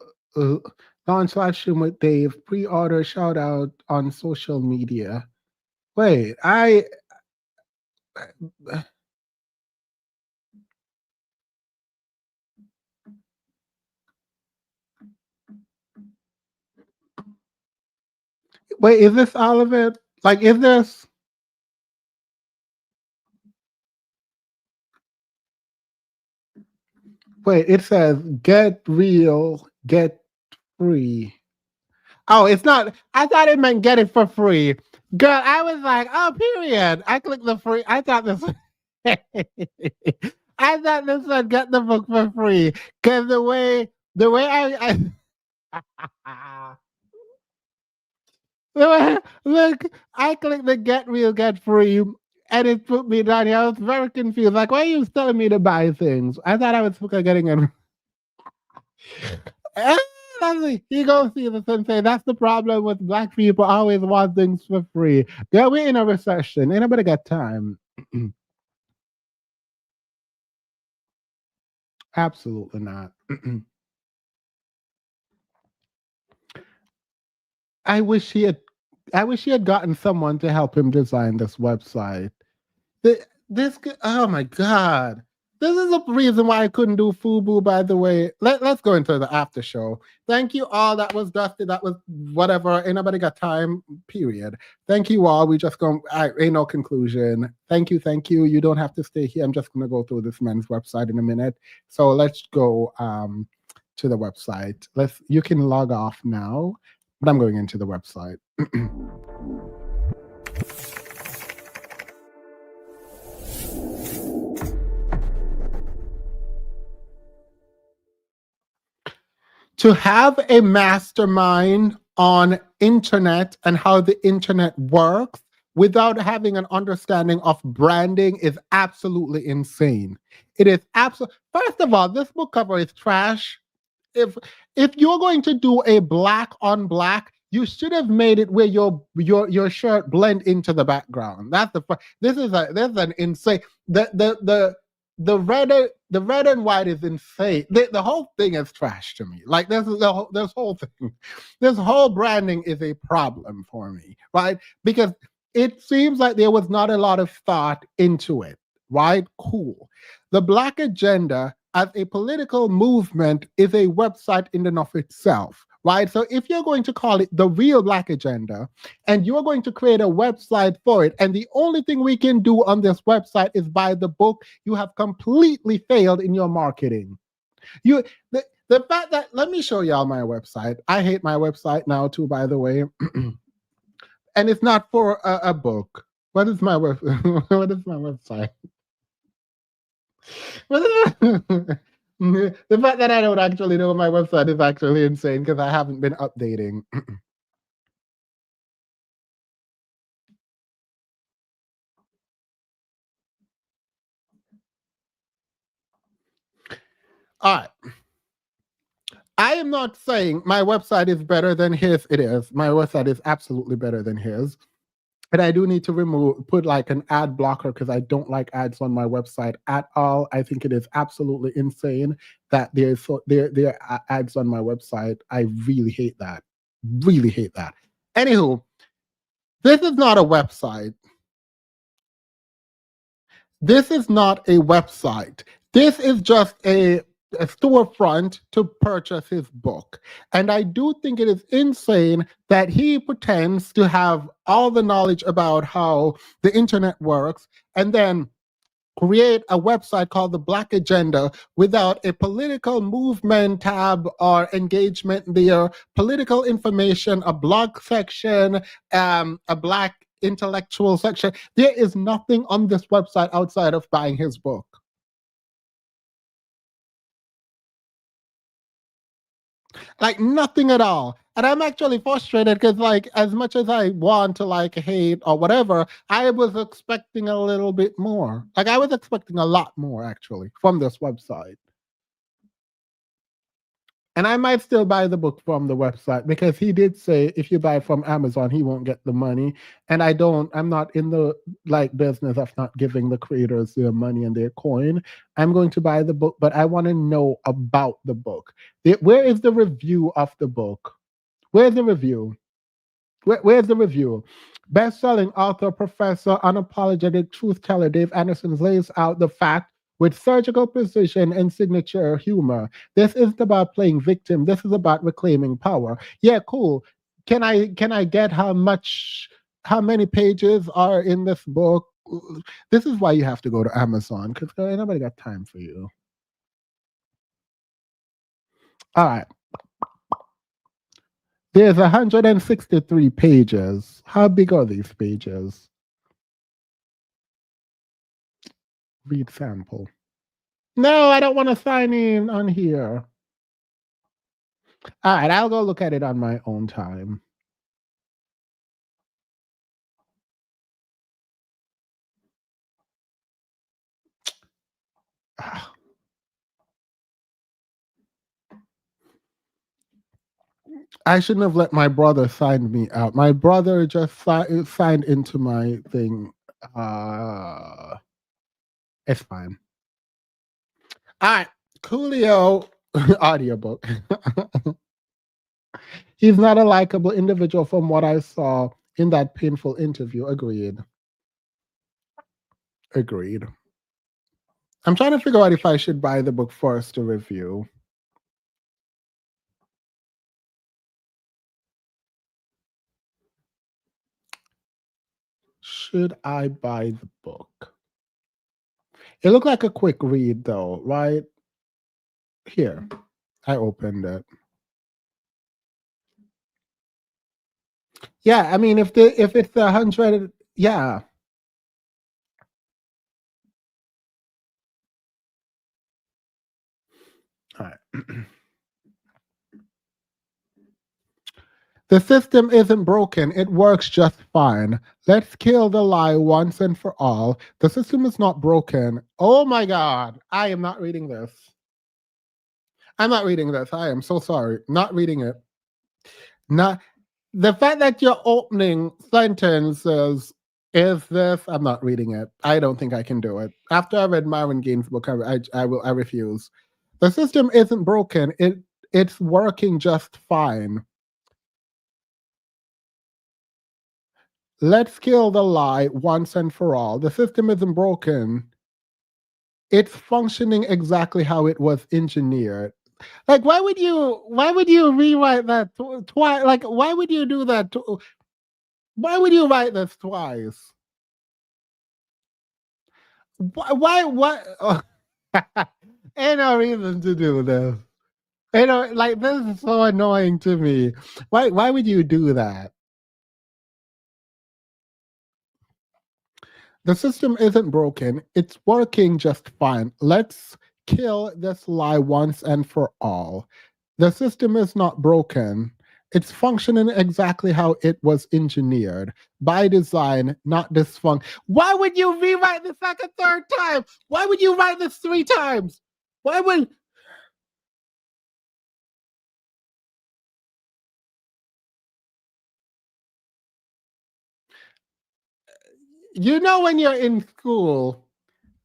launch live stream with Dave, pre-order, shout out on social media. Wait, Wait, is this all of it? Like, is this? Wait, it says get real, get free. Oh, it's not. I thought it meant get it for free. Girl, I was like, oh, period. I clicked the free. I thought this. I thought this said get the book for free. Because the way I look, I clicked the get real, get free, and it put me down here. I was very confused. Like, why are you telling me to buy things? I thought I was getting it. You go see the sensei. That's the problem with black people always want things for free. Girl, we're in a recession. Ain't nobody got time. Absolutely not. I wish he had gotten someone to help him design this website. Oh my god. This is the reason why I couldn't do FUBU, by the way. Let's go into the after show. Thank you all. That was Dusty. That was whatever. Ain't nobody got time, period. Thank you all. We just go, ain't no conclusion. Thank you. You don't have to stay here. I'm just going to go through this man's website in a minute. So let's go to the website. You can log off now, but I'm going into the website. To have a mastermind on internet and how the internet works without having an understanding of branding is absolutely insane. It is absolutely. First of all, this book cover is trash. If you're going to do a black on black, you should have made it where your shirt blend into the background. That's this is an insane. The red and white is insane. The whole thing is trash to me. Like this whole thing, this whole branding is a problem for me, right? Because it seems like there was not a lot of thought into it, right? Cool. The Black Agenda as a political movement is a website in and of itself, right? So if you're going to call it the Real Black Agenda and you're going to create a website for it, and the only thing we can do on this website is buy the book, you have completely failed in your marketing. The fact that, let me show y'all my website. I hate my website now too, by the way. And it's not for a book. What is my website? The fact that I don't actually know my website is actually insane because I haven't been updating. All right. I am not saying my website is better than his. It is. My website is absolutely better than his. And I do need to put like an ad blocker because I don't like ads on my website at all. I think it is absolutely insane that there are ads on my website. I really hate that. Really hate that. Anywho, this is not a website. This is not a website. This is just a storefront to purchase his book. And I do think it is insane that he pretends to have all the knowledge about how the internet works and then create a website called the Black Agenda without a political movement tab or engagement there, political information, a blog section, a Black intellectual section. There is nothing on this website outside of buying his book. Like nothing at all. And I'm actually frustrated because like as much as I want to like hate or whatever, I was expecting a little bit more. Like I was expecting a lot more actually from this website. And I might still buy the book from the website because he did say if you buy from Amazon, he won't get the money. And I'm not in the like business of not giving the creators their money and their coin. I'm going to buy the book, but I want to know about the book. Where is the review of the book? Where's the review? Where's the review? Best-selling author, professor, unapologetic truth teller Dave Anderson lays out the fact with surgical precision and signature humor. This isn't about playing victim. This is about reclaiming power. Yeah, cool. can I get how many pages are in this book? This is why you have to go to Amazon, because nobody got time for you. All right. There's 163 pages. How big are these pages? Read sample. No, I don't want to sign in on here. All right, I'll go look at it on my own time. I shouldn't have let my brother sign me out. My brother just signed into my thing. It's fine. All right, Coolio audiobook. He's not a likable individual from what I saw in that painful interview. Agreed. Agreed. I'm trying to figure out if I should buy the book first to review. Should I buy the book? It looked like a quick read though, right? Here, I opened it. Yeah, I mean, if it's 100, yeah. All right. The system isn't broken. It works just fine. Let's kill the lie once and for all. The system is not broken. Oh my God. I am not reading this. I'm not reading this. I am so sorry. Not reading it. Not the fact that your opening sentence is this, I'm not reading it. I don't think I can do it. After I read Myron Gaine's book, I refuse. The system isn't broken. It's working just fine. Let's kill the lie once and for all. The system isn't broken. It's functioning exactly how it was engineered. Like, why would you rewrite that twice? Like, why would you do that? Why would you write this twice? Why? Oh. Ain't no reason to do this. Like, this is so annoying to me. Why would you do that? The system isn't broken. It's working just fine. Let's kill this lie once and for all. The system is not broken. It's functioning exactly how it was engineered. By design, not dysfunction. Why would you rewrite this like a third time? Why would you write this 3 times? Why would... You know when you're in school,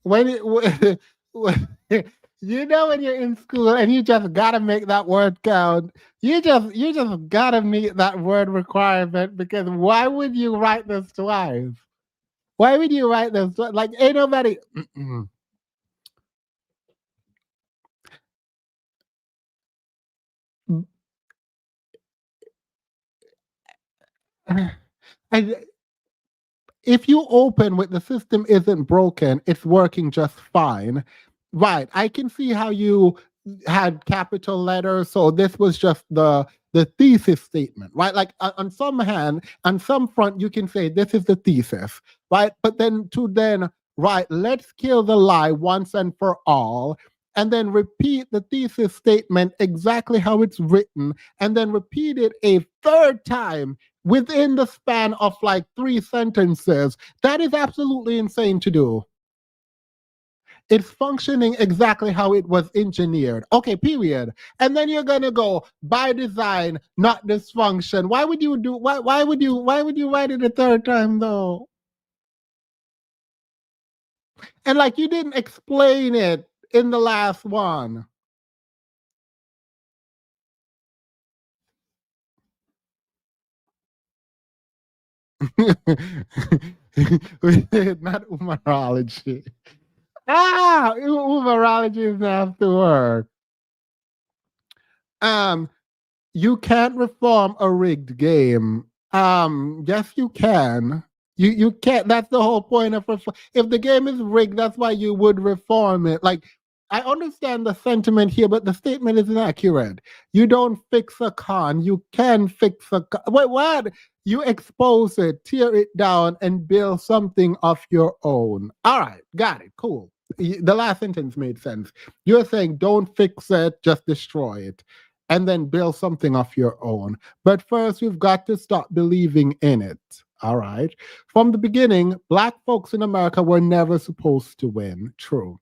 when you know when you're in school and you just gotta make that word count. You just gotta meet that word requirement, because why would you write this twice? Why would you write this twice? Like, ain't nobody. And if you open with the system isn't broken, it's working just fine. Right. I can see how you had capital letters. So this was just the thesis statement, right? Like on some hand, on some front, you can say this is the thesis, right? But then right, let's kill the lie once and for all, and then repeat the thesis statement exactly how it's written, and then repeat it a third time within the span of like 3 sentences. That is absolutely insane to do. It's functioning exactly how it was engineered. Okay, period. And then you're gonna go by design, not dysfunction. Why would you write it a third time though? And like, you didn't explain it in the last one. Not numerology. Numerology is not have to work. You can't reform a rigged game. Yes, you can. You can't. That's the whole point of if the game is rigged, that's why you would reform it. Like, I understand the sentiment here, but the statement is inaccurate. You don't fix a con. You can fix a con. Wait, what? You expose it, tear it down, and build something of your own. All right, got it. Cool. The last sentence made sense. You're saying don't fix it, just destroy it, and then build something of your own. But first, we've got to stop believing in it. All right. From the beginning, Black folks in America were never supposed to win. True.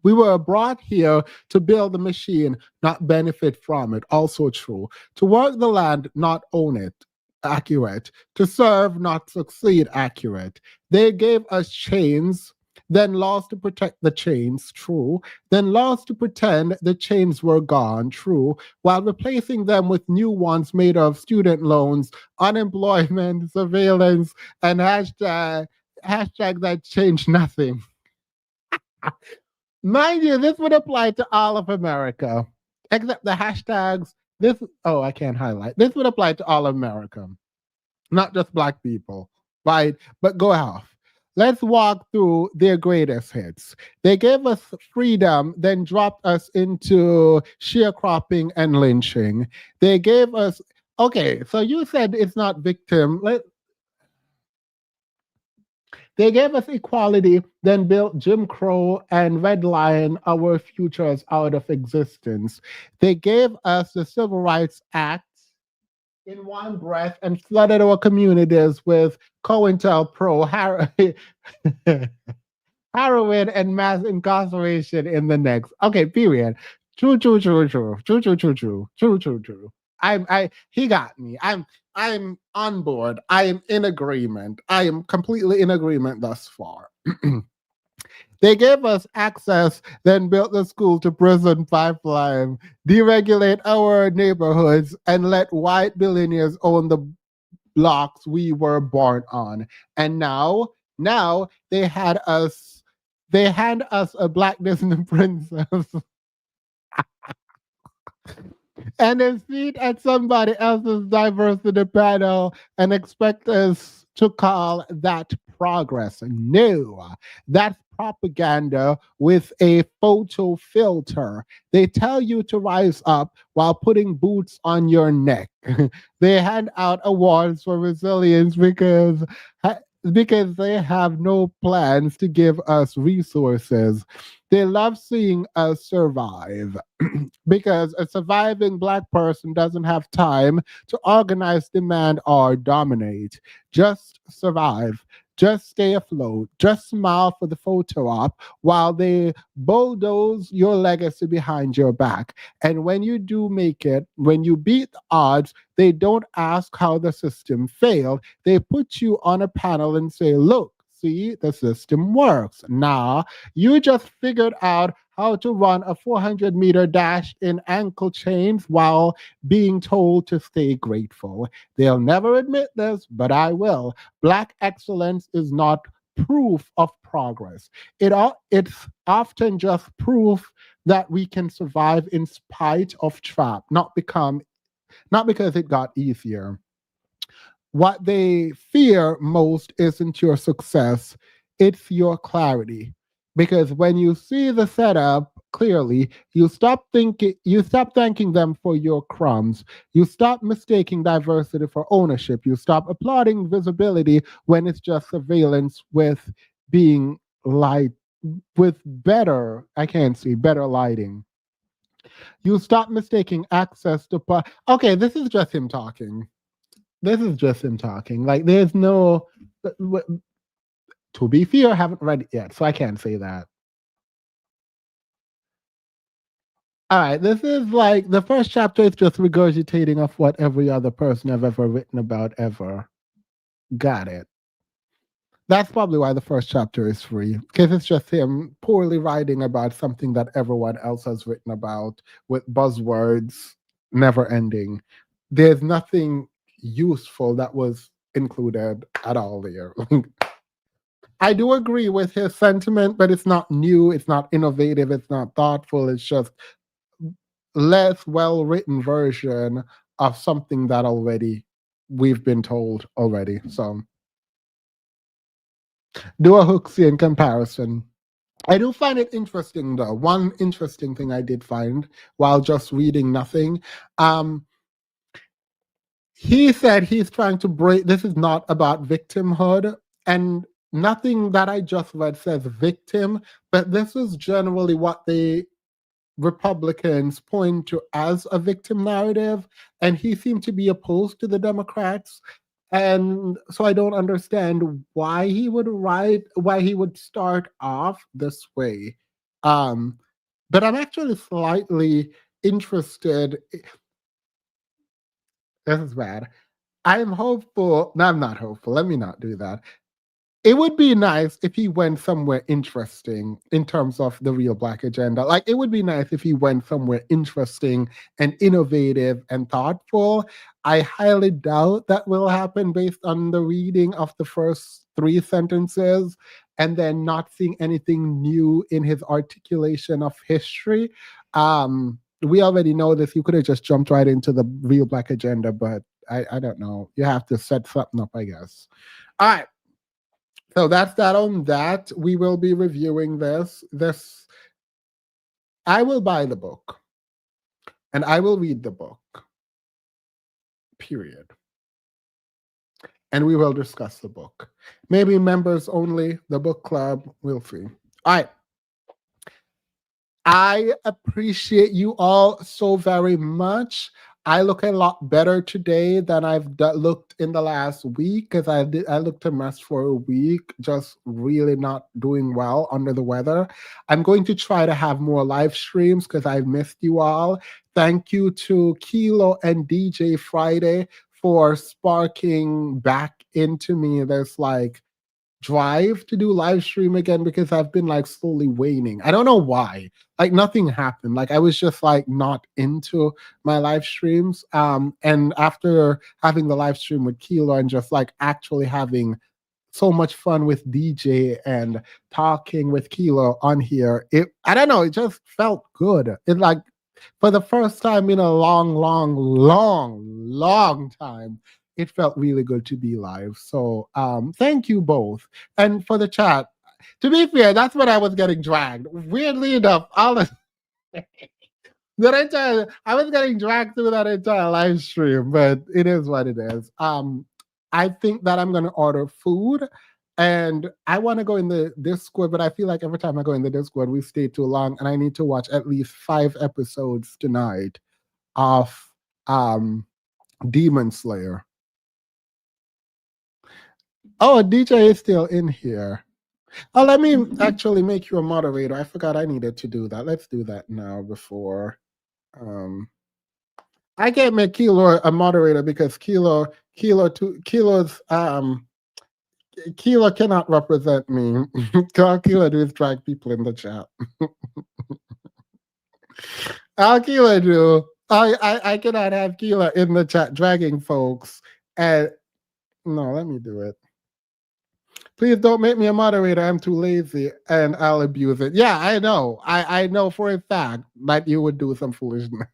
We were brought here to build the machine, not benefit from it. Also true. To work the land, not own it. Accurate. To serve, not succeed. Accurate. They gave us chains, then laws to protect the chains. True. Then laws to pretend the chains were gone. True. While replacing them with new ones made of student loans, unemployment, surveillance, and hashtag that changed nothing. Mind you, this would apply to all of America, except the hashtags. I can't highlight. This would apply to all of America, not just Black people, right? But go off. Let's walk through their greatest hits. They gave us freedom, then dropped us into sharecropping and lynching. They gave us, okay, so you said it's not victim. They gave us equality, then built Jim Crow and redlined our futures out of existence. They gave us the Civil Rights Act in one breath and flooded our communities with COINTELPRO, heroin, and mass incarceration in the next. Okay, period. True. He got me. I'm on board. I am in agreement. I am completely in agreement thus far. They gave us access, then built the school to prison pipeline, deregulate our neighborhoods, and let white billionaires own the blocks we were born on. And now they hand us a Black Disney princess and then seat at somebody else's diversity panel and expect us to call that progress. No, that's propaganda with a photo filter. They tell you to rise up while putting boots on your neck. They hand out awards for resilience because they have no plans to give us resources. They love seeing us survive because a surviving Black person doesn't have time to organize, demand, or dominate. Just survive. Just stay afloat. Just smile for the photo op while they bulldoze your legacy behind your back. And when you do make it, when you beat the odds, they don't ask how the system failed. They put you on a panel and say, look, see, the system works. Nah, you just figured out how to run a 400-meter dash in ankle chains while being told to stay grateful. They'll never admit this, but I will. Black excellence is not proof of progress. It's often just proof that we can survive in spite of trap, not because it got easier. What they fear most isn't your success, it's your clarity. Because when you see the setup clearly, you stop thanking them for your crumbs. You stop mistaking diversity for ownership. You stop applauding visibility when it's just surveillance with being light with better, better lighting. You stop mistaking access to okay, this is just him talking. Like, there's no. To be fair, I haven't read it yet, so I can't say that. All right, this is like the first chapter is just regurgitating of what every other person I've ever written about ever. Got it. That's probably why the first chapter is free, because it's just him poorly writing about something that everyone else has written about with buzzwords never ending. There's nothing useful that was included at all there. I do agree with his sentiment, but it's not new, it's not innovative, it's not thoughtful, it's just less well-written version of something that already we've been told already. So do a Hooksian comparison. I do find it interesting though. One interesting thing I did find while just reading nothing. He said he's trying to break, this is not about victimhood, and nothing that I just read says victim, but this is generally what the Republicans point to as a victim narrative, and he seemed to be opposed to the Democrats. And so I don't understand why he would start off this way. But I'm actually slightly interested. This is bad. I'm hopeful. No, I'm not hopeful. Let me not do that. It would be nice if he went somewhere interesting in terms of the Real Black Agenda. Like, it would be nice if he went somewhere interesting and innovative and thoughtful. I highly doubt that will happen based on the reading of the first 3 sentences and then not seeing anything new in his articulation of history. We already know this. You could have just jumped right into the Real Black Agenda, but I don't know. You have to set something up, I guess. All right. So that's that on that. We will be reviewing this. I will buy the book and I will read the book. Period. And we will discuss the book. Maybe members only, the book club, we'll see. All right. I appreciate you all so very much. I look a lot better today than I've looked in the last week because I looked a mess for a week, just really not doing well, under the weather. I'm going to try to have more live streams because I've missed you all. Thank you to Kilo and DJ Friday for sparking back into me this like drive to do live stream again, because I've been like slowly waning. I don't know why. Like nothing happened. Like I was just like not into my live streams. And after having the live stream with Kilo and just like actually having so much fun with DJ and talking with Kilo on here, I don't know, it just felt good. It like for the first time in a long time, it felt really good to be live. So thank you both. And for the chat, to be fair, that's when I was getting dragged. Weirdly enough, I was getting dragged through that entire live stream, but it is what it is. I think that I'm going to order food, and I want to go in the Discord, but I feel like every time I go in the Discord, we stay too long, and I need to watch at least 5 episodes tonight of Demon Slayer. Oh, DJ is still in here. Oh, let me actually make you a moderator. I forgot I needed to do that. Let's do that now before. I can't make Kilo a moderator because Kilo cannot represent me. All Kilo do is drag people in the chat. All Kilo do. I cannot have Kilo in the chat dragging folks. And no, let me do it. Please don't make me a moderator. I'm too lazy and I'll abuse it. Yeah, I know. I know for a fact that you would do some foolishness.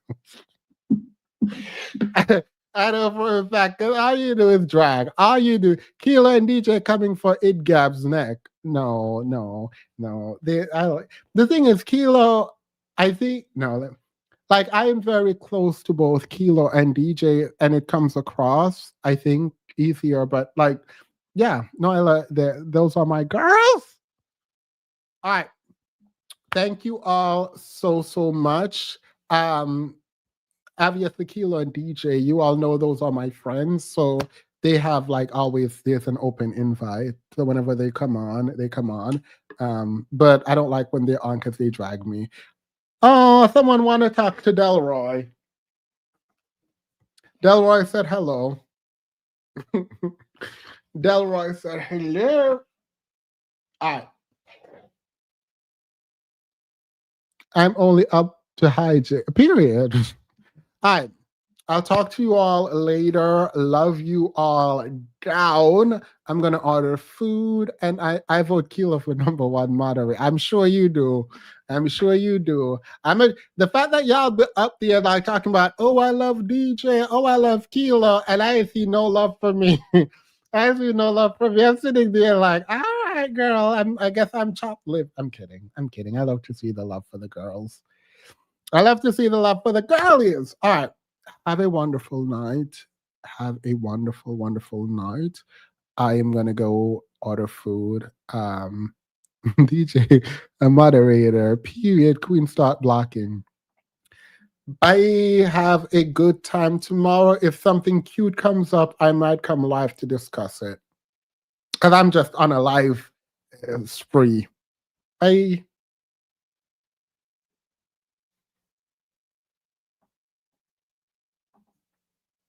I know for a fact, because all you do is drag. All you do, Kilo and DJ coming for Idgab's neck. No. The thing is, Kilo, I think, no, like I am very close to both Kilo and DJ, and it comes across, I think, easier, but like, yeah, Noella, those are my girls. All right. Thank you all so much. Obviously, Kilo and DJ, you all know those are my friends. So they have like always, there's an open invite. So whenever they come on, they come on. But I don't like when they're on because they drag me. Oh, someone want to talk to Delroy. Delroy said hello. Delroy said hello. All right. I'm only up to hijack. Period. All right. I'll talk to you all later. Love you all down. I'm going to order food, and I vote Kilo for #1 moderator. I'm sure you do. I'm sure you do. The fact that y'all be up there like talking about, oh, I love DJ, oh, I love Kilo, and I see no love for me. I see no love for me. I'm sitting there like, all right, girl. I guess I'm chopped liver. I'm kidding. I'm kidding. I love to see the love for the girls. I love to see the love for the girlies. All right. Have a wonderful night. Have a wonderful, wonderful night. I am gonna go order food. DJ, a moderator, period. Queen, start blocking. I have a good time tomorrow. If something cute comes up, I might come live to discuss it. Because I'm just on a live spree. Bye.